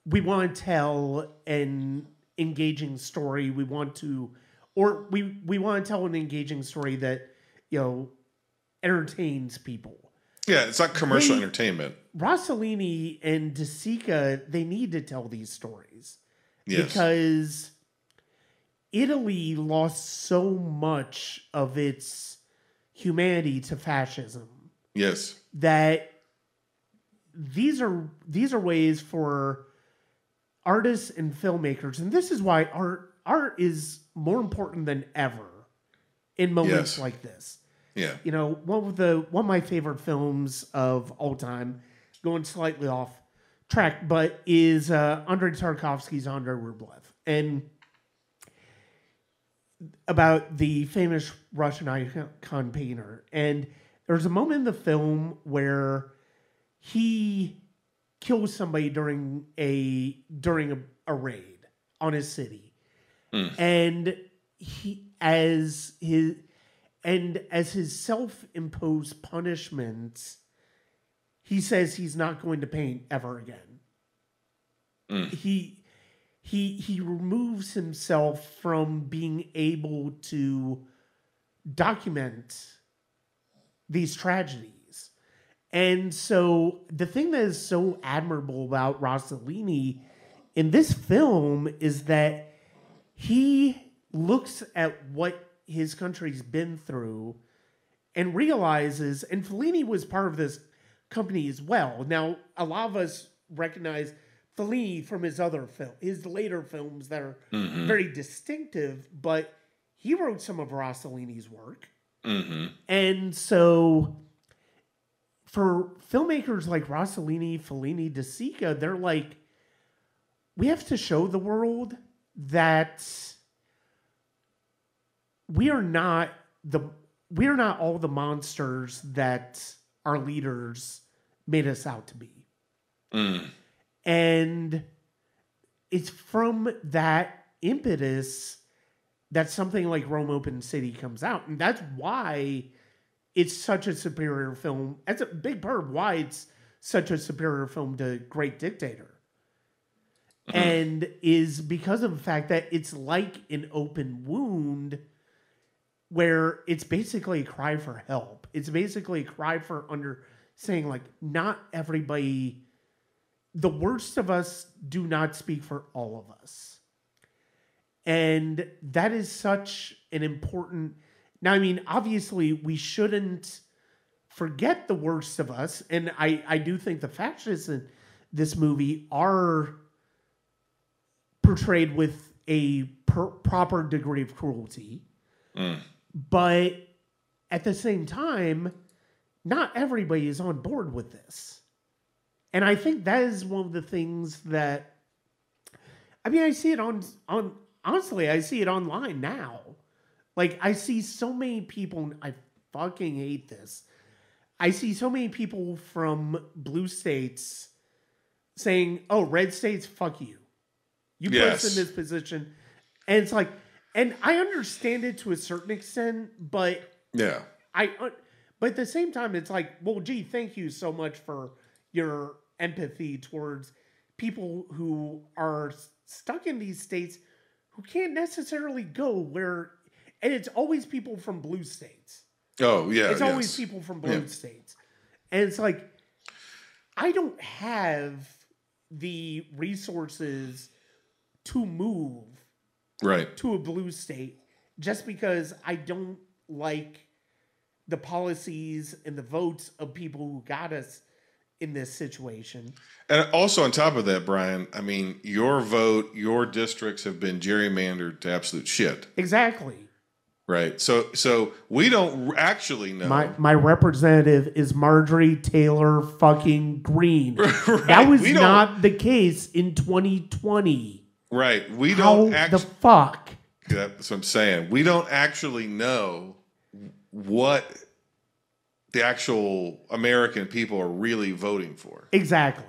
we want to tell an engaging story. We want to tell an engaging story that, entertains people. Yeah, it's not commercial entertainment. Rossellini and De Sica, they need to tell these stories. Yes. Because Italy lost so much of its humanity to fascism. Yes. That these are ways for artists and filmmakers, and this is why art is more important than ever in moments like this. Yeah. One of my favorite films of all time, going slightly off track, but is Andrei Tarkovsky's Andrei Rublev, and about the famous Russian icon painter. And there's a moment in the film where he kills somebody during a raid on his city, and as his self-imposed punishment, he says he's not going to paint ever again. He removes himself from being able to document these tragedies. And so the thing that is so admirable about Rossellini in this film is that he looks at what his country's been through and realizes, and Fellini was part of this company as well. Now, a lot of us recognize Fellini from his later films that are very distinctive, but he wrote some of Rossellini's work. And so for filmmakers like Rossellini, Fellini, De Sica, they're like, we have to show the world that we are not all the monsters that our leaders made us out to be. And it's from that impetus that something like Rome Open City comes out. And that's why it's such a superior film. That's a big part of why it's such a superior film to Great Dictator. And is because of the fact that it's like an open wound where it's basically a cry for help. It's basically a cry for saying, like, not everybody, the worst of us do not speak for all of us. And that is such an important... Now, I mean, obviously, we shouldn't forget the worst of us. And I do think the fascists in this movie are portrayed with a proper degree of cruelty. But at the same time, not everybody is on board with this. And I think that is one of the things that... I mean, I see it honestly, I see it online now. Like, I see so many people, I fucking hate this. I see so many people from blue states saying, oh, red states, fuck you. You put us in this position. And it's like, and I understand it to a certain extent, but yeah, but at the same time, it's like, well, gee, thank you so much for your empathy towards people who are stuck in these states who can't necessarily go where, and it's always people from blue states. Oh, yeah. It's always people from blue states. And it's like, I don't have the resources to move to a blue state just because I don't like the policies and the votes of people who got us in this situation. And also on top of that, Brian, I mean, your vote, your districts have been gerrymandered to absolute shit. Exactly. Right. So we don't actually know. My representative is Marjorie Taylor fucking Greene. Right. That was not the case in 2020. Right. We How don't actually. the fuck? That's what I'm saying. We don't actually know what the actual American people are really voting for. Exactly.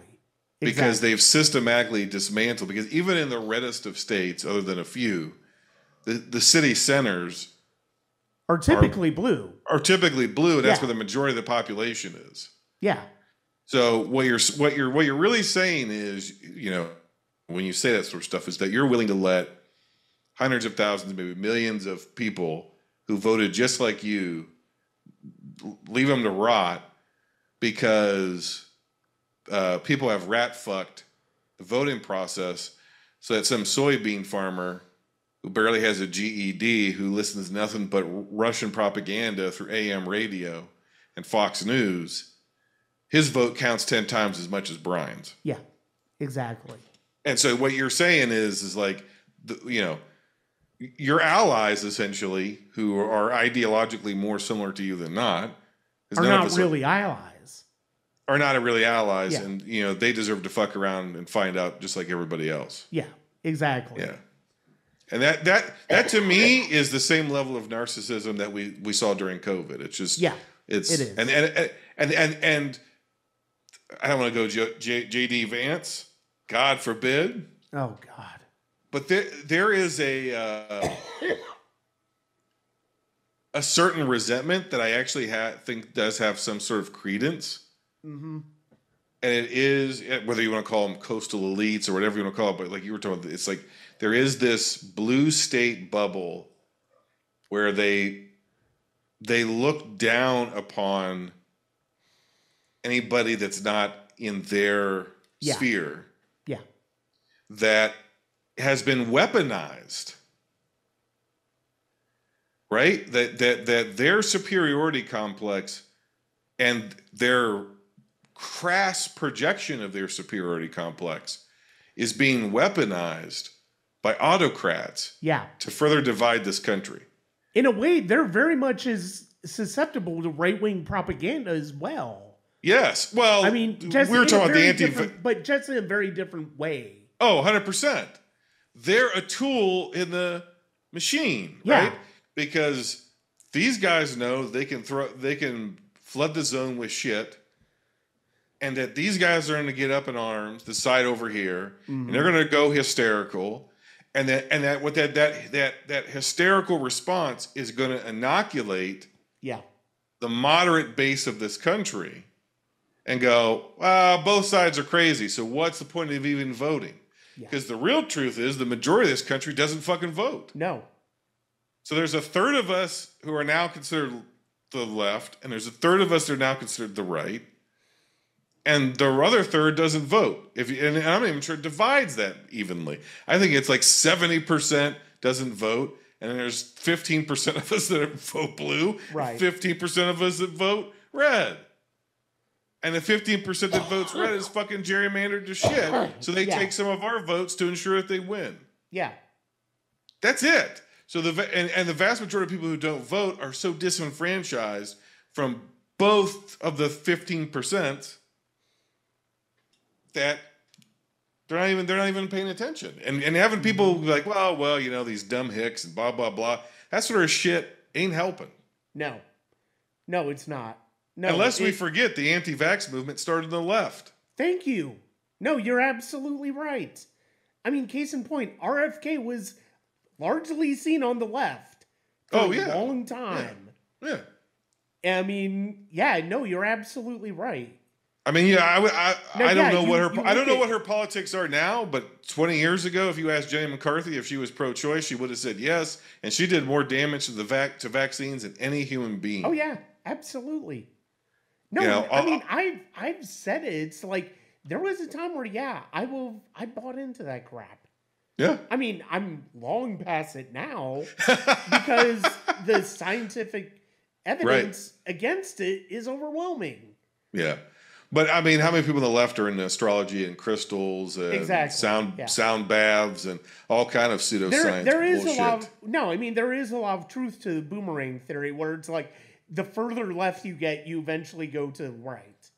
Because they've systematically dismantled. Because even in the reddest of states, other than a few, the city centers are typically blue. Are typically blue, and that's where the majority of the population is. Yeah. So what you're really saying is, you know, when you say that sort of stuff, is that you're willing to let hundreds of thousands, maybe millions of people who voted just like you, leave them to rot because people have rat fucked the voting process, so that some soybean farmer who barely has a GED, who listens to nothing but Russian propaganda through AM radio and Fox News, his vote counts 10 times as much as Brian's. Yeah, exactly. And so what you're saying is like, you know, your allies essentially, who are ideologically more similar to you than not, are not really allies. Are not really allies, and you know they deserve to fuck around and find out just like everybody else. Yeah, exactly. Yeah. And that to me is the same level of narcissism that we saw during COVID. It's just it is. And I don't want to go JD Vance, God forbid. Oh God. But there is a certain resentment that I actually think does have some sort of credence. Mm-hmm. And it is, whether you want to call them coastal elites or whatever you want to call it, but like you were talking about, it's like there is this blue state bubble where they look down upon anybody that's not in their sphere. Yeah. That has been weaponized. Right? That their superiority complex and their crass projection of their superiority complex is being weaponized by autocrats to further divide this country. In a way, they're very much as susceptible to right-wing propaganda as well. Yes. Well, I mean, just we were talking about the but just in a very different way. Oh, 100%. They're a tool in the machine, right? Because these guys know they can flood the zone with shit, and that these guys are going to get up in arms, the side over here, and they're going to go hysterical, and that hysterical response is going to inoculate the moderate base of this country, and go, both sides are crazy. So what's the point of even voting? Because the real truth is the majority of this country doesn't fucking vote. No. So there's a third of us who are now considered the left, and there's a third of us that are now considered the right, and the other third doesn't vote. And I'm not even sure it divides that evenly. I think it's like 70% doesn't vote, and then there's 15% of us that vote blue, right? 15% of us that vote red. And the 15% that votes red is fucking gerrymandered to shit. So they take some of our votes to ensure that they win. Yeah. That's it. So the vast majority of people who don't vote are so disenfranchised from both of the 15% that they're not even paying attention. And having people be like, well, you know, these dumb hicks and blah blah blah. That sort of shit ain't helping. No, it's not. No, unless we forget the anti-vax movement started on the left. Thank you. No, you're absolutely right. I mean, case in point, RFK was largely seen on the left for a long time. Yeah. I mean, no, you're absolutely right. I mean, yeah, I don't know I don't know at, what her politics are now, but 20 years ago, if you asked Jenny McCarthy if she was pro-choice, she would have said yes, and she did more damage to to vaccines than any human being. Oh yeah, absolutely. No, You know, I mean, I've said it. It's like there was a time where I bought into that crap. Yeah. I mean, I'm long past it now because the scientific evidence against it is overwhelming. Yeah. But I mean, how many people on the left are into astrology and crystals and sound baths and all kind of pseudoscience there is bullshit? A lot of, no, I mean, there is a lot of truth to the boomerang theory where it's like the further left you get, you eventually go to the right.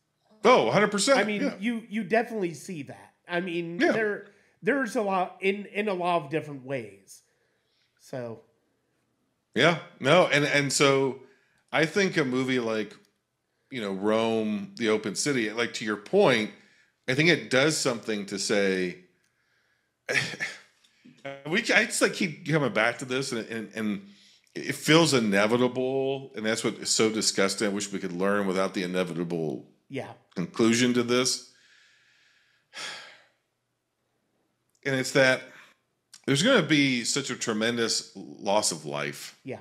Oh, 100%. I mean, you definitely see that. I mean, there's a lot in a lot of different ways. So. Yeah. No. And so I think a movie like, Rome, the Open City, like to your point, I think it does something to say, I just like keep coming back to this and it feels inevitable. And that's what is so disgusting. I wish we could learn without the inevitable conclusion to this. And it's that there's going to be such a tremendous loss of life. Yeah.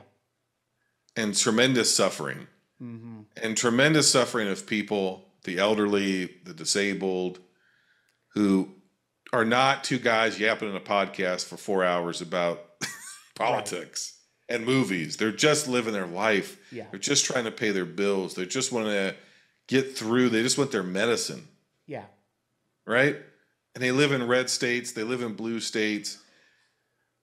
And tremendous suffering. Mm-hmm. And tremendous suffering of people, the elderly, the disabled, who are not two guys yapping in a podcast for 4 hours about politics and movies. They're just living their life. Yeah. They're just trying to pay their bills. They just want to get through. They just want their medicine. Yeah. Right? And they live in red states. They live in blue states.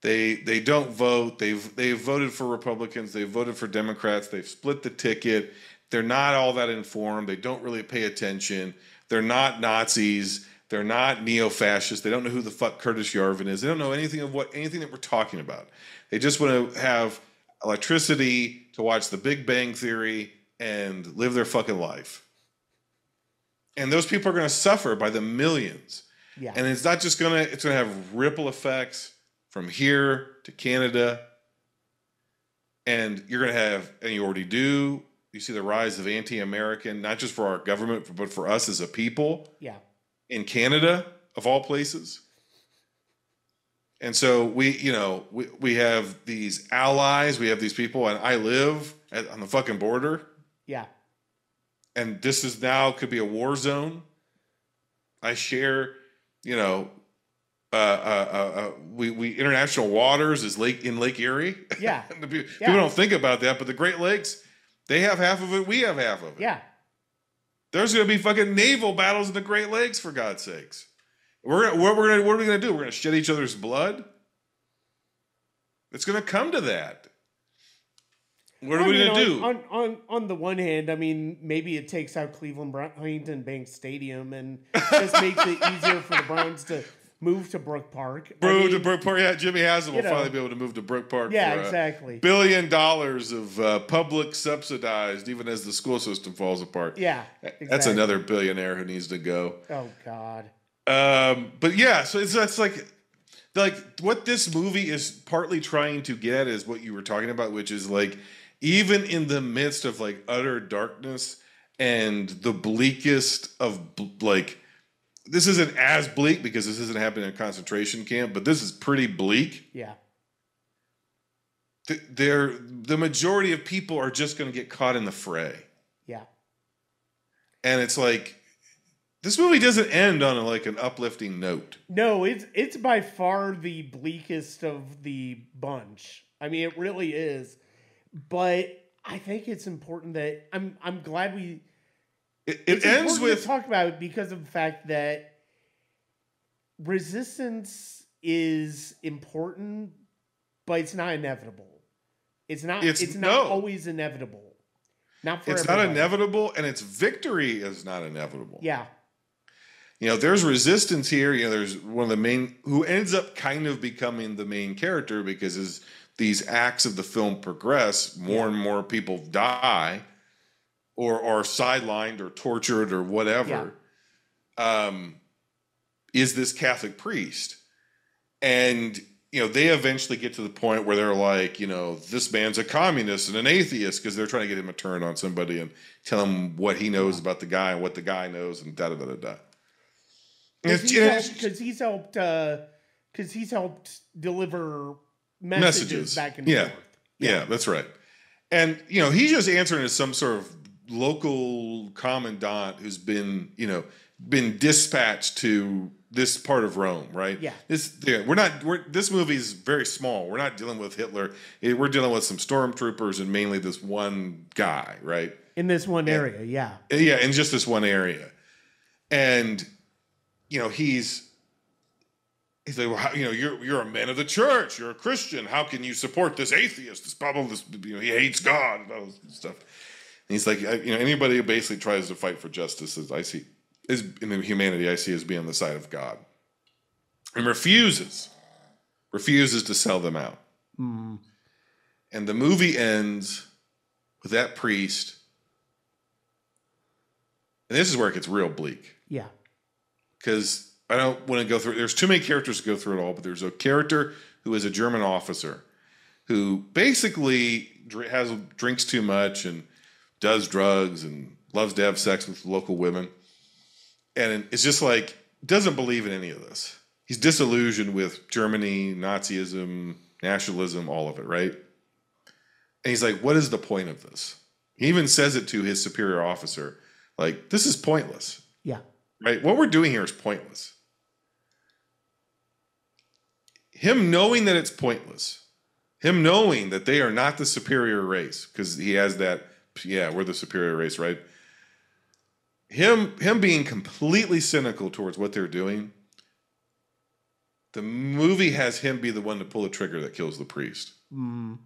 They don't vote. They've voted for Republicans. They've voted for Democrats. They've split the ticket. They're not all that informed. They don't really pay attention. They're not Nazis. They're not neo-fascists. They don't know who the fuck Curtis Yarvin is. They don't know anything that we're talking about. They just want to have electricity to watch The Big Bang Theory and live their fucking life. And those people are going to suffer by the millions. Yeah. And it's not just it's going to have ripple effects from here to Canada. And you're going to have, and you already do, you see the rise of anti-American, not just for our government, but for us as a people. Yeah. In Canada, of all places. And so we have these allies, we have these people, and I live on the fucking border. Yeah. And this is now could be a war zone. I share, we international waters is in Lake Erie. Yeah. People don't think about that, but the Great Lakes, they have half of it, we have half of it. Yeah. There's going to be fucking naval battles in the Great Lakes, for God's sakes. What are we going to do? We're going to shed each other's blood? It's going to come to that. What are we going to do? On the one hand, I mean, maybe it takes out Cleveland Huntington Bank Stadium and just makes it easier for the Browns to move to Brook Park. To Brook Park. Yeah, Jimmy Haslam will finally be able to move to Brook Park. Yeah, exactly. $1 billion of public subsidized, even as the school system falls apart. Yeah, exactly. That's another billionaire who needs to go. Oh God. But yeah, so it's like what this movie is partly trying to get at is what you were talking about, which is like even in the midst of like utter darkness and the bleakest of like. This isn't as bleak because this isn't happening in a concentration camp, but this is pretty bleak. Yeah. The majority of people are just going to get caught in the fray. Yeah. And it's like, this movie doesn't end on an uplifting note. No, it's by far the bleakest of the bunch. I mean, it really is. But I think it's important that I'm glad we. It ends with talk about it because of the fact that resistance is important, but it's not inevitable. It's not always inevitable. Not for everybody. Not inevitable, and its victory is not inevitable. Yeah. There's resistance here. There's one of the main who ends up kind of becoming the main character because as these acts of the film progress, more and more people die. Or are sidelined or tortured or whatever, is this Catholic priest. And they eventually get to the point where they're like, this man's a communist and an atheist because they're trying to get him to turn on somebody and tell him what he knows about the guy and what the guy knows and da da da da da. Because he's helped deliver messages back and forth. Yeah, that's right. And he's just answering as some sort of local commandant who's been dispatched to this part of Rome, right? Yeah. This movie is very small. We're not dealing with Hitler. We're dealing with some stormtroopers and mainly this one guy, right? In this one area, yeah. Yeah, in just this one area. And he's like, well, you're a man of the church. You're a Christian. How can you support this atheist? This probably he hates God and all this stuff. And he's like, anybody who basically tries to fight for justice, as I see, is in the humanity I see as being on the side of God, and refuses to sell them out. Mm. And the movie ends with that priest, and this is where it gets real bleak. Yeah, because I don't want to go through. There's too many characters to go through it all, but there's a character who is a German officer who basically drinks too much and does drugs and loves to have sex with local women. And it's just like, doesn't believe in any of this. He's disillusioned with Germany, Nazism, nationalism, all of it, right? And he's like, what is the point of this? He even says it to his superior officer, like, this is pointless. Yeah. Right? What we're doing here is pointless. Him knowing that it's pointless, him knowing that they are not the superior race, because he has that, we're the superior race, right? Him being completely cynical towards what they're doing, the movie has him be the one to pull the trigger that kills the priest. Mm.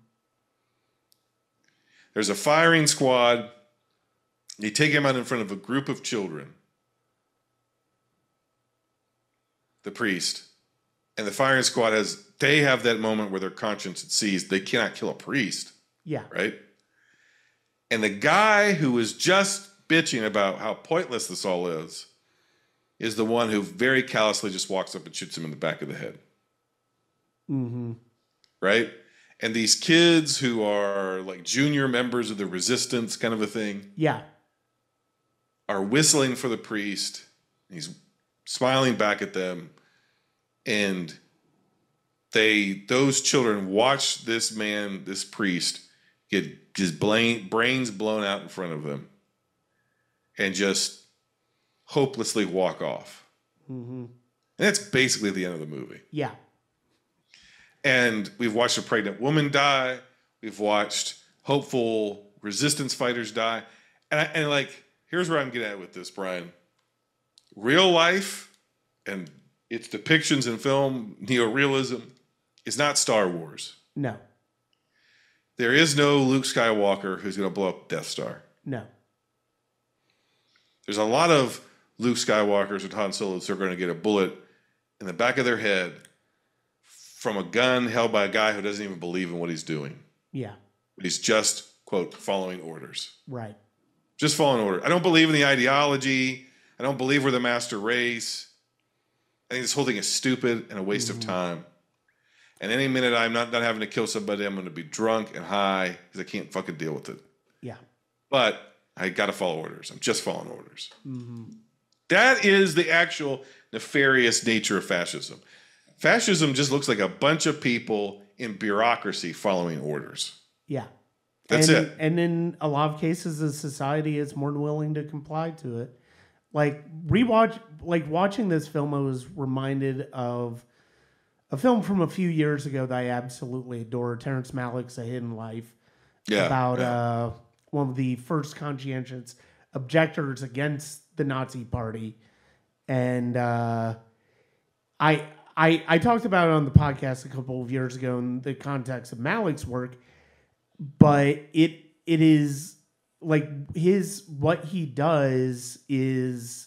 There's a firing squad. They take him out in front of a group of children. The priest. And the firing squad they have that moment where their conscience sees they cannot kill a priest. Yeah. Right? And the guy who was just bitching about how pointless this all is the one who very callously just walks up and shoots him in the back of the head. Mm-hmm. Right? And these kids who are like junior members of the resistance kind of a thing. Yeah. Are whistling for the priest. He's smiling back at them. And those children watch this priest, get his brains blown out in front of them. And just hopelessly walk off. Mm-hmm. And that's basically the end of the movie. Yeah. And we've watched a pregnant woman die. We've watched hopeful resistance fighters die. And like, here's where I'm getting at with this, Brian. Real life and its depictions in film, neorealism, is not Star Wars. No. There is no Luke Skywalker who's going to blow up Death Star. No. There's a lot of Luke Skywalkers and Han Solos who are going to get a bullet in the back of their head from a gun held by a guy who doesn't even believe in what he's doing. Yeah. But he's just, quote, following orders. Right. Just following orders. I don't believe in the ideology. I don't believe we're the master race. I think this whole thing is stupid and a waste of time. And any minute I'm not having to kill somebody, I'm going to be drunk and high because I can't fucking deal with it. Yeah. But I got to follow orders. I'm just following orders. Mm-hmm. That is the actual nefarious nature of fascism. Fascism just looks like a bunch of people in bureaucracy following orders. Yeah. That's it. And in a lot of cases, the society is more than willing to comply to it. Like watching this film, I was reminded of a film from a few years ago that I absolutely adore, Terrence Malick's A Hidden Life, about one of the first conscientious objectors against the Nazi Party. And I talked about it on the podcast a couple of years ago in the context of Malick's work, but it is like what he does is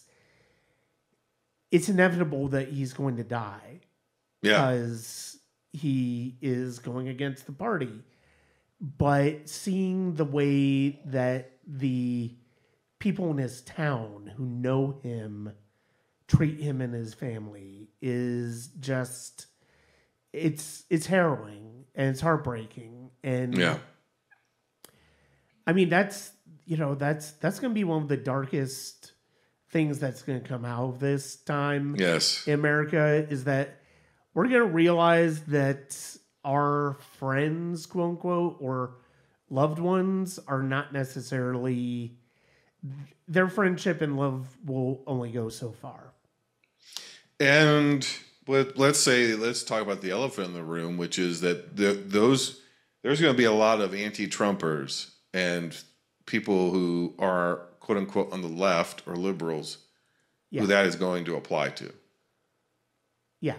it's inevitable that he's going to die because he is going against the party. But seeing the way that the people in his town who know him treat him and his family is just it's harrowing and it's heartbreaking. And Yeah. I mean, that's going to be one of the darkest things that's going to come out of this time Yes. in America, is that we're going to realize that our friends, quote unquote, or loved ones are not necessarily, their friendship and love will only go so far. And let's talk about the elephant in the room, which is that there's going to be a lot of anti-Trumpers and people who are, quote unquote, on the left or liberals, who that is going to apply to. Yeah.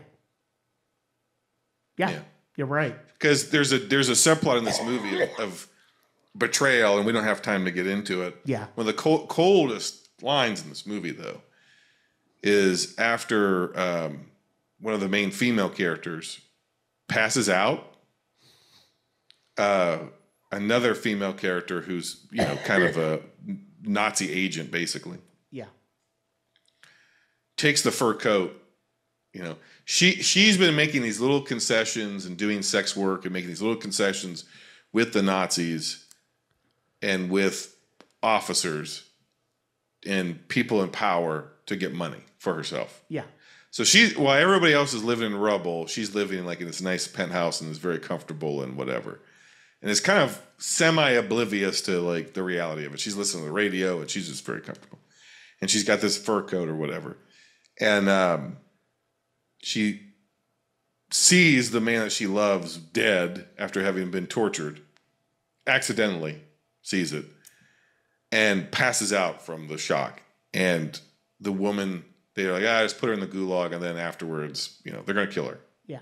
You're right. Because there's a subplot in this movie of betrayal, and we don't have time to get into it. Yeah. One of the coldest lines in this movie, though, is after one of the main female characters passes out. Another female character who's kind of a Nazi agent, basically. Yeah. Takes the fur coat. She's been making these little concessions and doing sex work and making these little concessions with the Nazis and with officers and people in power to get money for herself. Yeah. So while everybody else is living in rubble, she's living like in this nice penthouse and is very comfortable and whatever. And it's kind of semi-oblivious to like the reality of it. She's listening to the radio and she's just very comfortable. And she's got this fur coat or whatever. And she sees the man that she loves dead after having been tortured. Accidentally sees it. And passes out from the shock. And the woman, they're like, just put her in the gulag. And then afterwards, they're going to kill her. Yeah.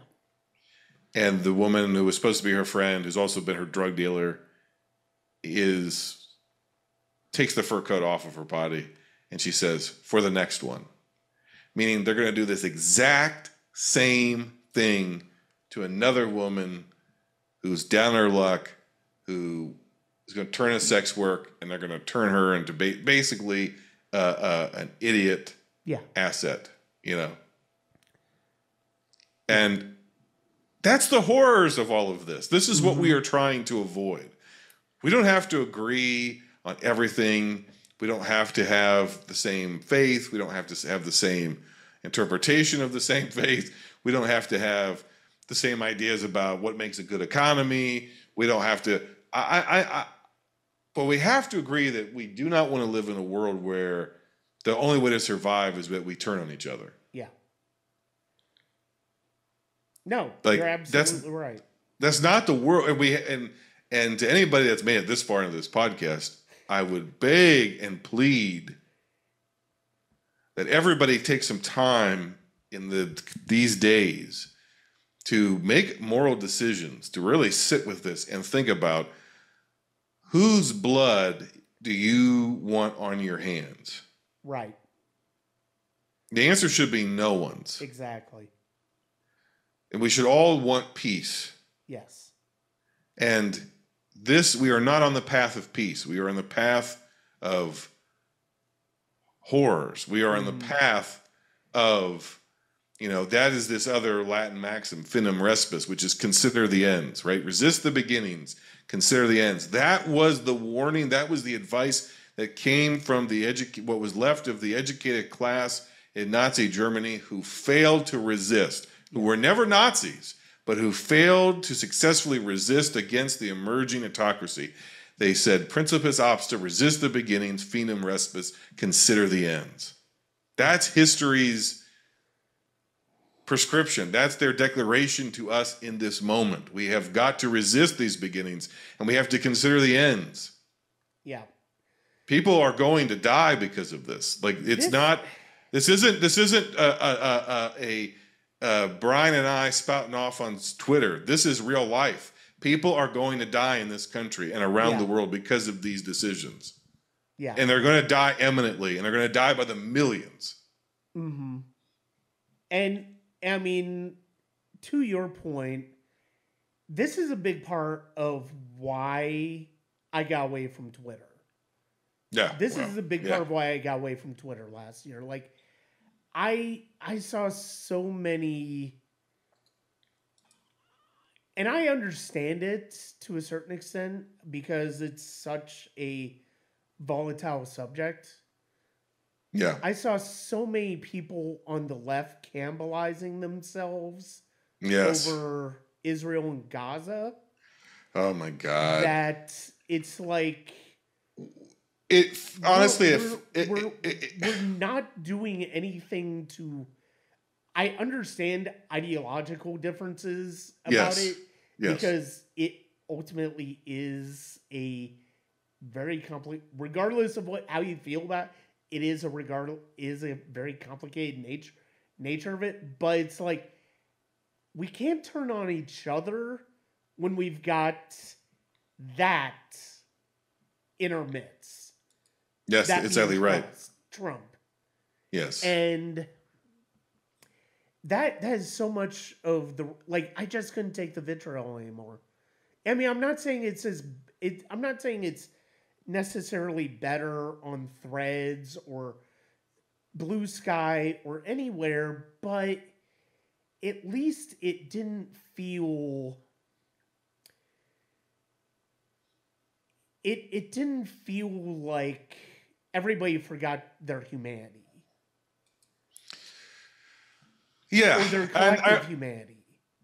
And the woman who was supposed to be her friend, who's also been her drug dealer, takes the fur coat off of her body. And she says, for the next one. Meaning they're going to do this exact same thing to another woman who's down her luck, who is going to turn into sex work, and they're going to turn her into basically an idiot asset, And that's the horrors of all of this. This is what we are trying to avoid. We don't have to agree on everything. We don't have to have the same faith. We don't have to have the same interpretation of the same faith. We don't have to have the same ideas about what makes a good economy. We don't have to. But we have to agree that we do not want to live in a world where the only way to survive is that we turn on each other. Yeah. No, you're absolutely right. That's not the world. And to anybody that's made it this far into this podcast, I would beg and plead that everybody take some time in these days to make moral decisions, to really sit with this and think about whose blood do you want on your hands? Right. The answer should be no one's. Exactly. And we should all want peace. Yes. And we are not on the path of peace. We are on the path of horrors. We are on the path of, that is this other Latin maxim, finem respis, which is consider the ends, right? Resist the beginnings, consider the ends. That was the warning. That was the advice that came from what was left of the educated class in Nazi Germany who failed to resist, who were never Nazis, but who failed to successfully resist against the emerging autocracy. They said, principis obsta, resist the beginnings, finem respis, consider the ends. That's history's prescription. That's their declaration to us in this moment. We have got to resist these beginnings, and we have to consider the ends. Yeah. People are going to die because of this. Like, this isn't Brian and I spouting off on Twitter. This is real life. People are going to die in this country and around the world because of these decisions. Yeah. And they're going to die eminently, and they're going to die by the millions. Mm-hmm. And, I mean, to your point, this is a big part of why I got away from Twitter. Yeah. This is a big part of why I got away from Twitter last year. Like, I saw so many And I understand it to a certain extent because it's such a volatile subject. Yeah. I saw so many people on the left cannibalizing themselves Yes. over Israel and Gaza Oh my God. that it's like It honestly, we're not doing anything to. I understand ideological differences about yes, it yes, because it ultimately is a very complicated. Regardless of how you feel about it, is a very complicated nature of it. But it's like we can't turn on each other when we've got that in our midst. yes, That exactly being right. Trump. Yes, And that has so much of the like. I just couldn't take the vitriol anymore. I mean, I'm not saying I'm not saying it's necessarily better on Threads or Blue Sky or anywhere, but at least it didn't feel. It didn't feel like everybody forgot their humanity. yeah, Or their collective humanity.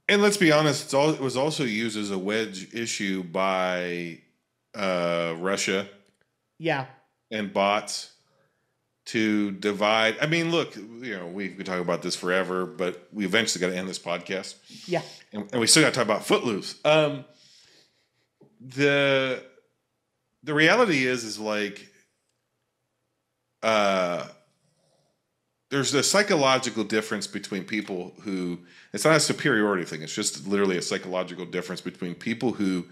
and let's be honest, it was also used as a wedge issue by Russia Yeah. and bots to divide. I mean, look, we could talk about this forever, but we eventually got to end this podcast. Yeah. And we still got to talk about Footloose. The reality is like, there's a psychological difference between people who, it's not a superiority thing. It's just literally a psychological difference between people who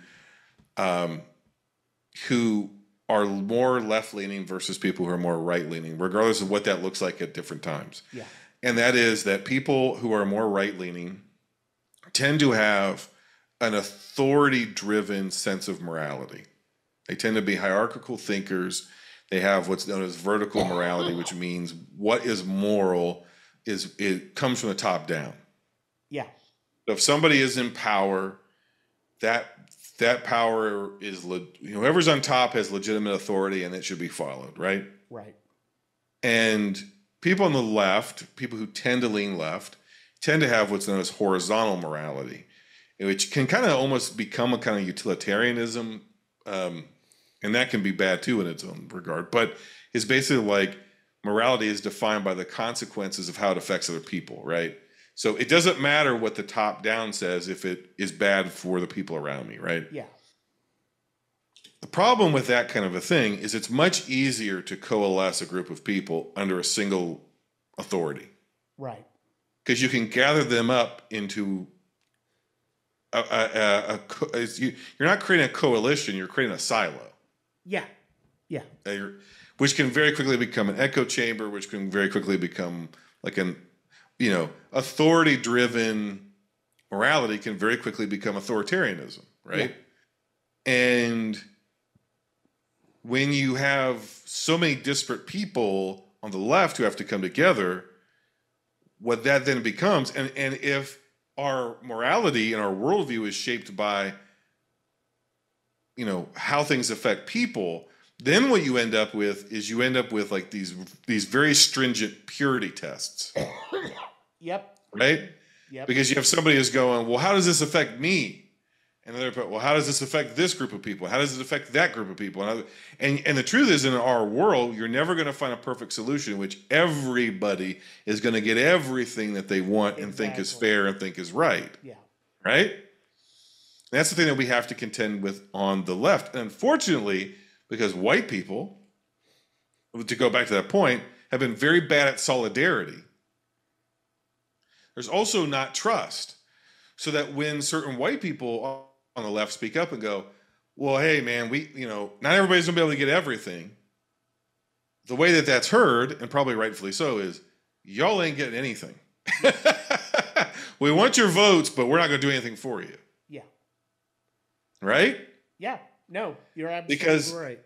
are more left leaning versus people who are more right leaning, regardless of what that looks like at different times. Yeah. And that is that people who are more right leaning tend to have an authority driven sense of morality. They tend to be hierarchical thinkers. They have what's known as vertical morality, which means what is moral it comes from the top down. Yeah. So if somebody is in power, that power is whoever's on top has legitimate authority, and it should be followed, right? Right. And people on the left, people who tend to lean left, tend to have what's known as horizontal morality, which can kind of almost become a kind of utilitarianism, and that can be bad too in its own regard. But it's basically like morality is defined by the consequences of how it affects other people, right? So it doesn't matter what the top down says if it is bad for the people around me, right? Yeah. The problem with that kind of a thing is it's much easier to coalesce a group of people under a single authority. Right. Because you can gather them up into you're not creating a coalition, you're creating a silo. Yeah. Yeah. Which can very quickly become an echo chamber, which can very quickly become like authority-driven morality can very quickly become authoritarianism, right? Yeah. And when you have so many disparate people on the left who have to come together, what that then becomes, and if our morality and our worldview is shaped by, how things affect people, then what you end up with is like these very stringent purity tests. Yep. Right? Yep. Because you have somebody who's going, well, how does this affect me? And another part, well, how does this affect this group of people? How does it affect that group of people? And the truth is, in our world, you're never going to find a perfect solution in which everybody is going to get everything that they want and think is fair and think is right. Yeah. Right? And that's the thing that we have to contend with on the left. And unfortunately, because white people, to go back to that point, have been very bad at solidarity. There's also not trust. So that when certain white people on the left speak up and go, well, hey, man, not everybody's going to be able to get everything. The way that that's heard, and probably rightfully so, is y'all ain't getting anything. We want your votes, but we're not going to do anything for you. Yeah. Right? Yeah. No, you're absolutely right.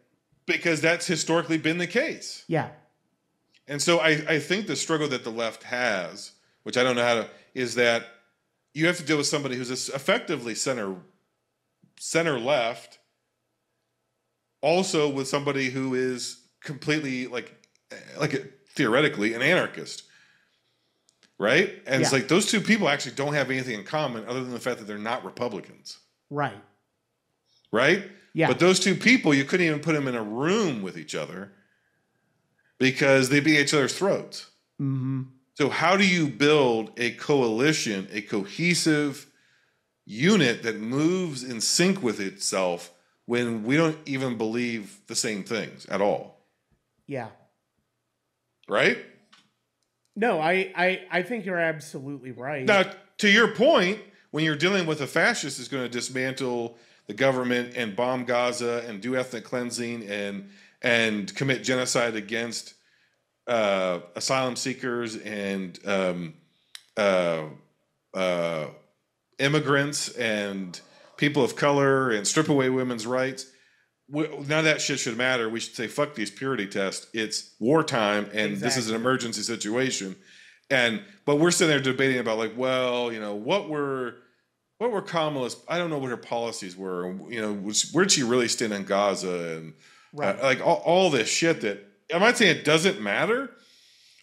Because that's historically been the case. Yeah. And so I think the struggle that the left has, which I don't know how to, is that you have to deal with somebody who's effectively center left, also with somebody who is completely theoretically an anarchist, right? And it's like those two people actually don't have anything in common other than the fact that they're not Republicans, right? Yeah. But those two people, you couldn't even put them in a room with each other because they'd be at each other's throats. Mm-hmm. So how do you build a coalition, a cohesive unit that moves in sync with itself when we don't even believe the same things at all? Yeah. Right? No, I think you're absolutely right. Now, to your point, when you're dealing with a fascist who's going to dismantle the government and bomb Gaza and do ethnic cleansing and commit genocide against asylum seekers and immigrants and people of color and strip away women's rights, none of that shit should matter. We should say, fuck these purity tests. It's wartime, and This is an emergency situation. But we're sitting there debating about what were Kamala's? I don't know what her policies were. Where'd she really stand in Gaza and all this shit that I'm not saying it doesn't matter,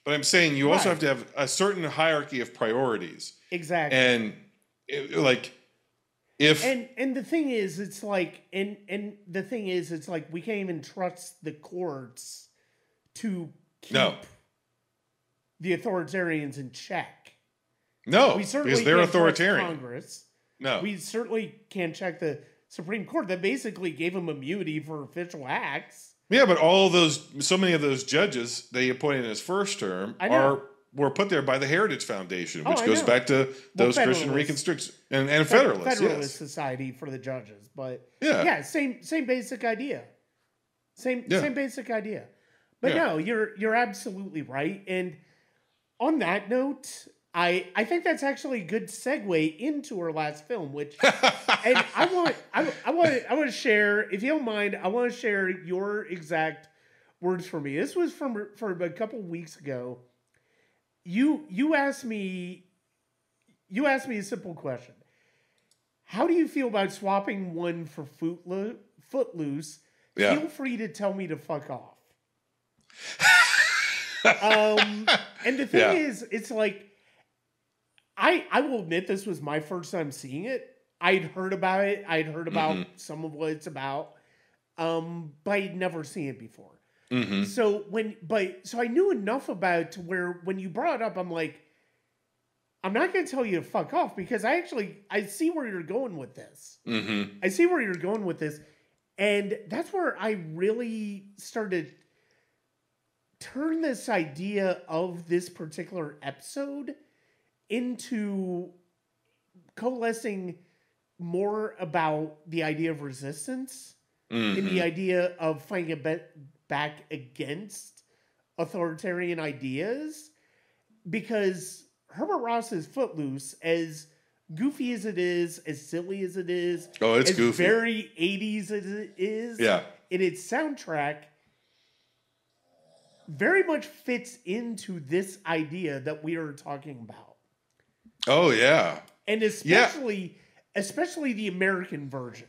but I'm saying you also have to have a certain hierarchy of priorities. Exactly. And and the thing is, it's like, it's like we can't even trust the courts to keep the authoritarians in check. No, we certainly because they're can't authoritarian. trust Congress. No, we certainly can't check the Supreme Court that basically gave them immunity for official acts. Yeah, but so many of those judges they appointed in his first term were put there by the Heritage Foundation, which goes back to those Christian Reconstruction and Federalists. Federalist Society for the judges. But same basic idea. Same basic idea. But no, you're absolutely right. And on that note, I think that's actually a good segue into her last film, which and I want to share, if you don't mind, I want to share your exact words for me. This was from a couple weeks ago. You asked me a simple question. How do you feel about swapping one for Footloose? Yeah. Feel free to tell me to fuck off. And the thing is, it's like, I will admit this was my first time seeing it. I'd heard about it. I'd heard about some of what it's about. But I'd never seen it before. Mm-hmm. So I knew enough about it to where when you brought it up, I'm like, I'm not going to tell you to fuck off because I see where you're going with this. Mm-hmm. I see where you're going with this. And that's where I really started turn this idea of this particular episode into coalescing more about the idea of resistance and the idea of fighting back against authoritarian ideas, because Herbert Ross's Footloose, as goofy as it is, as silly as it is, it's as goofy, very 80s as it is, in its soundtrack, very much fits into this idea that we are talking about. Oh yeah, and especially the American version.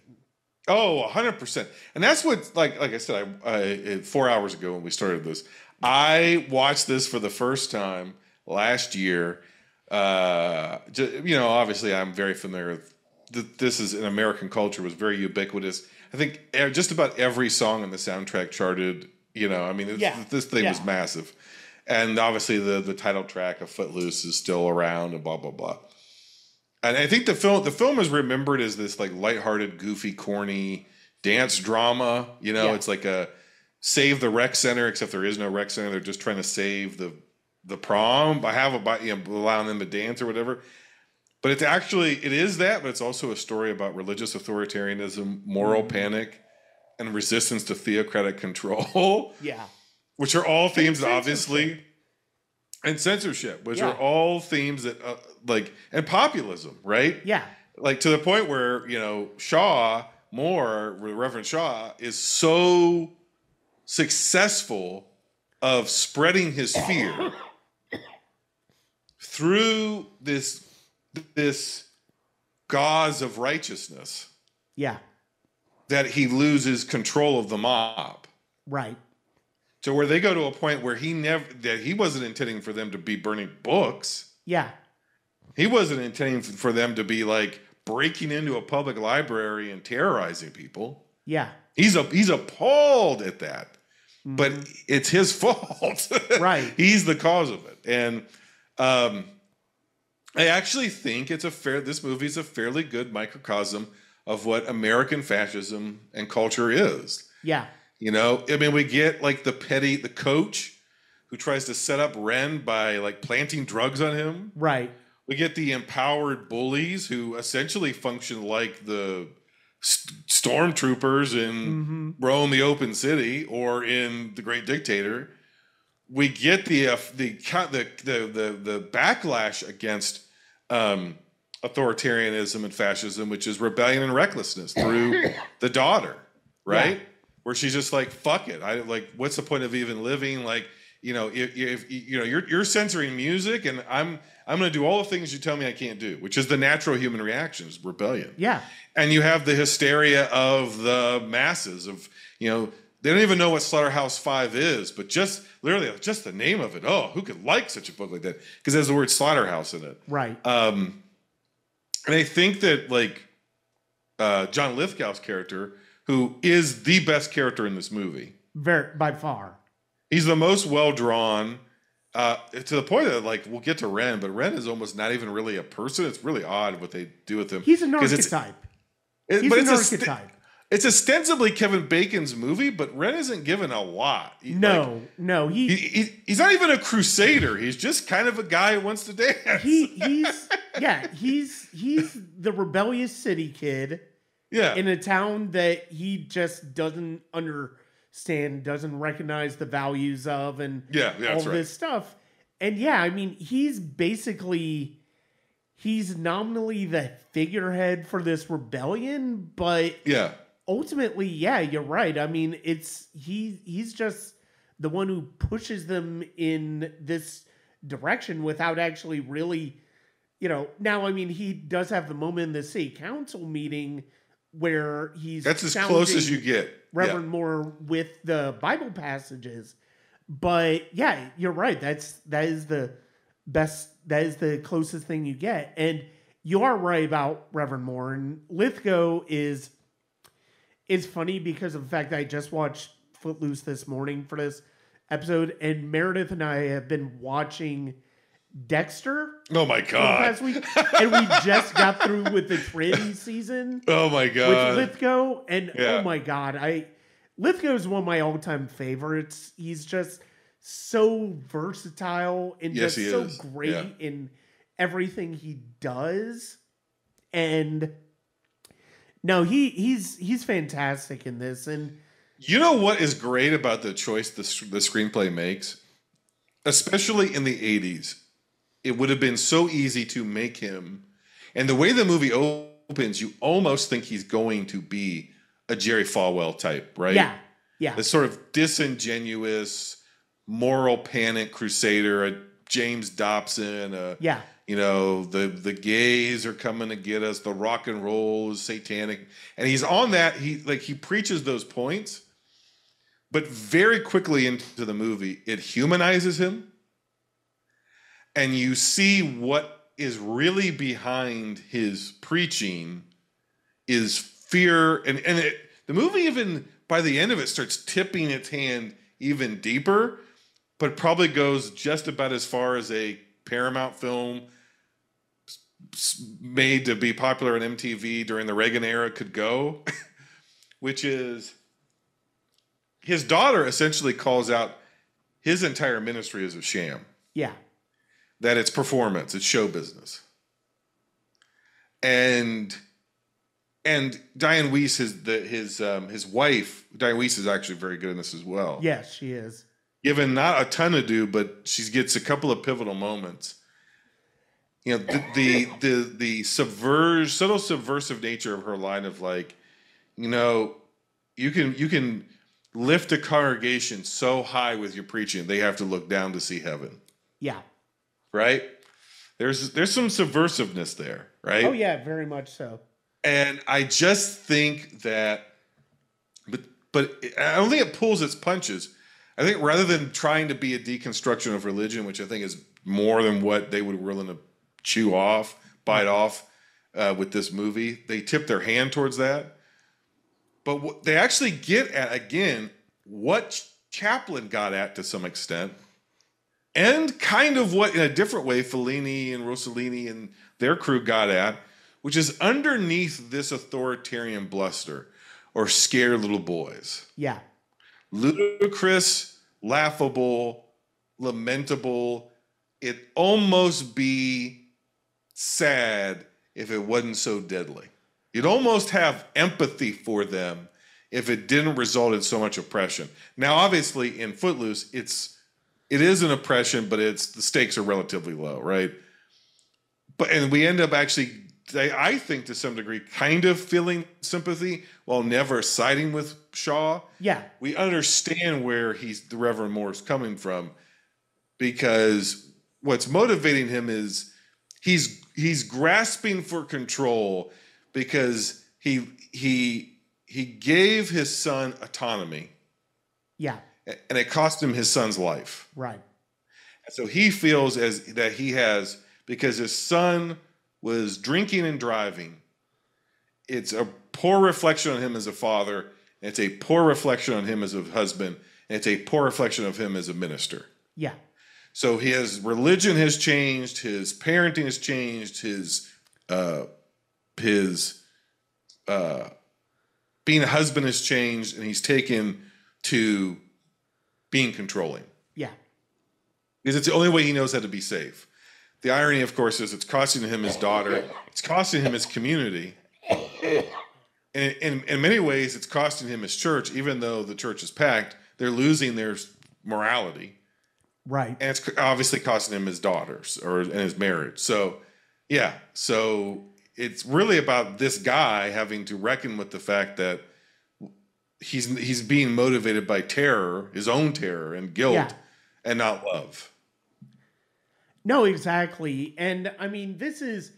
Oh, 100%. And that's what, like I said, I 4 hours ago when we started this, I watched this for the first time last year. Obviously, I'm very familiar with this. Is in American culture was very ubiquitous. I think just about every song on the soundtrack charted. This thing was massive. And obviously the title track of Footloose is still around and blah, blah, blah. And I think the film is remembered as this like lighthearted, goofy, corny dance drama. It's like a save the rec center, except there is no rec center. They're just trying to save the prom by allowing them to dance or whatever. But it is that, but it's also a story about religious authoritarianism, moral panic, and resistance to theocratic control. Yeah. Which are all themes that obviously, and censorship, which are all themes that and populism, right? Yeah. Like to the point where, Reverend Shaw is so successful of spreading his fear through this gauze of righteousness Yeah. that he loses control of the mob. Right. So where they go to a point where he wasn't intending for them to be burning books. Yeah. He wasn't intending for them to be like breaking into a public library and terrorizing people. Yeah. He's appalled at that. Mm-hmm. But it's his fault. Right. He's the cause of it. And I actually think this movie is a fairly good microcosm of what American fascism and culture is. Yeah. You know, I mean, we get like the coach who tries to set up Ren by like planting drugs on him. Right. We get the empowered bullies who essentially function like the stormtroopers in Rome, the Open City, or in The Great Dictator. We get the backlash against authoritarianism and fascism, which is rebellion and recklessness through the daughter, right? Yeah. Where she's just like, fuck it. What's the point of even living? Like, you know, if you know, you're censoring music, and I'm going to do all the things you tell me I can't do, which is the natural human reaction, is rebellion. Yeah. And you have the hysteria of the masses of, you know, they don't even know what Slaughterhouse-Five is, but just literally just the name of it. Oh, who could like such a book like that? Because there's the word slaughterhouse in it. Right. And I think that like John Lithgow's character, who is the best character in this movie, by far, he's the most well drawn. To the point that like we'll get to Ren, but Ren is almost not even really a person. It's really odd what they do with him. He's an archetype. It's ostensibly Kevin Bacon's movie, but Ren isn't given a lot. He's not even a crusader. He's just kind of a guy who wants to dance. He's the rebellious city kid. Yeah. In a town that he just doesn't understand, doesn't recognize the values of, and all this stuff. And yeah, I mean, he's nominally the figurehead for this rebellion, but ultimately, yeah, you're right. I mean, he's just the one who pushes them in this direction without actually really, you know. Now, I mean, he does have the moment in the city council meeting where that's as close as you get, Reverend Moore, with the Bible passages. But yeah, you're right. That is the best. That is the closest thing you get. And you are right about Reverend Moore. And Lithgow is funny because of the fact that I just watched Footloose this morning for this episode, and Meredith and I have been watching Dexter. Oh my god! Last week, and we just got through with the Trinity season. Oh my god! With Lithgow, and oh my god, Lithgow is one of my all-time favorites. He's just so versatile and just so great in everything he does. And no, he's fantastic in this. And you know what is great about the choice the screenplay makes, especially in the 80s. It would have been so easy to make him, and the way the movie opens, you almost think he's going to be a Jerry Falwell type, right? Yeah, yeah. This sort of disingenuous, moral panic crusader, a James Dobson, you know, the gays are coming to get us, the rock and roll is satanic, and he's on that. He preaches those points, but very quickly into the movie, it humanizes him. And you see what is really behind his preaching is fear. And the movie, even by the end of it, starts tipping its hand even deeper, but probably goes just about as far as a Paramount film made to be popular on MTV during the Reagan era could go, which is his daughter essentially calls out his entire ministry as a sham. Yeah. That it's performance, it's show business. And Diane Weiss his wife, Diane Weiss is actually very good in this as well. Yes, she is. Given not a ton to do, but she gets a couple of pivotal moments. You know, the subtle subversive nature of her line of like, you know, you can lift a congregation so high with your preaching, they have to look down to see heaven. Yeah. Right? There's some subversiveness there, right? Oh yeah, very much so. And I just think that, but I don't think it pulls its punches. I think rather than trying to be a deconstruction of religion, which I think is more than what they would be willing to bite off with this movie, they tip their hand towards that. But what they actually get at, again, what Chaplin got at to some extent, and kind of what, in a different way, Fellini and Rossellini and their crew got at, which is underneath this authoritarian bluster or scare little boys. Yeah. Ludicrous, laughable, lamentable. It'd almost be sad if it wasn't so deadly. You'd almost have empathy for them if it didn't result in so much oppression. Now, obviously, in Footloose, it is an oppression, but the stakes are relatively low, right? And we end up actually, I think to some degree, kind of feeling sympathy while never siding with Shaw. Yeah. We understand where the Reverend Moore's coming from, because what's motivating him is he's grasping for control because he gave his son autonomy. Yeah. And it cost him his son's life. Right. So he feels that he has, because his son was drinking and driving, it's a poor reflection on him as a father. It's a poor reflection on him as a husband. And it's a poor reflection of him as a minister. Yeah. So his religion has changed. His parenting has changed. His being a husband has changed. And he's taken to being controlling. Yeah. Because it's the only way he knows how to be safe. The irony, of course, is it's costing him his daughter. It's costing him his community. And in many ways, it's costing him his church. Even though the church is packed, they're losing their morality. Right. And it's obviously costing him his daughters and his marriage. So, yeah. So it's really about this guy having to reckon with the fact that he's being motivated by terror, his own terror and guilt, and not love. No, exactly. And I mean, this is,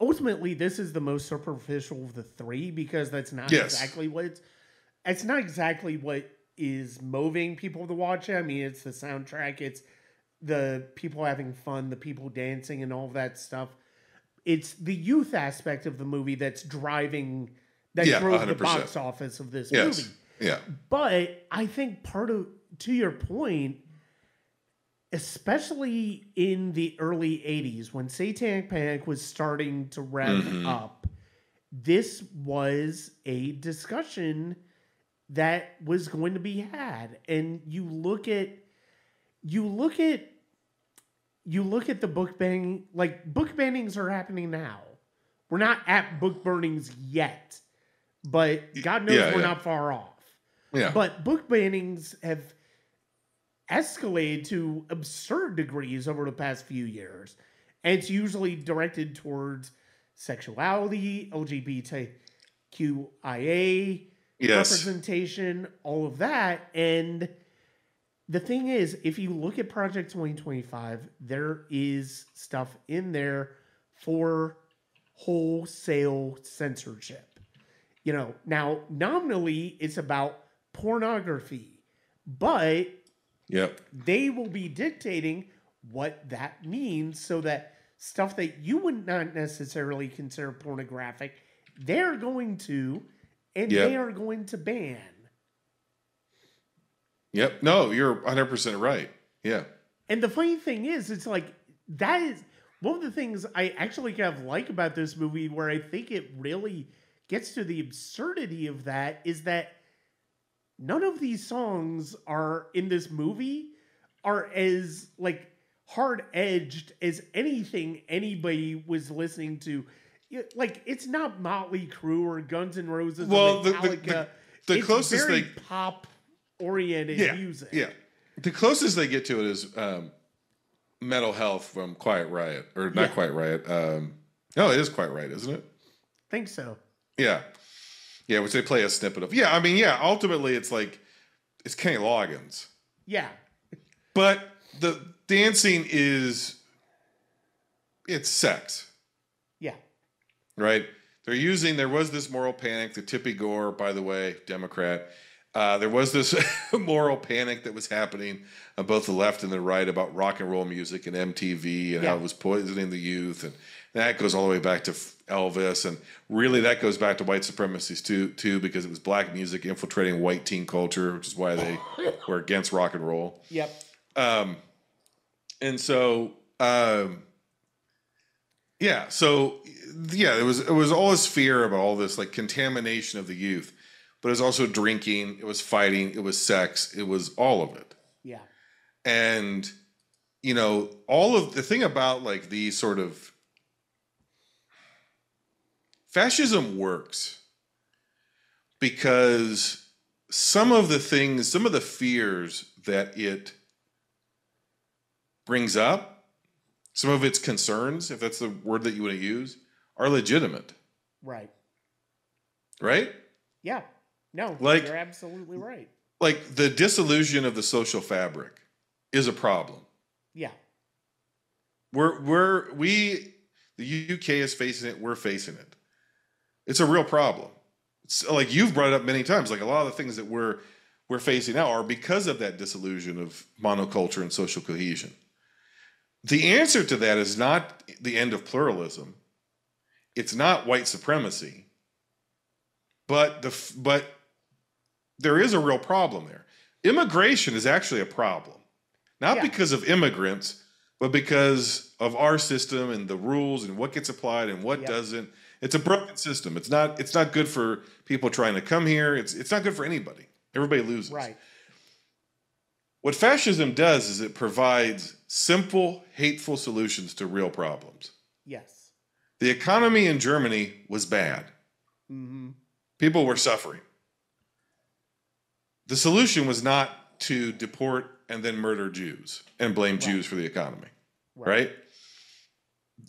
ultimately this is the most superficial of the three, because that's not exactly what is moving people to watch it. I mean, it's the soundtrack, it's the people having fun, the people dancing and all of that stuff. It's the youth aspect of the movie that drove 100%. The box office of this movie. Yeah. But I think to your point, especially in the early 80s, when Satanic Panic was starting to rev up, this was a discussion that was going to be had. And you look at the book banning, like book bannings are happening now. We're not at book burnings yet, but God knows we're not far off. Yeah. But book bannings have escalated to absurd degrees over the past few years. And it's usually directed towards sexuality, LGBTQIA representation, all of that. And the thing is, if you look at Project 2025, there is stuff in there for wholesale censorship. Now nominally it's about pornography, but they will be dictating what that means, so that stuff that you would not necessarily consider pornographic, they're going to, and they are going to ban. Yep. No, you're 100% right. Yeah. And the funny thing is, it's like, that is one of the things I actually kind of like about this movie, where I think it really gets to the absurdity of that, is that none of these songs are in this movie are as like hard-edged as anything anybody was listening to. Like, it's not Motley Crue or Guns N' Roses or Metallica. The closest very pop-oriented music. Yeah. The closest they get to it is Mental Health from Quiet Riot. Or not Quiet Riot. No, it is Quiet Riot, isn't it? Think so. Yeah. Yeah, which they play a snippet of. Yeah, I mean, ultimately it's like, it's Kenny Loggins. Yeah. But the dancing is it's sex, Yeah. right? There was this moral panic, the Tippy Gore, by the way, Democrat. There was this moral panic that was happening on both the left and the right about rock and roll music and MTV and how it was poisoning the youth. And that goes all the way back to Elvis. And really that goes back to white supremacists too, because it was black music infiltrating white teen culture, which is why they were against rock and roll. Yep. And so, it was all this fear about all this like contamination of the youth, but it was also drinking, it was fighting, it was sex, it was all of it. Yeah. And, you know, all of the thing about like these sort of fascism works because some of the fears that it brings up, some of its concerns, if that's the word that you want to use, are legitimate. Right. Right? Yeah. No, like, you're absolutely right. Like the dissolution of the social fabric is a problem. Yeah. The UK is facing it, we're facing it. It's a real problem. It's like you've brought it up many times, like a lot of the things that we're facing now are because of that disillusion of monoculture and social cohesion. The answer to that is not the end of pluralism. It's not white supremacy. But there is a real problem there. Immigration is actually a problem. Not because of immigrants, but because of our system and the rules and what gets applied and what doesn't. It's a broken system. It's not good for people trying to come here. It's not good for anybody. Everybody loses. Right. What fascism does is it provides simple, hateful solutions to real problems. Yes. The economy in Germany was bad. Mm-hmm. People were suffering. The solution was not to deport and then murder Jews and blame Jews for the economy, right?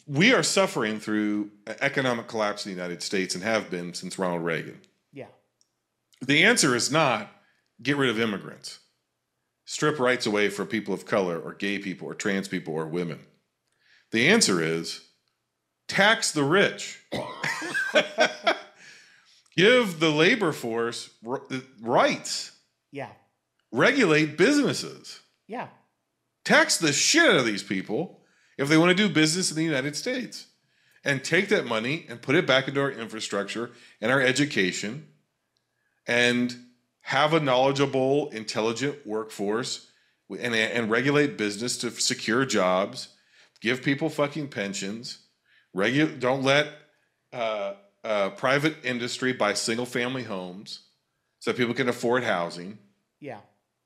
We are suffering through economic collapse in the United States and have been since Ronald Reagan. Yeah. The answer is not get rid of immigrants, strip rights away from people of color or gay people or trans people or women. The answer is tax the rich. Give the labor force rights. Yeah. Regulate businesses. Yeah. Tax the shit out of these people if they want to do business in the United States. And take that money and put it back into our infrastructure and our education and have a knowledgeable, intelligent workforce and regulate business to secure jobs, give people fucking pensions, don't let private industry buy single-family homes so people can afford housing. Yeah.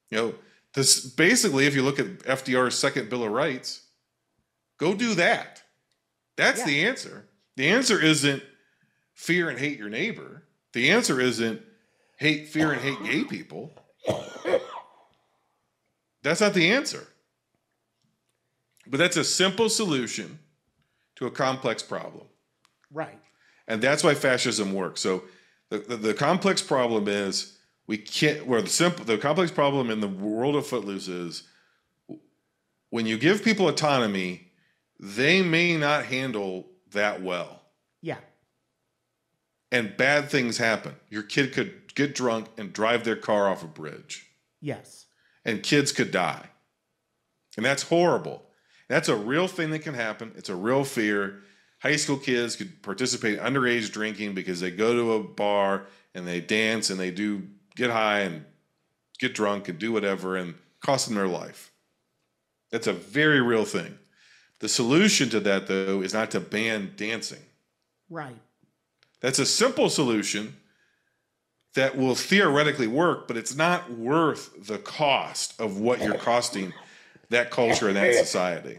You know, this basically, if you look at FDR's second Bill of Rights, go do that. That's the answer. The answer isn't fear and hate your neighbor. The answer isn't fear and hate gay people. That's not the answer. But that's a simple solution to a complex problem. Right. And that's why fascism works. So the complex problem is the complex problem in the world of Footloose is when you give people autonomy, they may not handle that well. Yeah. And bad things happen. Your kid could get drunk and drive their car off a bridge. Yes. And kids could die. And that's horrible. That's a real thing that can happen. It's a real fear. High school kids could participate in underage drinking because they go to a bar and they dance and they do get high and get drunk and do whatever and cost them their life. That's a very real thing. The solution to that, though, is not to ban dancing. Right. That's a simple solution that will theoretically work, but it's not worth the cost of what you're costing that culture and that society.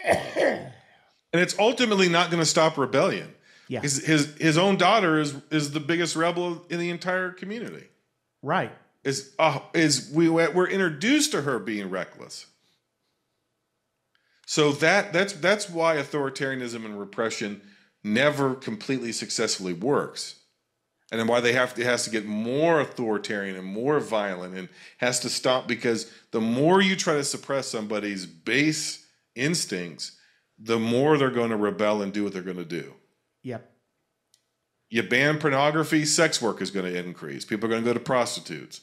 And it's ultimately not going to stop rebellion. Yeah. His own daughter is the biggest rebel in the entire community. Right. We're introduced to her being reckless. So that's why authoritarianism and repression never completely successfully works. And then why it has to get more authoritarian and more violent and has to stop, because the more you try to suppress somebody's base instincts, the more they're going to rebel and do what they're going to do. Yep. You ban pornography, sex work is going to increase. People are going to go to prostitutes.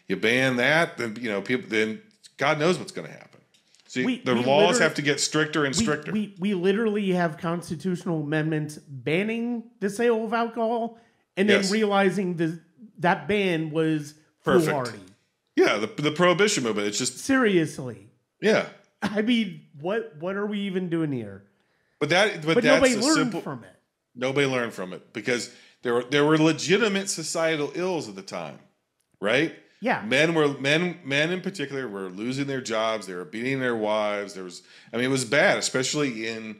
You ban that, then then God knows what's going to happen. See, the laws have to get stricter and stricter. We literally have constitutional amendments banning the sale of alcohol, and then realizing that ban was foolhardy. Yeah, the prohibition movement. It's just seriously. Yeah. I mean, what are we even doing here? But that's nobody learned from it. Nobody learned from it because there were legitimate societal ills at the time, right? Yeah. Men in particular were losing their jobs. They were beating their wives. It was bad, especially in,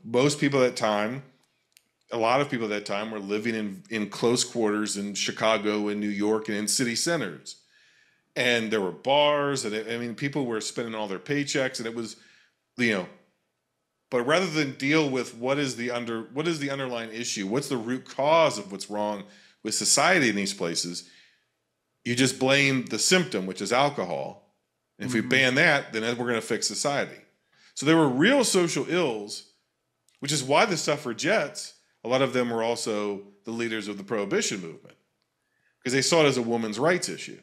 most people at that time. A lot of people at that time were living in close quarters in Chicago and New York and in city centers. And there were bars and people were spending all their paychecks, and it was, but rather than deal with what is the underlying issue, what's the root cause of what's wrong with society in these places, you just blame the symptom, which is alcohol. And if we ban that, then we're going to fix society. So there were real social ills, which is why the suffragettes, a lot of them were also the leaders of the prohibition movement, because they saw it as a woman's rights issue.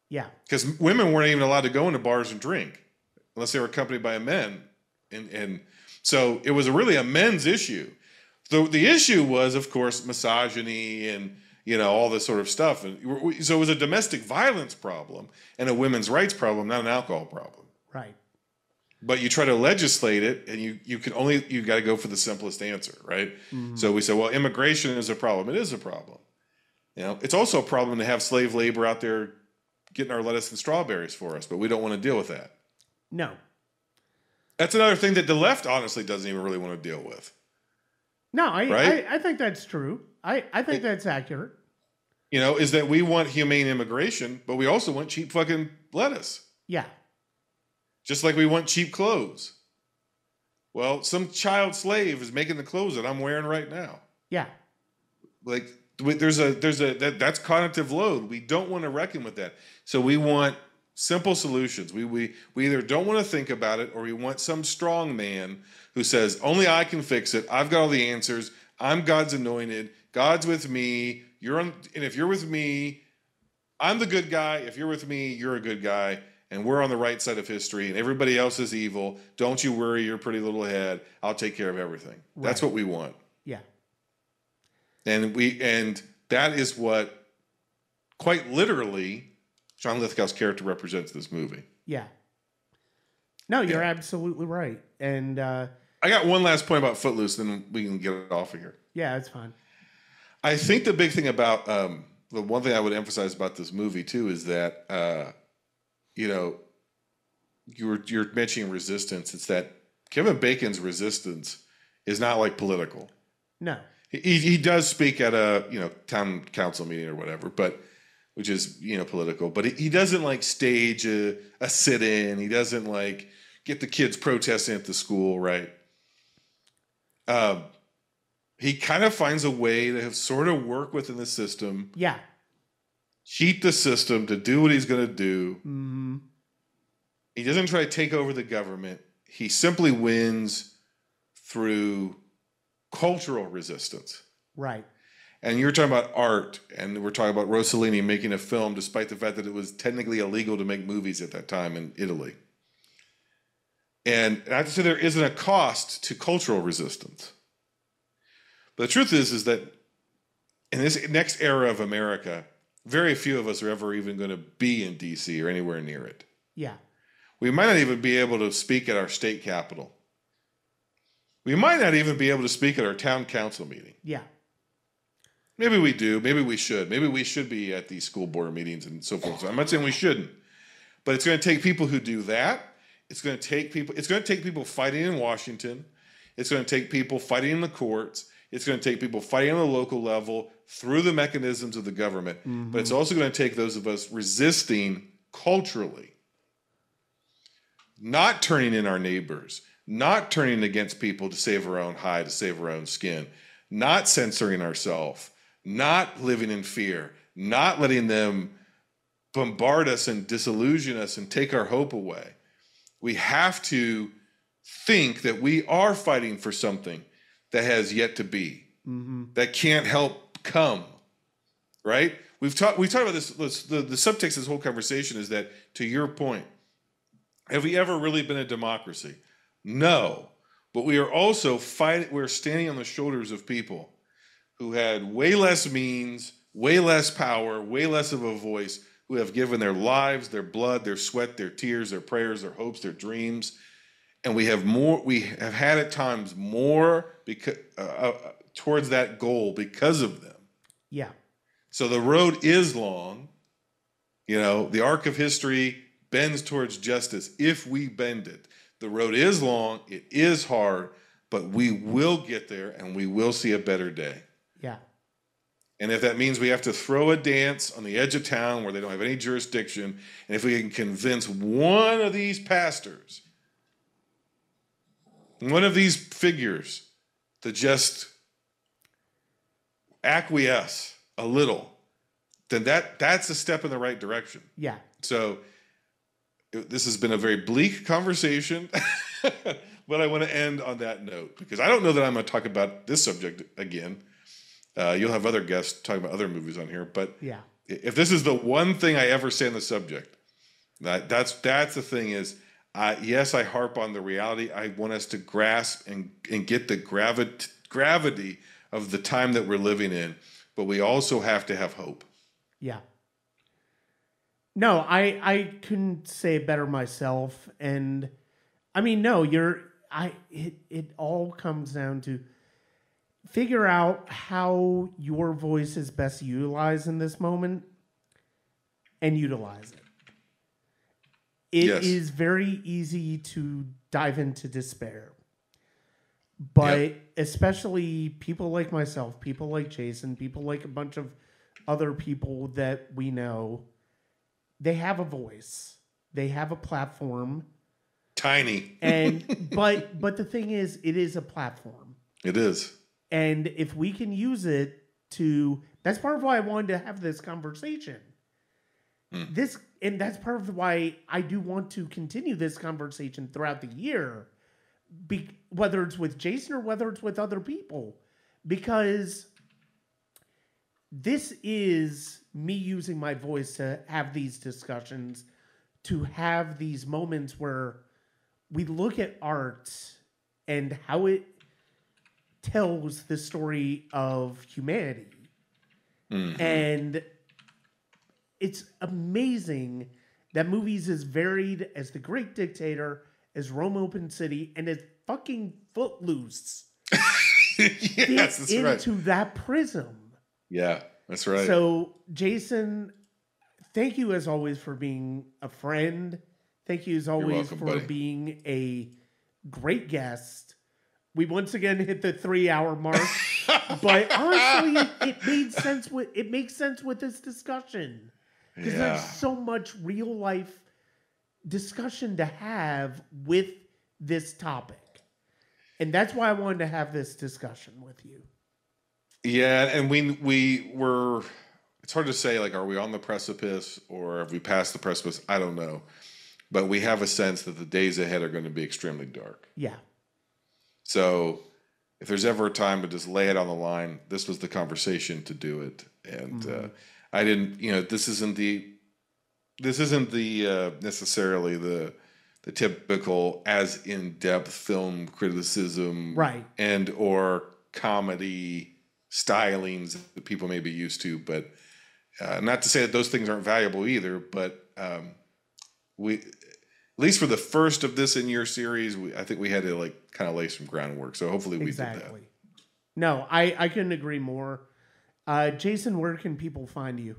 Yeah. Because women weren't even allowed to go into bars and drink unless they were accompanied by a man. And so it was really a men's issue. The issue was, of course, misogyny and, all this sort of stuff. And so it was a domestic violence problem and a women's rights problem, not an alcohol problem. Right. But you try to legislate it, and you got to go for the simplest answer, right? Mm-hmm. So we say, well, immigration is a problem. It is a problem. It's also a problem to have slave labor out there getting our lettuce and strawberries for us, but we don't want to deal with that. No. That's another thing that the left honestly doesn't even really want to deal with. No, I think that's true. I think that's accurate. Is that we want humane immigration, but we also want cheap fucking lettuce. Yeah. Just like we want cheap clothes. Well, some child slave is making the clothes that I'm wearing right now. Yeah. Like that's cognitive load. We don't want to reckon with that. So we want simple solutions. We either don't want to think about it, or we want some strong man who says, only I can fix it. I've got all the answers. I'm God's anointed. God's with me. And if you're with me, I'm the good guy. If you're with me, you're a good guy. And we're on the right side of history, and everybody else is evil. Don't you worry your pretty little head. I'll take care of everything. Right. That's what we want. Yeah. And that is what, quite literally, John Lithgow's character represents this movie. Yeah. No, you're absolutely right. And I got one last point about Footloose, then we can get off of here. Yeah, that's fine. I think the big thing about the one thing I would emphasize about this movie too is that you're mentioning resistance. It's that Kevin Bacon's resistance is not like political. No. He does speak at a town council meeting or whatever, but which is political. But he doesn't stage a sit-in. He doesn't get the kids protesting at the school, right? He kind of finds a way to sort of work within the system. Yeah. Cheat the system to do what he's going to do. Mm-hmm. He doesn't try to take over the government. He simply wins through cultural resistance. Right. And you're talking about art, and we're talking about Rossellini making a film despite the fact that it was technically illegal to make movies at that time in Italy. And I have to say there isn't a cost to cultural resistance. But the truth is that in this next era of America, very few of us are ever even going to be in D.C. or anywhere near it. Yeah. We might not even be able to speak at our state capitol. We might not even be able to speak at our town council meeting. Yeah. Maybe we do. Maybe we should. Maybe we should be at these school board meetings and so forth. So I'm not saying we shouldn't. But it's going to take people who do that. It's going to take people fighting in Washington. It's going to take people fighting in the courts. It's going to take people fighting on the local level through the mechanisms of the government. Mm-hmm. But it's also going to take those of us resisting culturally. Not turning in our neighbors. Not turning against people to save our own hide, to save our own skin. Not censoring ourselves. Not living in fear. Not letting them bombard us and disillusion us and take our hope away. We have to think that we are fighting for something that has yet to be, that can't help come, right? We've talked about this. The subtext of this whole conversation is that, to your point, have we ever really been a democracy? No. But we are also fighting, we're standing on the shoulders of people who had way less means, way less power, way less of a voice, who have given their lives, their blood, their sweat, their tears, their prayers, their hopes, their dreams. And we have had at times more because, towards that goal because of them. Yeah. So the road is long. The arc of history bends towards justice if we bend it. The road is long, it is hard, but we will get there and we will see a better day. Yeah. And if that means we have to throw a dance on the edge of town where they don't have any jurisdiction, and if we can convince one of these pastors, one of these figures, to just acquiesce a little, then that's a step in the right direction. Yeah. So this has been a very bleak conversation, but I want to end on that note because I don't know that I'm going to talk about this subject again. You'll have other guests talking about other movies on here, but yeah, if this is the one thing I ever say on the subject, that's the thing is, yes, I harp on the reality. I want us to grasp and get the gravity of the time that we're living in, but we also have to have hope. Yeah. No, I couldn't say it better myself. And I mean, no, it all comes down to figure out how your voice is best utilized in this moment and utilize it. It is very easy to dive into despair. But especially people like myself, people like Jason, people like a bunch of other people that we know, they have a voice. They have a platform. Tiny. And but the thing is, it is a platform. It is. And if we can use it that's part of why I wanted to have this conversation. And that's part of why I do want to continue this conversation throughout the year, whether it's with Jason or whether it's with other people, because this is me using my voice to have these discussions, to have these moments where we look at art and how it tells the story of humanity. And it's amazing that movies as varied as The Great Dictator, as Rome Open City, and as fucking Footloose yes, that's into right. that prism. Yeah, that's right. So, Jason, thank you as always for being a friend. Thank you as always for being a great guest. We once again hit the 3-hour mark, but honestly, it makes sense with this discussion because there's so much real life discussion to have with this topic, and that's why I wanted to have this discussion with you. Yeah, and we were. It's hard to say, like, are we on the precipice or have we passed the precipice? I don't know, but we have a sense that the days ahead are going to be extremely dark. Yeah. So if there's ever a time to just lay it on the line, this was the conversation to do it. And I didn't, this isn't the necessarily the typical as in-depth film criticism, right, and or comedy stylings that people may be used to. But not to say that those things aren't valuable either. But we, at least for the first of this in your series, I think we had to kind of lay some groundwork. So hopefully we did that. No, I couldn't agree more. Jason, where can people find you?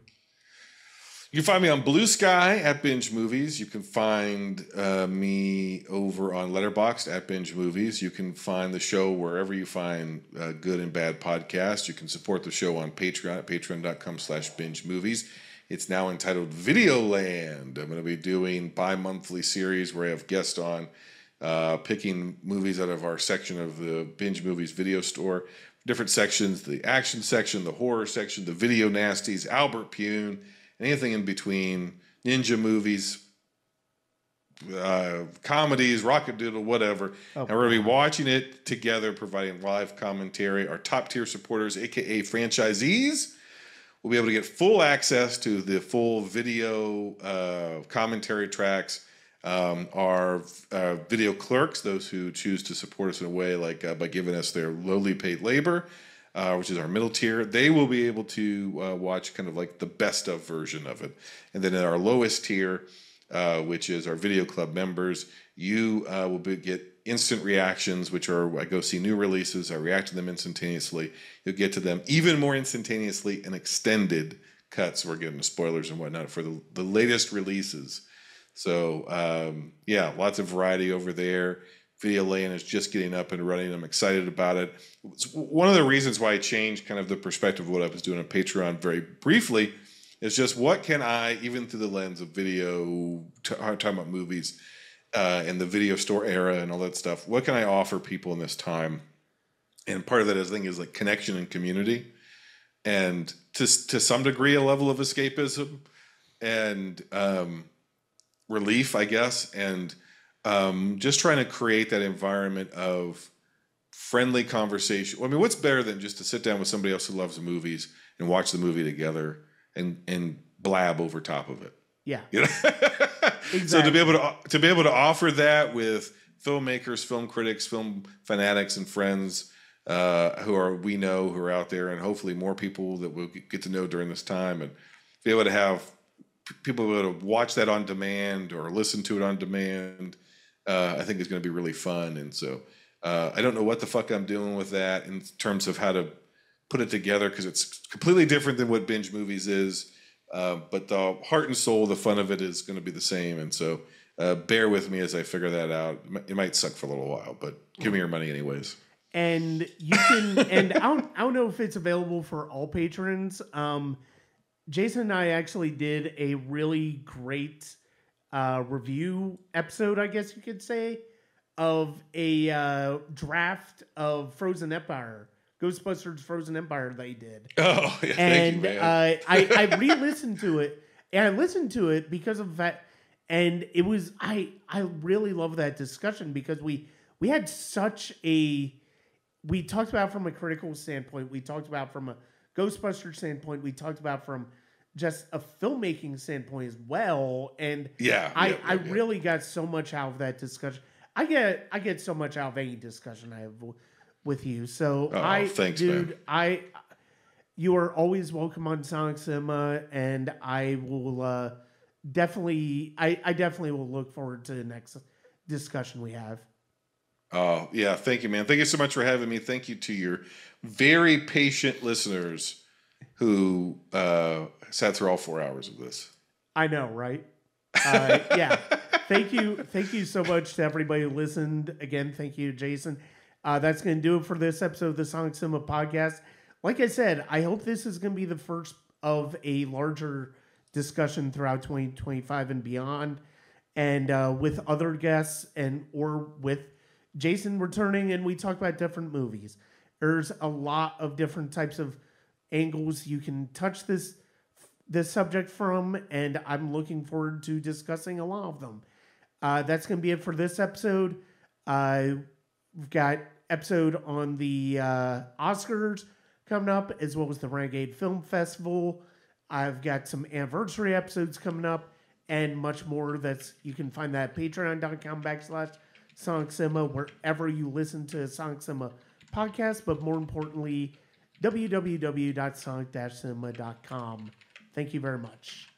You can find me on Blue Sky at Binge Movies. You can find me over on Letterboxd at Binge Movies. You can find the show wherever you find good and bad podcasts. You can support the show on Patreon at patreon.com/binge movies. It's now entitled Videoland. I'm going to be doing bi-monthly series where I have guests on picking movies out of our section of the Binge Movies video store. Different sections, the action section, the horror section, the video nasties, Albert Pune, anything in between, ninja movies, comedies, Rockadoodle, whatever. Oh, and we're going to be watching it together, providing live commentary. Our top tier supporters, aka franchisees, will be able to get full access to the full video commentary tracks. Our video clerks, those who choose to support us in a way like by giving us their lowly paid labor, which is our middle tier, they will be able to watch kind of like the best of version of it. And then at our lowest tier, which is our video club members, you will get instant reactions, which are I go see new releases, I react to them instantaneously. You'll get to them even more instantaneously in extended cuts. We're getting spoilers and whatnot for the latest releases. So yeah, lots of variety over there. Video Land is just getting up and running. I'm excited about it. It's one of the reasons why I changed kind of the perspective of what I was doing on Patreon very briefly is just what can I, even through the lens of video, talking about movies and the video store era and all that stuff, what can I offer people in this time? And part of that, I think, is like connection and community, and to some degree, a level of escapism and relief, I guess, and just trying to create that environment of friendly conversation. I mean, what's better than just to sit down with somebody else who loves the movies and watch the movie together and blab over top of it? Yeah, you know. Exactly. So to be able to offer that with filmmakers, film critics, film fanatics, and friends who are out there, and hopefully more people that we'll get to know during this time, and be able to have people be able to watch that on demand or listen to it on demand, I think is going to be really fun. And so I don't know what the fuck I'm doing with that in terms of how to put it together, because it's completely different than what binge movies is. But the heart and soul, the fun of it is going to be the same. And so bear with me as I figure that out. It might suck for a little while, but give me your money anyways. And you can, and I don't know if it's available for all patrons. Jason and I actually did a really great review episode, I guess you could say, of a draft of Frozen Empire, Ghostbusters Frozen Empire they did. Oh, yeah, thank you, man. I re-listened to it, and I listened to it because of that, and it was, I really love that discussion, because we had such a, we talked about from a critical standpoint, we talked about from a Ghostbusters standpoint, we talked about from just a filmmaking standpoint as well, and I really got so much out of that discussion. I get so much out of any discussion I have with you. So thanks, dude, man. You are always welcome on Sonic Cinema, and I will definitely will look forward to the next discussion we have. Oh, yeah. Thank you, man. Thank you so much for having me. Thank you to your very patient listeners who sat through all 4 hours of this. I know, right? Yeah. Thank you so much to everybody who listened. Again, thank you, Jason. That's going to do it for this episode of the Sonic Cinema Podcast. Like I said, I hope this is going to be the first of a larger discussion throughout 2025 and beyond, and with other guests or with Jason returning, and we talk about different movies. There's a lot of different types of angles you can touch this subject from, and I'm looking forward to discussing a lot of them. That's going to be it for this episode. We've got episode on the Oscars coming up, as well as the Renegade Film Festival. I've got some anniversary episodes coming up, and much more. You can find that at patreon.com/Sonic Cinema, wherever you listen to Sonic Cinema podcast, but more importantly, www.sonic-cinema.com. Thank you very much.